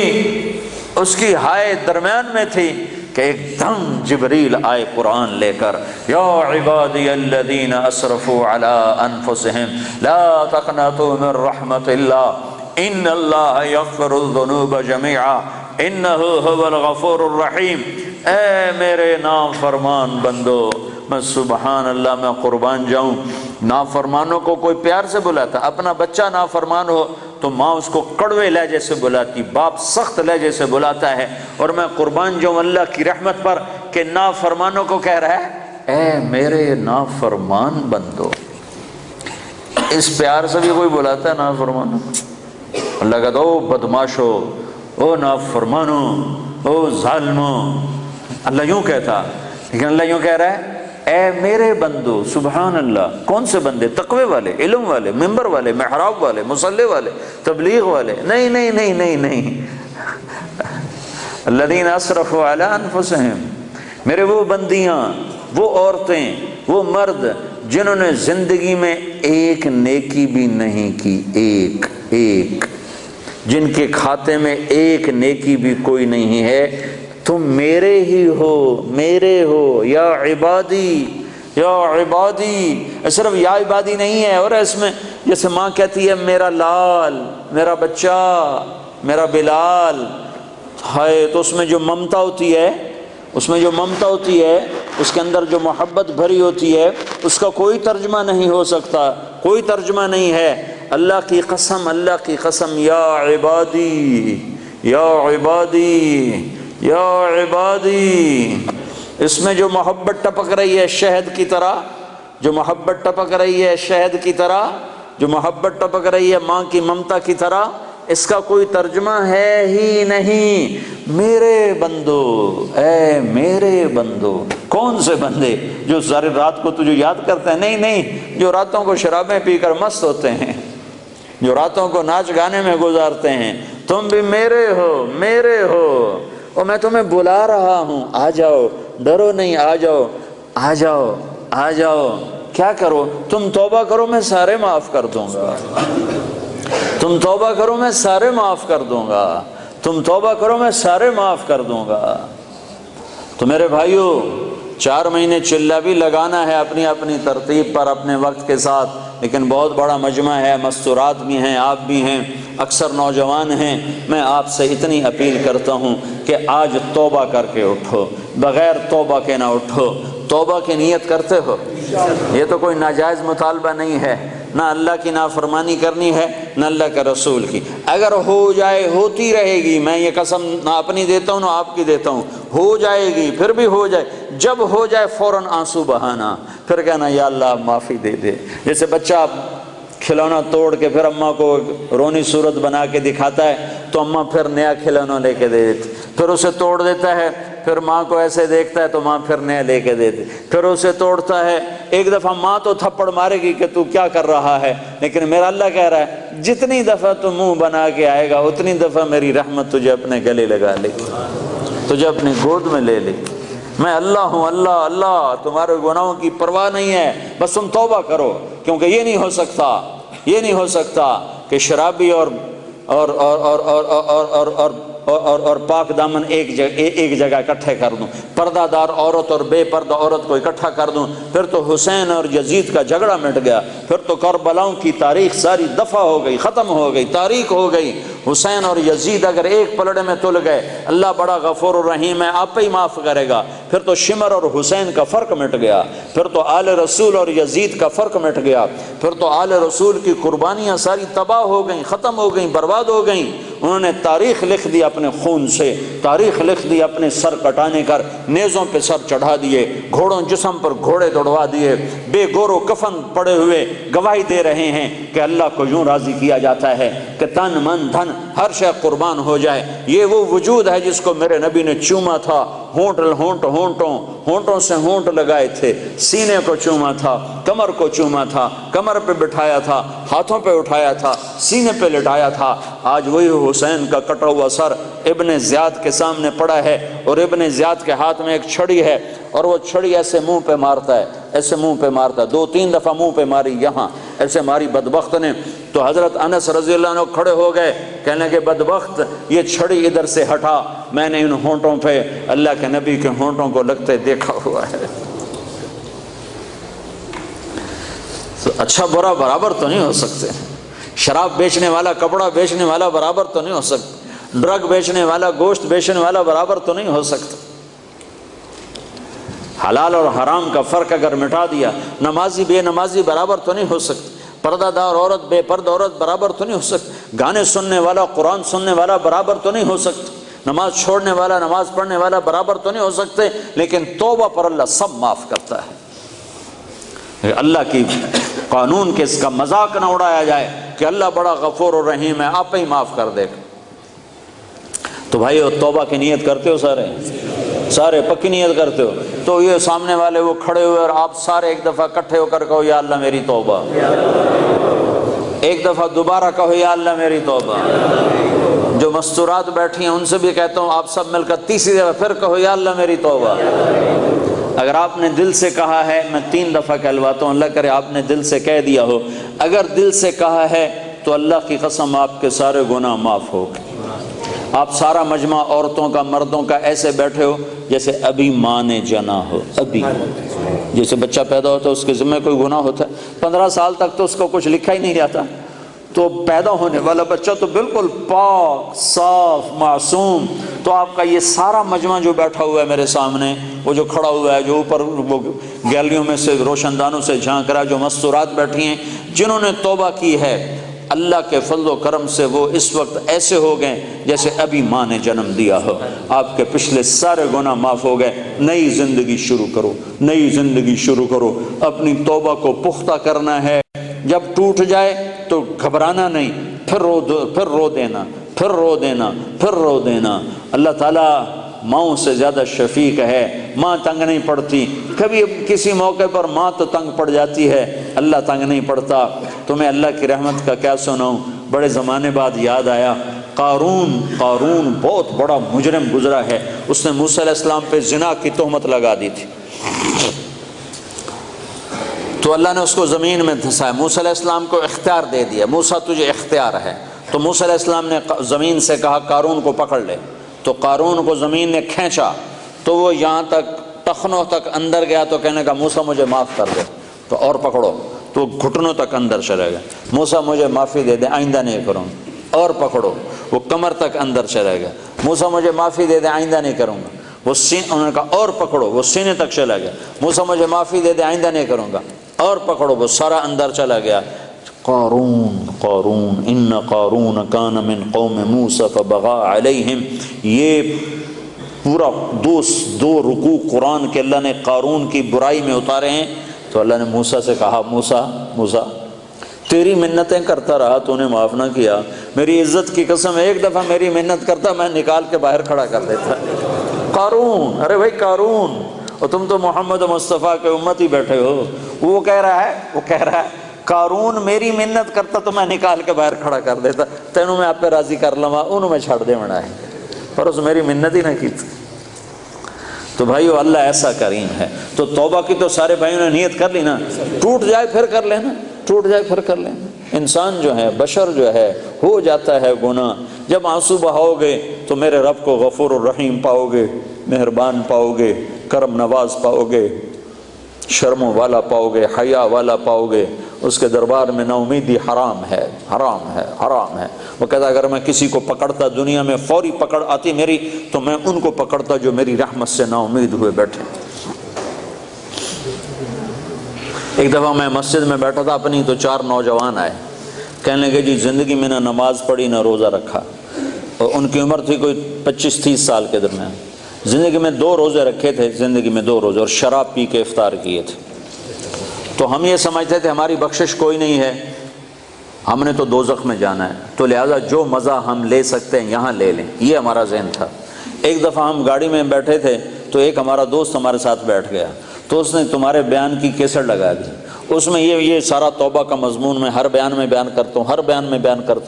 اس کی ہائے درمیان میں تھی کہ ایک دم جبریل آئے قرآن لے کر، یا عبادی الذین اسرفوا علی انفسہم لا تقنطوا من رحمت اللہ ان اللہ یغفر الذنوب جميعا انہ هو الغفور الرحیم۔ اے میرے نافرمان بندو، میں سبحان اللہ میں قربان جاؤں، نافرمانوں کو کوئی پیار سے بلاتا، اپنا بچہ نافرمان ہو تو ماں اس کو کڑوے لہجے سے بلاتی، باپ سخت لہجے سے بلاتا ہے، اور میں قربان جاؤں اللہ کی رحمت پر کہ نافرمانوں کو کہہ رہا ہے اے میرے نافرمان بندو۔ اس پیار سے بھی کوئی بلاتا ہے نافرمانوں؟ اللہ کہتا او بدماشو، او نافرمانو، او ظالمو، اللہ یوں کہتا، لیکن اللہ یوں کہہ رہا ہے اے میرے بندو۔ سبحان اللہ، کون سے بندے؟ تقوی والے، علم والے، ممبر والے، محراب والے، مصلی والے، تبلیغ والے؟ نہیں نہیں نہیں نہیں نہیں، الذین اسرفوا علی انفسہم، میرے وہ بندیاں، وہ عورتیں، وہ مرد جنہوں نے زندگی میں ایک نیکی بھی نہیں کی، ایک جن کے کھاتے میں ایک نیکی بھی کوئی نہیں ہے، تم میرے ہی ہو، میرے ہو، یا عبادی، یا عبادی۔ صرف یا عبادی نہیں ہے، اور اس میں جیسے ماں کہتی ہے میرا لال، میرا بچہ، میرا بلال، ہائے، تو اس میں جو ممتا ہوتی ہے، اس میں جو ممتا ہوتی ہے، اس کے اندر جو محبت بھری ہوتی ہے، اس کا کوئی ترجمہ نہیں ہو سکتا، کوئی ترجمہ نہیں ہے۔ اللہ کی قسم، اللہ کی قسم، یا عبادی، یا عبادی، یا عبادی، اس میں جو محبت ٹپک رہی ہے شہد کی طرح، جو محبت ٹپک رہی ہے شہد کی طرح، جو محبت ٹپک رہی ہے ماں کی ممتا کی طرح، اس کا کوئی ترجمہ ہے ہی نہیں۔ میرے بندو، اے میرے بندو، کون سے بندے جو ساری رات کو تجھے یاد کرتے ہیں؟ نہیں نہیں، جو راتوں کو شرابیں پی کر مست ہوتے ہیں، جو راتوں کو ناچ گانے میں گزارتے ہیں۔ تم بھی میرے ہو، میرے ہو، اور میں تمہیں بلا رہا ہوں، آ جاؤ، ڈرو نہیں، آ جاؤ، آ جاؤ، آ جاؤ۔ کیا کرو؟ تم توبہ کرو، میں سارے معاف کر دوں گا۔ تم توبہ کرو، میں سارے معاف کر دوں گا۔ تم توبہ کرو، میں سارے معاف کر دوں گا۔ تو میرے بھائیو، 4 مہینے چلہ بھی لگانا ہے اپنی اپنی ترتیب پر، اپنے وقت کے ساتھ، لیکن بہت بڑا مجمع ہے، مستورات بھی ہیں، آپ بھی ہیں، اکثر نوجوان ہیں۔ میں آپ سے اتنی اپیل کرتا ہوں کہ آج توبہ کر کے اٹھو، بغیر توبہ کے نہ اٹھو۔ توبہ کی نیت کرتے ہو؟ یہ تو کوئی ناجائز مطالبہ نہیں ہے، نہ اللہ کی نافرمانی کرنی ہے نہ اللہ کے رسول کی۔ اگر ہو جائے، ہوتی رہے گی، میں یہ قسم نہ اپنی دیتا ہوں نہ آپ کی دیتا ہوں، ہو جائے گی، پھر بھی ہو جائے، جب ہو جائے فوراً آنسو بہانا، پھر کہنا یا اللہ معافی دے دے۔ جیسے بچہ کھلونا توڑ کے پھر اماں کو رونی صورت بنا کے دکھاتا ہے تو اماں پھر نیا کھلونا لے کے دے دیتی، پھر اسے توڑ دیتا ہے، پھر ماں کو ایسے دیکھتا ہے تو ماں پھر نیا لے کے دیتی، پھر اسے توڑتا ہے۔ ایک دفعہ ماں تو تھپڑ مارے گی کہ تو کیا کر رہا ہے، لیکن میرا اللہ کہہ رہا ہے جتنی دفعہ تو منہ بنا کے آئے گا اتنی دفعہ میری رحمت تجھے اپنے گلے لگا لے گی، تجھے اپنی گود میں لے لے گی۔ میں اللہ ہوں، اللہ اللہ، تمہارے گناہوں کی پرواہ نہیں ہے، بس تم توبہ کرو، کیونکہ یہ نہیں ہو سکتا، یہ نہیں ہو سکتا کہ شرابی اور پاک دامن ایک جگہ اکٹھے کر دوں، پردہ دار عورت اور بے پردہ عورت کو اکٹھا کر دوں، پھر تو حسین اور یزید کا جھگڑا مٹ گیا، پھر تو کربلاؤں کی تاریخ ساری دفع ہو گئی، ختم ہو گئی، تاریخ ہو گئی۔ حسین اور یزید اگر ایک پلڑے میں تل گئے، اللہ بڑا غفور الرحیم ہے، آپ ہی معاف کرے گا۔ پھر تو شمر اور حسین کا فرق مٹ گیا، پھر تو آل رسول اور یزید کا فرق مٹ گیا، پھر تو آل رسول کی قربانیاں ساری تباہ ہو گئیں، ختم ہو گئیں، برباد ہو گئیں۔ انہوں نے تاریخ لکھ دی اپنے خون سے، تاریخ لکھ دی اپنے سر کٹانے کر، نیزوں پہ سر چڑھا دیے، گھوڑوں جسم پر گھوڑے دوڑوا دیے، بے گور و کفن پڑے ہوئے گواہی دے رہے ہیں کہ اللہ کو یوں راضی کیا جاتا ہے کہ تن من دھن ہر شے قربان ہو جائے۔ یہ وہ وجود ہے جس کو میرے نبی نے چوما تھا، ہونٹوں سے ہونٹ لگائے تھے، سینے کو چوما تھا، کمر کو چوما تھا، کمر پہ بٹھایا تھا، ہاتھوں پہ اٹھایا تھا، سینے پہ لٹایا تھا۔ آج وہی حسین کا کٹا ہوا سر ابن زیاد کے سامنے پڑا ہے، اور ابن زیاد کے ہاتھ میں ایک چھڑی ہے، اور وہ چھڑی ایسے منہ پہ مارتا ہے، ایسے منہ پہ مارتا ہے، 2-3 دفعہ منہ پہ ماری، یہاں ایسے ماری بدبخت نے۔ تو حضرت انس رضی اللہ عنہ کھڑے ہو گئے، کہنے کہ بدبخت، یہ چھڑی ادھر سے ہٹا، میں نے ان ہونٹوں پہ اللہ کے نبی کے ہونٹوں کو لگتے دیکھا ہوا ہے۔ تو اچھا برا برابر تو نہیں ہو سکتے، شراب بیچنے والا، کپڑا بیچنے والا برابر تو نہیں ہو سکتا، ڈرگ بیچنے والا، گوشت بیچنے والا برابر تو نہیں ہو سکتا۔ حلال اور حرام کا فرق اگر مٹا دیا، نمازی بے نمازی برابر تو نہیں ہو سکتی، پردہ دار عورت بے پردہ عورت برابر تو نہیں ہو سکتی، گانے سننے والا قرآن سننے والا برابر تو نہیں ہو سکتا، نماز چھوڑنے والا نماز پڑھنے والا برابر تو نہیں ہو سکتے۔ لیکن توبہ پر اللہ سب معاف کرتا ہے۔ اللہ کی قانون کے اس کا مذاق نہ اڑایا جائے کہ اللہ بڑا غفور الرحیم ہے، آپ ہی معاف کر دے گا۔ تو بھائیو، توبہ کی نیت کرتے ہو؟ سارے پکی نیت کرتے ہو؟ تو یہ سامنے والے وہ کھڑے ہوئے اور آپ سارے ایک دفعہ اکٹھے ہو کر کہو یا اللہ میری توبہ، ایک دفعہ دوبارہ کہو یا اللہ میری توبہ۔ جو مستورات بیٹھی ہیں ان سے بھی کہتا ہوں آپ سب مل کر تیسری دفعہ پھر کہو یا اللہ میری توبہ۔ اگر آپ نے دل سے کہا ہے، میں 3 دفعہ کہلواتا ہوں، اللہ کرے آپ نے دل سے کہہ دیا ہو، اگر دل سے کہا ہے تو اللہ کی قسم آپ کے سارے گناہ معاف ہو گئے۔ آپ سارا مجمع عورتوں کا مردوں کا ایسے بیٹھے ہو جیسے ابھی ماں نے جنا ہو، ابھی جیسے بچہ پیدا ہوتا ہے اس کے ذمہ کوئی گناہ ہوتا ہے، 15 سال تک تو اس کو کچھ لکھا ہی نہیں جاتا، تو پیدا ہونے والا بچہ تو بالکل پاک صاف معصوم۔ تو آپ کا یہ سارا مجمع جو بیٹھا ہوا ہے میرے سامنے، وہ جو کھڑا ہوا ہے، جو اوپر وہ گیلریوں میں سے روشن دانوں سے جھانک رہا ہے، جو مستورات بیٹھی ہیں جنہوں نے توبہ کی ہے، اللہ کے فضل و کرم سے وہ اس وقت ایسے ہو گئے جیسے ابھی ماں نے جنم دیا ہو۔ آپ کے پچھلے سارے گناہ معاف ہو گئے۔ نئی زندگی شروع کرو، نئی زندگی شروع کرو، اپنی توبہ کو پختہ کرنا ہے۔ جب ٹوٹ جائے تو گھبرانا نہیں، پھر رو دینا، پھر رو دینا، پھر رو دینا۔ اللہ تعالیٰ ماؤں سے زیادہ شفیق ہے، ماں تنگ نہیں پڑتی۔ کبھی کسی موقع پر ماں تو تنگ پڑ جاتی ہے، اللہ تنگ نہیں پڑتا۔ تمہیں اللہ کی رحمت کا کیا سناؤں، بڑے زمانے بعد یاد آیا، قارون بہت بڑا مجرم گزرا ہے، اس نے موسیٰ علیہ السلام پہ زنا کی تہمت لگا دی تھی، تو اللہ نے اس کو زمین میں دھسایا۔ موسیٰ علیہ السلام کو اختیار دے دیا، موسیٰ تجھے اختیار ہے۔ تو موسیٰ علیہ السلام نے زمین سے کہا قارون کو پکڑ لے، تو قارون کو زمین نے کھینچا تو وہ یہاں تک ٹخنوں تک اندر گیا، تو کہنے کا موسیٰ مجھے معاف کر دے، تو اور پکڑو، تو گھٹنوں تک اندر چلے گئے، موسیٰ مجھے معافی دے دے آئندہ نہیں کروں گا، اور پکڑو، وہ کمر تک اندر چلے گئے، موسیٰ مجھے معافی دے دے آئندہ نہیں کروں گا، وہ انہوں نے کہا اور پکڑو، وہ سینے تک چلا گیا، موسیٰ مجھے معافی دے دے آئندہ نہیں کروں گا، اور پکڑو، وہ سارا اندر چلا گیا۔ قارون ان قارون کان من قوم موسیٰ فبغى علیہم، یہ پورا دو رکوع قرآن کے اللہ نے قارون کی برائی میں اتارے ہیں۔ تو اللہ نے موسیٰ سے کہا، موسیٰ تیری منتیں کرتا رہا، تو نے معاف نہ کیا، میری عزت کی قسم ایک دفعہ میری منت کرتا میں نکال کے باہر کھڑا کر دیتا۔ قارون، ارے بھائی قارون، اور تم تو محمد مصطفیٰ کے امت ہی بیٹھے ہو، وہ کہہ رہا ہے قارون میری منت کرتا تو میں نکال کے باہر کھڑا کر دیتا، تینوں میں آپ پہ راضی کر لواں، انہوں میں چھڑ دے منا ہے، پر اس میری منت ہی نہ کی تھی۔ تو بھائیو اللہ ایسا کریم ہے۔ تو توبہ کی تو سارے بھائیوں نے نیت کر لی نا، ٹوٹ جائے پھر کر لینا، ٹوٹ جائے پھر کر لینا۔ انسان جو ہے، بشر جو ہے، ہو جاتا ہے گناہ، جب آنسو بہاؤ گے تو میرے رب کو غفور الرحیم پاؤ گے، مہربان پاؤ گے، کرم نواز پاؤ گے، شرم والا پاؤ گے، حیا والا پاؤ گے۔ اس کے دربار میں نا امیدی حرام ہے، حرام ہے، حرام ہے۔ وہ کہتا اگر میں کسی کو پکڑتا، دنیا میں فوری پکڑ آتی میری، تو میں ان کو پکڑتا جو میری رحمت سے نا امید ہوئے بیٹھے۔ ایک دفعہ میں مسجد میں بیٹھا تھا اپنی، تو 4 نوجوان آئے، کہنے لگے جی زندگی میں نہ نماز پڑھی نہ روزہ رکھا، اور ان کی عمر تھی کوئی 25-30 سال کے درمیان۔ زندگی میں 2 روزے رکھے تھے، زندگی میں 2 روزے، اور شراب پی کے افطار کیے تھے۔ تو ہم یہ سمجھتے تھے ہماری بخشش کوئی نہیں ہے، ہم نے تو دوزخ میں جانا ہے، تو لہٰذا جو مزہ ہم لے سکتے ہیں یہاں لے لیں، یہ ہمارا ذہن تھا۔ ایک دفعہ ہم گاڑی میں بیٹھے تھے، تو ایک ہمارا دوست ہمارے ساتھ بیٹھ گیا، تو اس نے تمہارے بیان کی کیسٹ لگا دی، اس میں یہ سارا توبہ کا مضمون میں ہر بیان میں بیان کرتا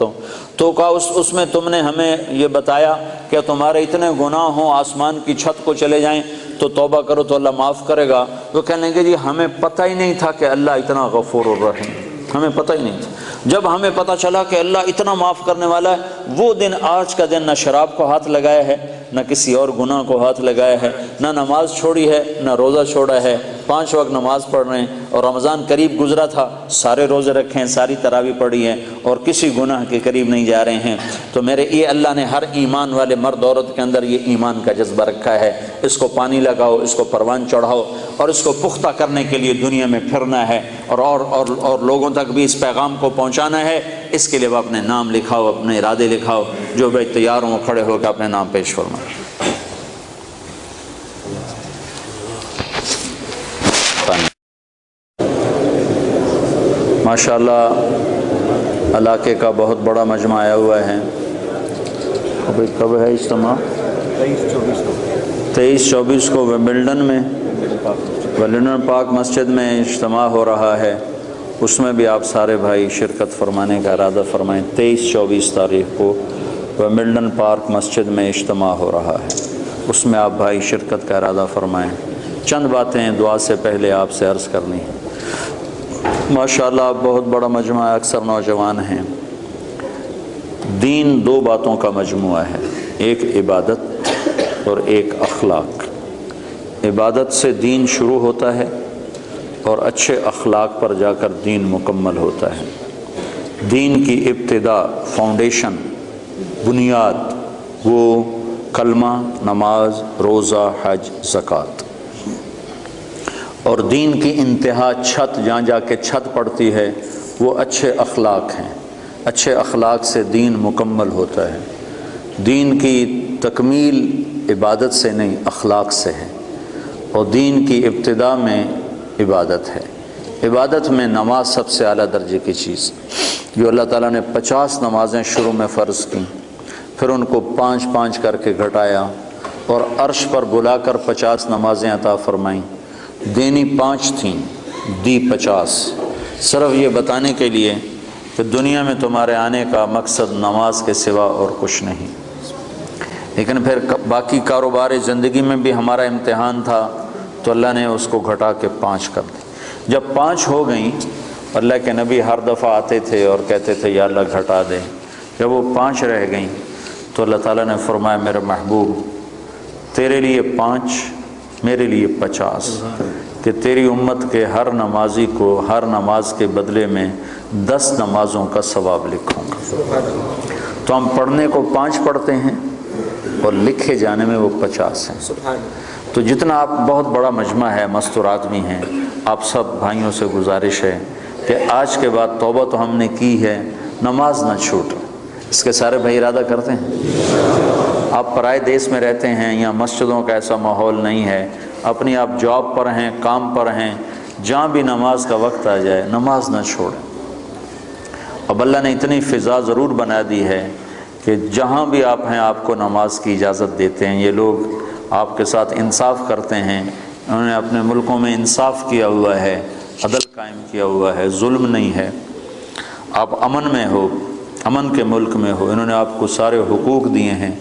ہوں، تو کہا اس میں تم نے ہمیں یہ بتایا کہ تمہارے اتنے گناہ ہوں آسمان کی چھت کو چلے جائیں تو توبہ کرو تو اللہ معاف کرے گا۔ وہ کہنے لگے جی ہمیں پتہ ہی نہیں تھا کہ اللہ اتنا غفور الرحیم، ہمیں پتہ ہی نہیں تھا۔ جب ہمیں پتہ چلا کہ اللہ اتنا معاف کرنے والا ہے، وہ دن آج کا دن نہ شراب کو ہاتھ لگایا ہے، نہ کسی اور گناہ کو ہاتھ لگایا ہے، نہ نماز چھوڑی ہے، نہ روزہ چھوڑا ہے، 5 وقت نماز پڑھ رہے ہیں، اور رمضان قریب گزرا تھا، سارے روزے رکھے ہیں، ساری تراویح پڑھی ہیں، اور کسی گناہ کے قریب نہیں جا رہے ہیں۔ تو میرے یہ اللہ نے ہر ایمان والے مرد عورت کے اندر یہ ایمان کا جذبہ رکھا ہے، اس کو پانی لگاؤ، اس کو پروان چڑھاؤ، اور اس کو پختہ کرنے کے لیے دنیا میں پھرنا ہے، اور لوگوں تک بھی اس پیغام کو پہنچانا ہے۔ اس کے لیے وہ اپنے نام لکھاؤ، اپنے ارادے لکھاؤ، جو بھائی تیار ہوں کھڑے ہو کے اپنے نام پیش فرمائیں۔ ماشاءاللہ علاقے کا بہت بڑا مجمع آیا ہوا ہے۔ ابھی کب ہے اجتماع؟ 23-24 کو ویمبلڈن میں، ویمبلڈن پاک مسجد میں اجتماع ہو رہا ہے، اس میں بھی آپ سارے بھائی شرکت فرمانے کا ارادہ فرمائیں۔ 23-24 تاریخ کو ویمبلڈن پارک مسجد میں اجتماع ہو رہا ہے، اس میں آپ بھائی شرکت کا ارادہ فرمائیں۔ چند باتیں دعا سے پہلے آپ سے عرض کرنی ہیں۔ ماشاءاللہ بہت بڑا مجموعہ، اکثر نوجوان ہیں۔ دین 2 باتوں کا مجموعہ ہے، ایک عبادت اور ایک اخلاق۔ عبادت سے دین شروع ہوتا ہے، اور اچھے اخلاق پر جا کر دین مکمل ہوتا ہے۔ دین کی ابتدا، فاؤنڈیشن، بنیاد، وہ کلمہ، نماز، روزہ، حج، زکوٰۃ، اور دین کی انتہا چھت، جہاں جا کے چھت پڑتی ہے، وہ اچھے اخلاق ہیں۔ اچھے اخلاق سے دین مکمل ہوتا ہے۔ دین کی تکمیل عبادت سے نہیں، اخلاق سے ہے، اور دین کی ابتدا میں عبادت ہے۔ عبادت میں نماز سب سے اعلیٰ درجے کی چیز، جو اللہ تعالیٰ نے 50 نمازیں شروع میں فرض کیں، پھر ان کو 5 کر کے گھٹایا اور عرش پر بلا کر 50 نمازیں عطا فرمائیں۔ دینی 5 تھیں، دی 50، صرف یہ بتانے کے لیے کہ دنیا میں تمہارے آنے کا مقصد نماز کے سوا اور کچھ نہیں۔ لیکن پھر باقی کاروبار زندگی میں بھی ہمارا امتحان تھا، تو اللہ نے اس کو گھٹا کے 5 کر دی۔ جب 5 ہو گئیں، اللہ کے نبی ہر دفعہ آتے تھے اور کہتے تھے یا اللہ گھٹا دے۔ جب وہ 5 رہ گئیں تو اللہ تعالیٰ نے فرمایا میرے محبوب تیرے لیے 5 میرے لیے 50، کہ تیری امت کے ہر نمازی کو ہر نماز کے بدلے میں 10 نمازوں کا ثواب لکھوں گا۔ تو ہم پڑھنے کو 5 پڑھتے ہیں اور لکھے جانے میں وہ 50 ہیں۔ تو جتنا آپ بہت بڑا مجمع ہے، مستور آدمی ہیں، آپ سب بھائیوں سے گزارش ہے کہ آج کے بعد توبہ تو ہم نے کی ہے، نماز نہ چھوٹے۔ اس کے سارے بھائی ارادہ کرتے ہیں؟ آپ پرائے دیس میں رہتے ہیں، یا مسجدوں کا ایسا ماحول نہیں ہے، اپنی آپ جاب پر ہیں، کام پر ہیں، جہاں بھی نماز کا وقت آ جائے نماز نہ چھوڑیں۔ اب اللہ نے اتنی فضا ضرور بنا دی ہے کہ جہاں بھی آپ ہیں آپ کو نماز کی اجازت دیتے ہیں۔ یہ لوگ آپ کے ساتھ انصاف کرتے ہیں، انہوں نے اپنے ملکوں میں انصاف کیا ہوا ہے، عدل قائم کیا ہوا ہے، ظلم نہیں ہے۔ آپ امن میں ہو، امن کے ملک میں ہو، انہوں نے آپ کو سارے حقوق دیے ہیں،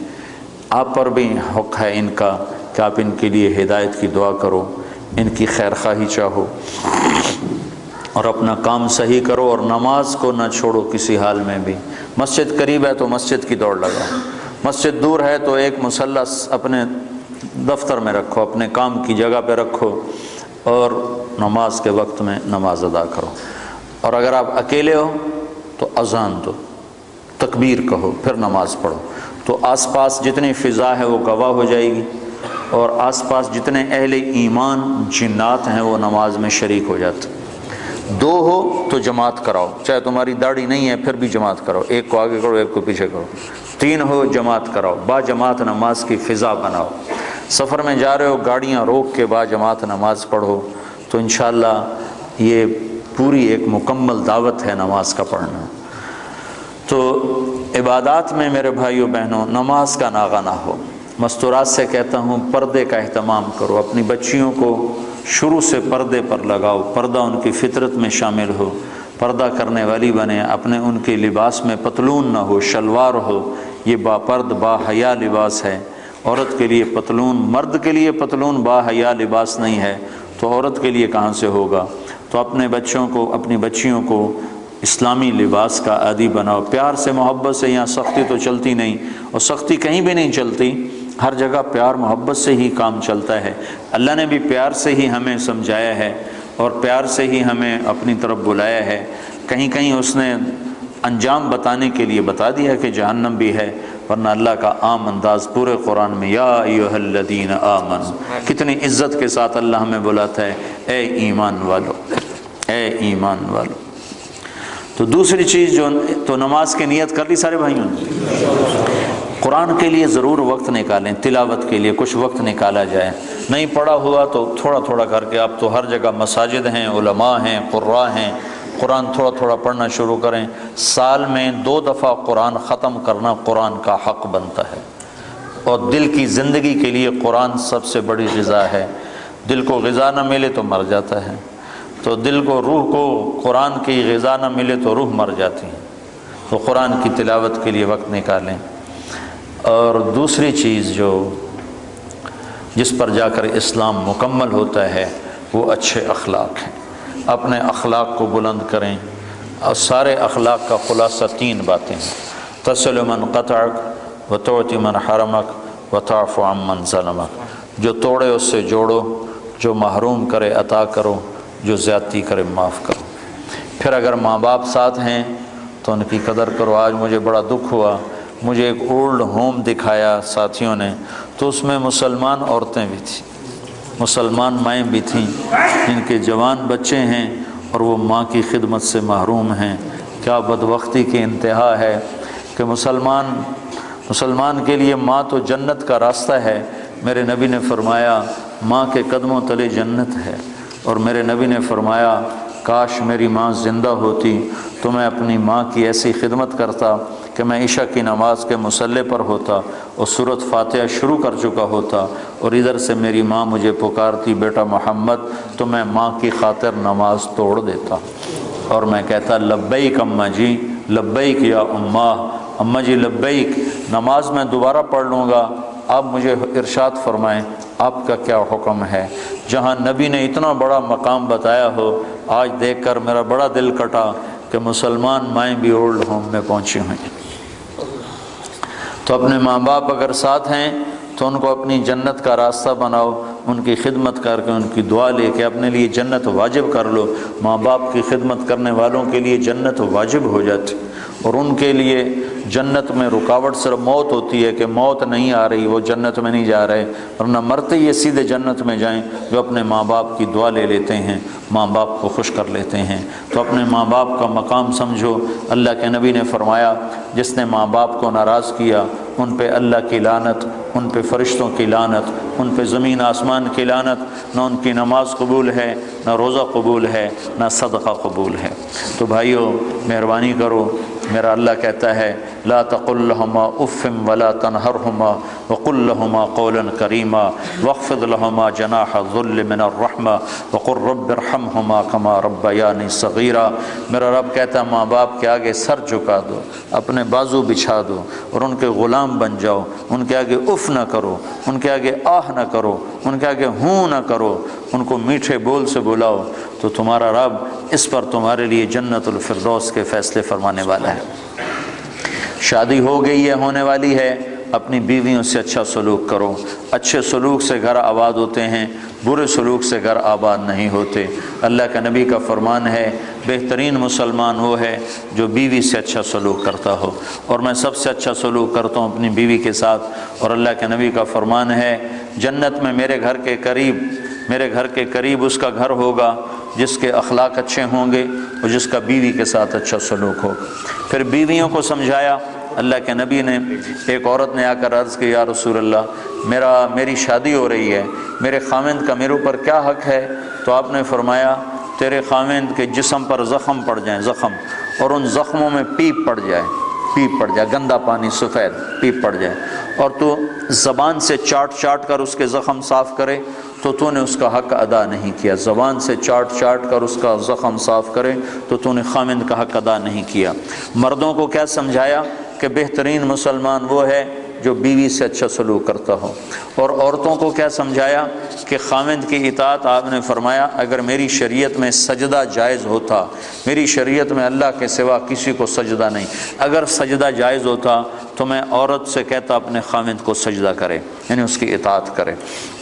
آپ پر بھی حق ہے ان کا کہ آپ ان کے لیے ہدایت کی دعا کرو، ان کی خیر خواہی چاہو اور اپنا کام صحیح کرو، اور نماز کو نہ چھوڑو کسی حال میں بھی۔ مسجد قریب ہے تو مسجد کی دوڑ لگاؤ، مسجد دور ہے تو ایک مصلی اپنے دفتر میں رکھو، اپنے کام کی جگہ پہ رکھو، اور نماز کے وقت میں نماز ادا کرو۔ اور اگر آپ اکیلے ہو تو اذان دو، تکبیر کہو، پھر نماز پڑھو، تو آس پاس جتنی فضا ہے وہ گواہ ہو جائے گی، اور آس پاس جتنے اہل ایمان جنات ہیں وہ نماز میں شریک ہو جاتے۔ 2 ہو تو جماعت کراؤ، چاہے تمہاری داڑھی نہیں ہے پھر بھی جماعت کرو، ایک کو آگے کرو ایک کو پیچھے کرو۔ 3 ہو جماعت کراؤ، با جماعت نماز کی فضا بناؤ۔ سفر میں جا رہے ہو گاڑیاں روک کے با جماعت نماز پڑھو، تو انشاءاللہ یہ پوری ایک مکمل دعوت ہے نماز کا پڑھنا۔ تو عبادات میں میرے بھائیوں بہنوں نماز کا ناغہ نہ ہو۔ مستورات سے کہتا ہوں پردے کا اہتمام کرو، اپنی بچیوں کو شروع سے پردے پر لگاؤ، پردہ ان کی فطرت میں شامل ہو، پردہ کرنے والی بنے، اپنے ان کے لباس میں پتلون نہ ہو، شلوار ہو، یہ با پرد با حیا لباس ہے۔ عورت کے لیے پتلون، مرد کے لیے پتلون با حیا لباس نہیں ہے تو عورت کے لیے کہاں سے ہوگا؟ تو اپنے بچوں کو، اپنی بچیوں کو اسلامی لباس کا عادی بناؤ، پیار سے محبت سے۔ یہاں سختی تو چلتی نہیں، اور سختی کہیں بھی نہیں چلتی، ہر جگہ پیار محبت سے ہی کام چلتا ہے۔ اللہ نے بھی پیار سے ہی ہمیں سمجھایا ہے اور پیار سے ہی ہمیں اپنی طرف بلایا ہے۔ کہیں کہیں اس نے انجام بتانے کے لیے بتا دیا کہ جہنم بھی ہے، ورنہ اللہ کا عام انداز پورے قرآن میں یا ایھا الذین آمنوا، کتنی عزت کے ساتھ اللہ ہمیں بلاتا ہے، اے ایمان والو، اے ایمان والو۔ تو دوسری چیز جو تو نماز کی نیت کر لی سارے بھائیوں نے؟ قرآن کے لیے ضرور وقت نکالیں، تلاوت کے لیے کچھ وقت نکالا جائے۔ نہیں پڑھا ہوا تو تھوڑا تھوڑا کر کے، اب تو ہر جگہ مساجد ہیں، علماء ہیں، قراء ہیں، قرآن تھوڑا تھوڑا پڑھنا شروع کریں۔ سال میں 2 دفعہ قرآن ختم کرنا قرآن کا حق بنتا ہے، اور دل کی زندگی کے لیے قرآن سب سے بڑی غذا ہے۔ دل کو غذا نہ ملے تو مر جاتا ہے، تو دل کو، روح کو قرآن کی غذا نہ ملے تو روح مر جاتی ہے۔ تو قرآن کی تلاوت کے لیے وقت نکالیں۔ اور دوسری چیز جو جس پر جا کر اسلام مکمل ہوتا ہے وہ اچھے اخلاق ہیں۔ اپنے اخلاق کو بلند کریں، اور سارے اخلاق کا خلاصہ 3 باتیں ہیں: تصل من قطعک وتعطی من حرمک وتعفو عن من ظلمک۔ جو توڑے اس سے جوڑو، جو محروم کرے عطا کرو، جو زیادتی کرے معاف کرو۔ پھر اگر ماں باپ ساتھ ہیں تو ان کی قدر کرو۔ آج مجھے بڑا دکھ ہوا، مجھے ایک اولڈ ہوم دکھایا ساتھیوں نے، تو اس میں مسلمان عورتیں بھی تھیں، مسلمان مائیں بھی تھیں، جن کے جوان بچے ہیں اور وہ ماں کی خدمت سے محروم ہیں۔ کیا بدبختی کی انتہا ہے کہ مسلمان کے لیے ماں تو جنت کا راستہ ہے۔ میرے نبی نے فرمایا ماں کے قدموں تلے جنت ہے، اور میرے نبی نے فرمایا کاش میری ماں زندہ ہوتی تو میں اپنی ماں کی ایسی خدمت کرتا کہ میں عشاء کی نماز کے مصلی پر ہوتا اور سورۃ فاتحہ شروع کر چکا ہوتا اور ادھر سے میری ماں مجھے پکارتی بیٹا محمد، تو میں ماں کی خاطر نماز توڑ دیتا اور میں کہتا لبیک اماں جی، لبیک یا اماں جی لبیک، نماز میں دوبارہ پڑھ لوں گا، آپ مجھے ارشاد فرمائیں آپ کا کیا حکم ہے۔ جہاں نبی نے اتنا بڑا مقام بتایا ہو، آج دیکھ کر میرا بڑا دل کٹا کہ مسلمان مائیں بھی اولڈ ہوم میں پہنچی ہوئی۔ تو اپنے ماں باپ اگر ساتھ ہیں تو ان کو اپنی جنت کا راستہ بناؤ، ان کی خدمت کر کے، ان کی دعا لے کے اپنے لیے جنت واجب کر لو۔ ماں باپ کی خدمت کرنے والوں کے لیے جنت واجب ہو جاتی، اور ان کے لیے جنت میں رکاوٹ صرف موت ہوتی ہے کہ موت نہیں آ رہی، وہ جنت میں نہیں جا رہے، ورنہ مرتے یہ سیدھے جنت میں جائیں جو اپنے ماں باپ کی دعا لے لیتے ہیں، ماں باپ کو خوش کر لیتے ہیں۔ تو اپنے ماں باپ کا مقام سمجھو۔ اللہ کے نبی نے فرمایا جس نے ماں باپ کو ناراض کیا ان پہ اللہ کی لعنت، ان پہ فرشتوں کی لعنت، ان پہ زمین آسمان کی لعنت، نہ ان کی نماز قبول ہے، نہ روزہ قبول ہے، نہ صدقہ قبول ہے۔ تو بھائیو مہربانی کرو، میرا اللہ کہتا ہے لا تقل لهما اف ولا تنهرهما وقل لهما قولا کریما واخفض لهما جناح الذل من الرحمہ وقل رب ارحمهما كما ربياني صغيرا۔ میرا رب کہتا ہے ماں باپ کے آگے سر جھکا دو، اپنے بازو بچھا دو اور ان کے غلام بن جاؤ، ان کے آگے اف نہ کرو، ان کے آگے آہ نہ کرو، ان کے آگے ہوں نہ کرو، ان کو میٹھے بول سے بلاؤ، تو تمہارا رب اس پر تمہارے لیے جنت الفردوس کے فیصلے فرمانے والا ہے۔ شادی ہو گئی ہے، ہونے والی ہے، اپنی بیویوں سے اچھا سلوک کرو۔ اچھے سلوک سے گھر آباد ہوتے ہیں، برے سلوک سے گھر آباد نہیں ہوتے۔ اللہ کا نبی کا فرمان ہے بہترین مسلمان وہ ہے جو بیوی سے اچھا سلوک کرتا ہو، اور میں سب سے اچھا سلوک کرتا ہوں اپنی بیوی کے ساتھ۔ اور اللہ کے نبی کا فرمان ہے جنت میں میرے گھر کے قریب اس کا گھر ہوگا جس کے اخلاق اچھے ہوں گے اور جس کا بیوی کے ساتھ اچھا سلوک ہوگا۔ پھر بیویوں کو سمجھایا۔ اللہ کے نبی نے، ایک عورت نے آ کر عرض کی یا رسول اللہ میری شادی ہو رہی ہے، میرے خاوند کا میرے اوپر کیا حق ہے؟ تو آپ نے فرمایا تیرے خاوند کے جسم پر زخم پڑ جائیں، زخم، اور ان زخموں میں پیپ پڑ جائے، گندا پانی سفید پیپ پڑ جائے، اور تو زبان سے چاٹ کر اس کے زخم صاف کرے تو نے اس کا حق ادا نہیں کیا۔ زبان سے چاٹ کر اس کا زخم صاف کرے تو نے خاوند کا حق ادا نہیں کیا۔ مردوں کو کیا سمجھایا کہ بہترین مسلمان وہ ہے جو بیوی سے اچھا سلوک کرتا ہو، اور عورتوں کو کیا سمجھایا کہ خاوند کی اطاعت، آپ نے فرمایا اگر میری شریعت میں سجدہ جائز ہوتا، میری شریعت میں اللہ کے سوا کسی کو سجدہ نہیں، اگر سجدہ جائز ہوتا تو میں عورت سے کہتا اپنے خاوند کو سجدہ کرے، یعنی اس کی اطاعت کرے۔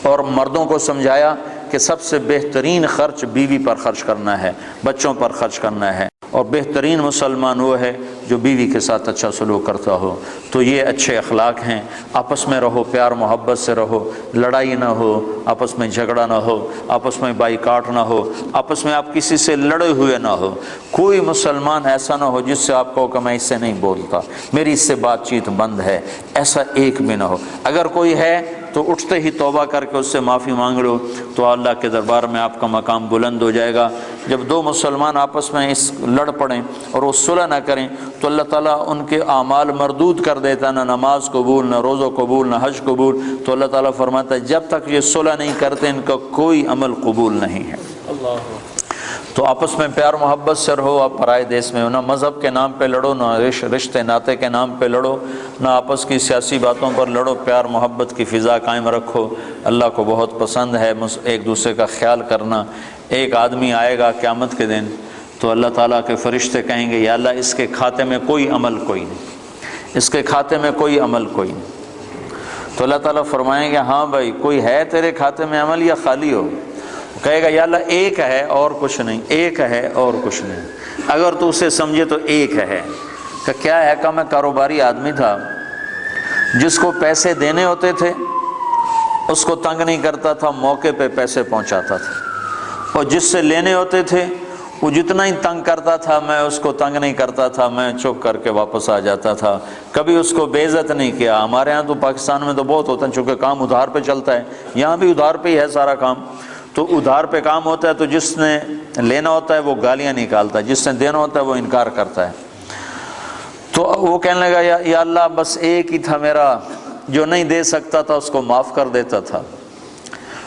اور مردوں کو سمجھایا کہ سب سے بہترین خرچ بیوی پر خرچ کرنا ہے، بچوں پر خرچ کرنا ہے، اور بہترین مسلمان وہ ہے جو بیوی کے ساتھ اچھا سلوک کرتا ہو۔ تو یہ اچھے اخلاق ہیں۔ آپس میں رہو، پیار محبت سے رہو، لڑائی نہ ہو، آپس میں جھگڑا نہ ہو، آپس میں بائیکاٹ نہ ہو، آپس میں آپ کسی سے لڑے ہوئے نہ ہو۔ کوئی مسلمان ایسا نہ ہو جس سے آپ کہو کہ میں اس سے نہیں بولتا، میری اس سے بات چیت بند ہے، ایسا ایک بھی نہ ہو۔ اگر کوئی ہے تو اٹھتے ہی توبہ کر کے اس سے معافی مانگ لو، تو اللہ کے دربار میں آپ کا مقام بلند ہو جائے گا۔ جب دو مسلمان آپس میں لڑ پڑیں اور وہ صلح نہ کریں تو اللہ تعالیٰ ان کے اعمال مردود کر دیتا، نہ نماز قبول، نہ روزہ قبول، نہ حج قبول۔ تو اللہ تعالیٰ فرماتا ہے جب تک یہ صلح نہیں کرتے ان کا کوئی عمل قبول نہیں ہے۔ تو آپس میں پیار محبت سے رہو۔ آپ پرائے دیس میں ہو، نہ مذہب کے نام پہ لڑو، نہ رشتے ناطے کے نام پہ لڑو، نہ آپس کی سیاسی باتوں پر لڑو، پیار محبت کی فضا قائم رکھو۔ اللہ کو بہت پسند ہے ایک دوسرے کا خیال کرنا۔ ایک آدمی آئے گا قیامت کے دن تو اللہ تعالیٰ کے فرشتے کہیں گے یا اللہ اس کے کھاتے میں کوئی عمل کوئی نہیں، اس کے کھاتے میں کوئی عمل کوئی نہیں۔ تو اللہ تعالیٰ فرمائیں گے ہاں بھائی کوئی ہے تیرے کھاتے میں عمل یا خالی ہو؟ کہے گا یا اللہ ایک ہے اور کچھ نہیں، ایک ہے اور کچھ نہیں۔ اگر تو اسے سمجھے تو ایک ہے کہ کیا ہے کہ میں کاروباری آدمی تھا، جس کو پیسے دینے ہوتے تھے اس کو تنگ نہیں کرتا تھا، موقع پہ پیسے پہنچاتا تھا، اور جس سے لینے ہوتے تھے وہ جتنا ہی تنگ کرتا تھا میں اس کو تنگ نہیں کرتا تھا، میں چپ کر کے واپس آ جاتا تھا، کبھی اس کو بے عزت نہیں کیا۔ ہمارے ہاں تو پاکستان میں تو بہت ہوتا ہے چونکہ کام ادھار پہ چلتا ہے، یہاں بھی ادھار پہ ہی ہے سارا کام، تو ادھار پہ کام ہوتا ہے تو جس نے لینا ہوتا ہے وہ گالیاں نکالتا ہے، جس نے دینا ہوتا ہے وہ انکار کرتا ہے۔ تو وہ کہنے لگا یا اللہ بس ایک ہی تھا میرا، جو نہیں دے سکتا تھا اس کو معاف کر دیتا تھا،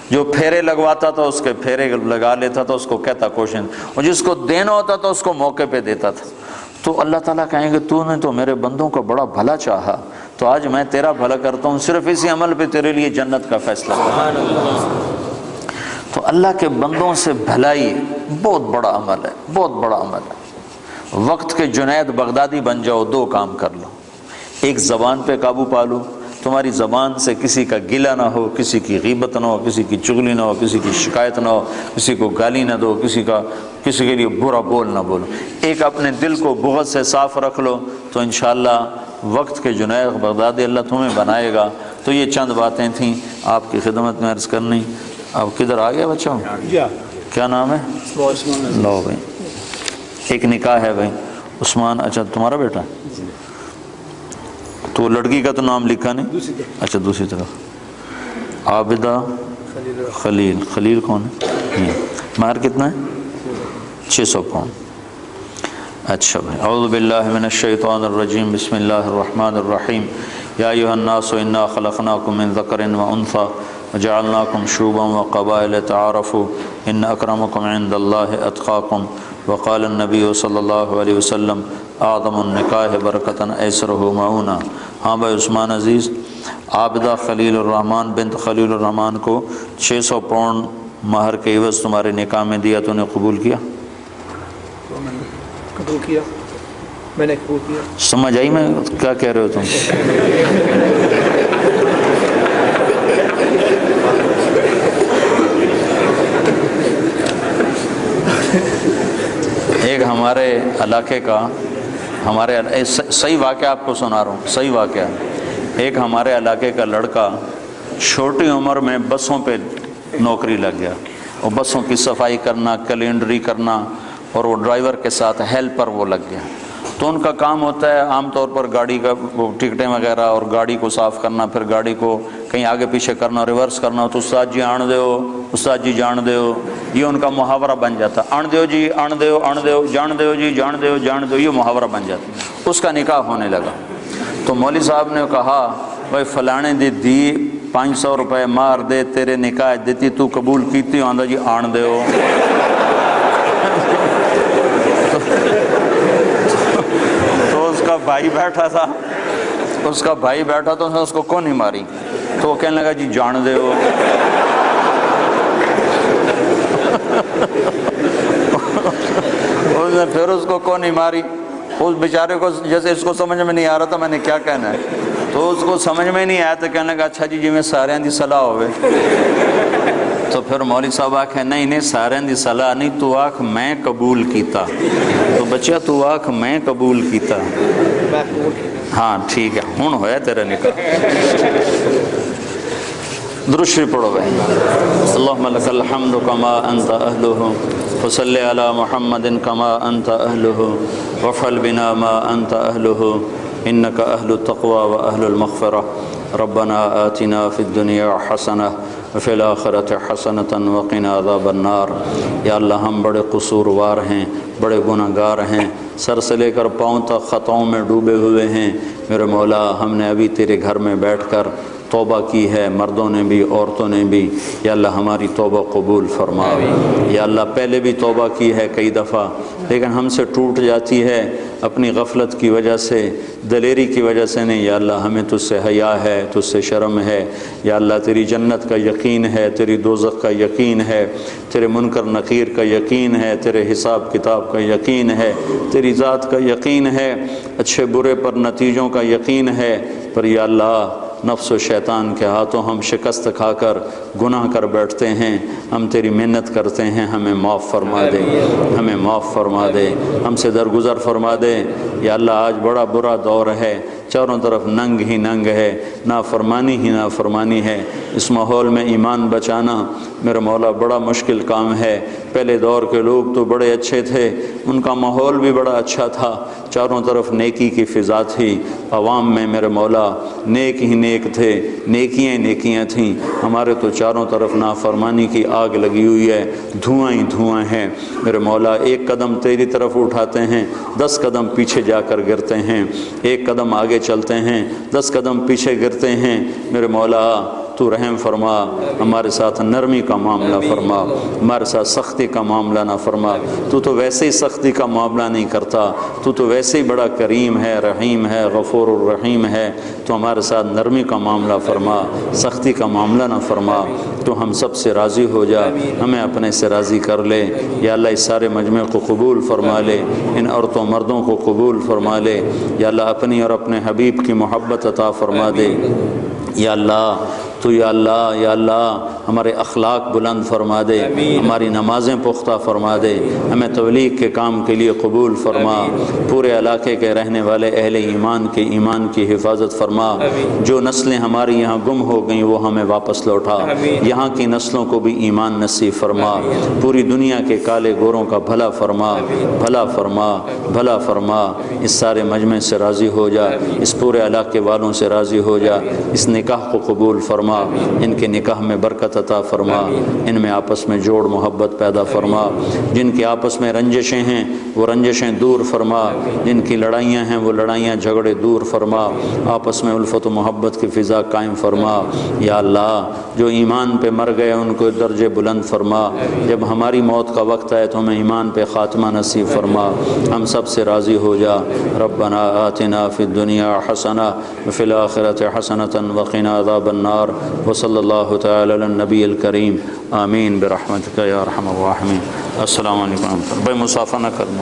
جو پھیرے لگواتا تھا اس کے پھیرے لگا لیتا تھا، اس کو کہتا کوشش، اور جس کو دینا ہوتا تھا اس کو موقع پہ دیتا تھا۔ تو اللہ تعالیٰ کہیں گے تو نے تو میرے بندوں کا بڑا بھلا چاہا، تو آج میں تیرا بھلا کرتا ہوں، صرف اسی عمل پہ تیرے لیے جنت کا فیصلہ کرتا۔ تو اللہ کے بندوں سے بھلائی بہت بڑا عمل ہے، بہت بڑا عمل ہے۔ وقت کے جنید بغدادی بن جاؤ، دو کام کر لو، ایک زبان پہ قابو پالو، تمہاری زبان سے کسی کا گلہ نہ ہو، کسی کی غیبت نہ ہو، کسی کی چغلی نہ ہو، کسی کی شکایت نہ ہو، کسی کو گالی نہ دو، کسی کے لیے برا بول نہ بولو، ایک اپنے دل کو بغض سے صاف رکھ لو، تو انشاءاللہ وقت کے جنید بغدادی اللہ تمہیں بنائے گا۔ تو یہ چند باتیں تھیں آپ کی خدمت میں عرض کرنی۔ اب کدھر آ گیا بچوں؟ کیا نام ہے؟ لو بھائی، ایک نکاح ہے بھائی عثمان، اچھا تمہارا بیٹا؟ تو لڑکی کا تو نام لکھا نہیں؟ اچھا دوسری طرف عابدہ خلیل، خلیل کون ہے؟ مہر کتنا ہے؟ 600 پاؤنڈ۔ اچھا بھائی، اعوذ باللہ من الشیطان الرجیم، بسم اللہ الرحمن الرحیم، یا ایھا الناس انا خلقناکم من ذکر وانثی وجعلناکم شعوبا وقبائل تعارفوا ان اکرمکم عند اللہ اتقاکم، وقال النبی صلی اللہ علیہ وسلم اعظم النکاح برکتا ایسرہ معونہ۔ ہاں بھائی عثمان عزیز، عابدہ خلیل الرحمن بنت خلیل الرحمن کو 600 پاؤنڈ مہر کے عوض تمہارے نکاح میں دیا، تو نے قبول کیا؟ قبول کیا، میں نے قبول کیا۔ سمجھ آئی میں کیا کہہ رہے ہو تم؟ ایک ہمارے علاقے کا، صحیح واقعہ آپ کو سنا رہا ہوں، صحیح واقعہ۔ ایک ہمارے علاقے کا لڑکا چھوٹی عمر میں بسوں پہ نوکری لگ گیا، اور بسوں کی صفائی کرنا، کیلنڈری کرنا، اور وہ ڈرائیور کے ساتھ ہیلپر وہ لگ گیا۔ تو ان کا کام ہوتا ہے عام طور پر گاڑی کا وہ ٹکٹیں وغیرہ، اور گاڑی کو صاف کرنا، پھر گاڑی کو کہیں آگے پیچھے کرنا، ریورس کرنا۔ تو استاد جی آن دیو، استاد جی جان دیو، یہ ان کا محاورہ بن جاتا، آن دیو جی، آن دیو، آن دیو، جان دیو جی، جان دیو، جان دیو، یہ محاورہ بن جاتا۔ اس کا نکاح ہونے لگا، تو مولوی صاحب نے کہا بھائی فلانے دی 500 روپے مار دے، تیرے نکاح دیتی، تو قبول کیتی؟ آندا جی آن دیو۔ تو اس کا بھائی بیٹھا تھا، اس کا بھائی بیٹھا تو اس کو کون نہیں ماری؟ تو وہ کہنے لگا جی جان دیو۔ اس نے پھر اس کو کون نہیں ماری؟ اس بیچارے کو جیسے اس کو سمجھ میں نہیں آ رہا تھا میں نے کیا کہنا ہے، تو اس کو سمجھ میں نہیں آیا تو کہنے لگا اچھا جی میں سارے دی صلاح ہوئے۔ تو پھر مولوی صاحب آکھے نہیں سارے دی صلاح نہیں، تو آکھ میں قبول کیتا۔ تو بچہ تو آکھ میں قبول کیتا۔ ہاں ٹھیک ہے، ہن ہویا تیرا نکاح۔ درود شریف پڑھو بھائی۔ اللہم لک الحمد کما انت اہلہ، وصلی علی محمد کما انت اہلہ، وافعل بنا ما انت اہلہ، انک اہل التقوی و اہل المغفرہ۔ ربنا آتنا فی الدنیا حسنہ وفی الآخرۃ حسنۃ وقنا عذاب النار۔ یا اللہ ہم بڑے قصوروار ہیں، بڑے گناہ گار ہیں، سر سے لے کر پاؤں تک خطاؤں میں ڈوبے ہوئے ہیں۔ میرے مولا ہم نے ابھی تیرے گھر میں بیٹھ کر توبہ کی ہے، مردوں نے بھی عورتوں نے بھی۔ یا اللہ ہماری توبہ قبول فرما۔ یا اللہ پہلے بھی توبہ کی ہے کئی دفعہ، لیکن ہم سے ٹوٹ جاتی ہے اپنی غفلت کی وجہ سے، دلیری کی وجہ سے نہیں۔ یا اللہ ہمیں تجھ سے حیا ہے، تجھ سے شرم ہے۔ یا اللہ تیری جنت کا یقین ہے، تیری دوزخ کا یقین ہے، تیرے منکر نکیر کا یقین ہے، تیرے حساب کتاب کا یقین ہے، تیری ذات کا یقین ہے، اچھے برے پر نتیجوں کا یقین ہے۔ پر یا اللہ نفس و شیطان کے ہاتھوں ہم شکست کھا کر گناہ کر بیٹھتے ہیں، ہم تیری محنت کرتے ہیں، ہمیں معاف فرما دے، ہمیں معاف فرما دے، ہم سے درگزر فرما دے۔ یا اللہ آج بڑا برا دور ہے، چاروں طرف ننگ ہی ننگ ہے، نافرمانی ہی نافرمانی ہے۔ اس ماحول میں ایمان بچانا میرا مولا بڑا مشکل کام ہے۔ پہلے دور کے لوگ تو بڑے اچھے تھے، ان کا ماحول بھی بڑا اچھا تھا، چاروں طرف نیکی کی فضا تھی، عوام میں میرے مولا نیک ہی نیک تھے، نیکیاں نیکیاں تھیں، ہمارے تو چاروں طرف نافرمانی کی آگ لگی ہوئی ہے، دھواں ہی دھواں ہے میرے مولا۔ ایک قدم تیری طرف اٹھاتے ہیں 10 قدم پیچھے جا کر گرتے ہیں، ایک قدم آگے چلتے ہیں 10 قدم پیچھے گرتے ہیں میرے مولا۔ تو رحم فرما، ہمارے ساتھ نرمی کا معاملہ فرما، ہمارے ساتھ سختی کا معاملہ نہ فرما۔ تو ویسے ہی سختی کا معاملہ نہیں کرتا، تو ویسے ہی بڑا کریم ہے، رحیم ہے، غفور الرحیم ہے، تو ہمارے ساتھ نرمی کا معاملہ فرما، سختی کا معاملہ نہ فرما۔ تو ہم سب سے راضی ہو جا، ہمیں اپنے سے راضی کر لے یا اللہ۔ اس سارے مجمع کو قبول فرما لے، ان عورتوں مردوں کو قبول فرما لے یا اللہ۔ اپنی اور اپنے حبیب کی محبت عطا فرما دے یا اللہ۔ تو یا اللہ، یا اللہ ہمارے اخلاق بلند فرما دے، ہماری نمازیں پختہ فرما دے، ہمیں تبلیغ کے کام کے لیے قبول فرما، پورے علاقے کے رہنے والے اہل ایمان کے ایمان کی حفاظت فرما۔ جو نسلیں ہماری یہاں گم ہو گئیں وہ ہمیں واپس لوٹا، یہاں کی نسلوں کو بھی ایمان نصیب فرما، پوری دنیا کے کالے گوروں کا بھلا فرما، بھلا فرما، بھلا فرما۔ اس سارے مجمع سے راضی ہو جا، اس پورے علاقے والوں سے راضی ہو جا، اس نکاح کو قبول فرما، ان کے نکاح میں برکت عطا فرما، ان میں آپس میں جوڑ محبت پیدا فرما، جن کے آپس میں رنجشیں ہیں وہ رنجشیں دور فرما، جن کی لڑائیاں ہیں وہ لڑائیاں جھگڑے دور فرما، آپس میں الفت و محبت کی فضا قائم فرما یا اللہ۔ جو ایمان پہ مر گئے ان کو درجے بلند فرما، جب ہماری موت کا وقت آئے تو ہمیں ایمان پہ خاتمہ نصیب فرما، ہم سب سے راضی ہو جا۔ ربنا آتنا فی الدنیا حسنہ وفی الآخرۃ حسنۃ وقنا عذاب النار، وصلی اللہ تعالی علی النبی الکریم، آمین برحمتک یا ارحم الراحمین۔ السلام علیکم۔ بھائی مسافہ نہ کرنا۔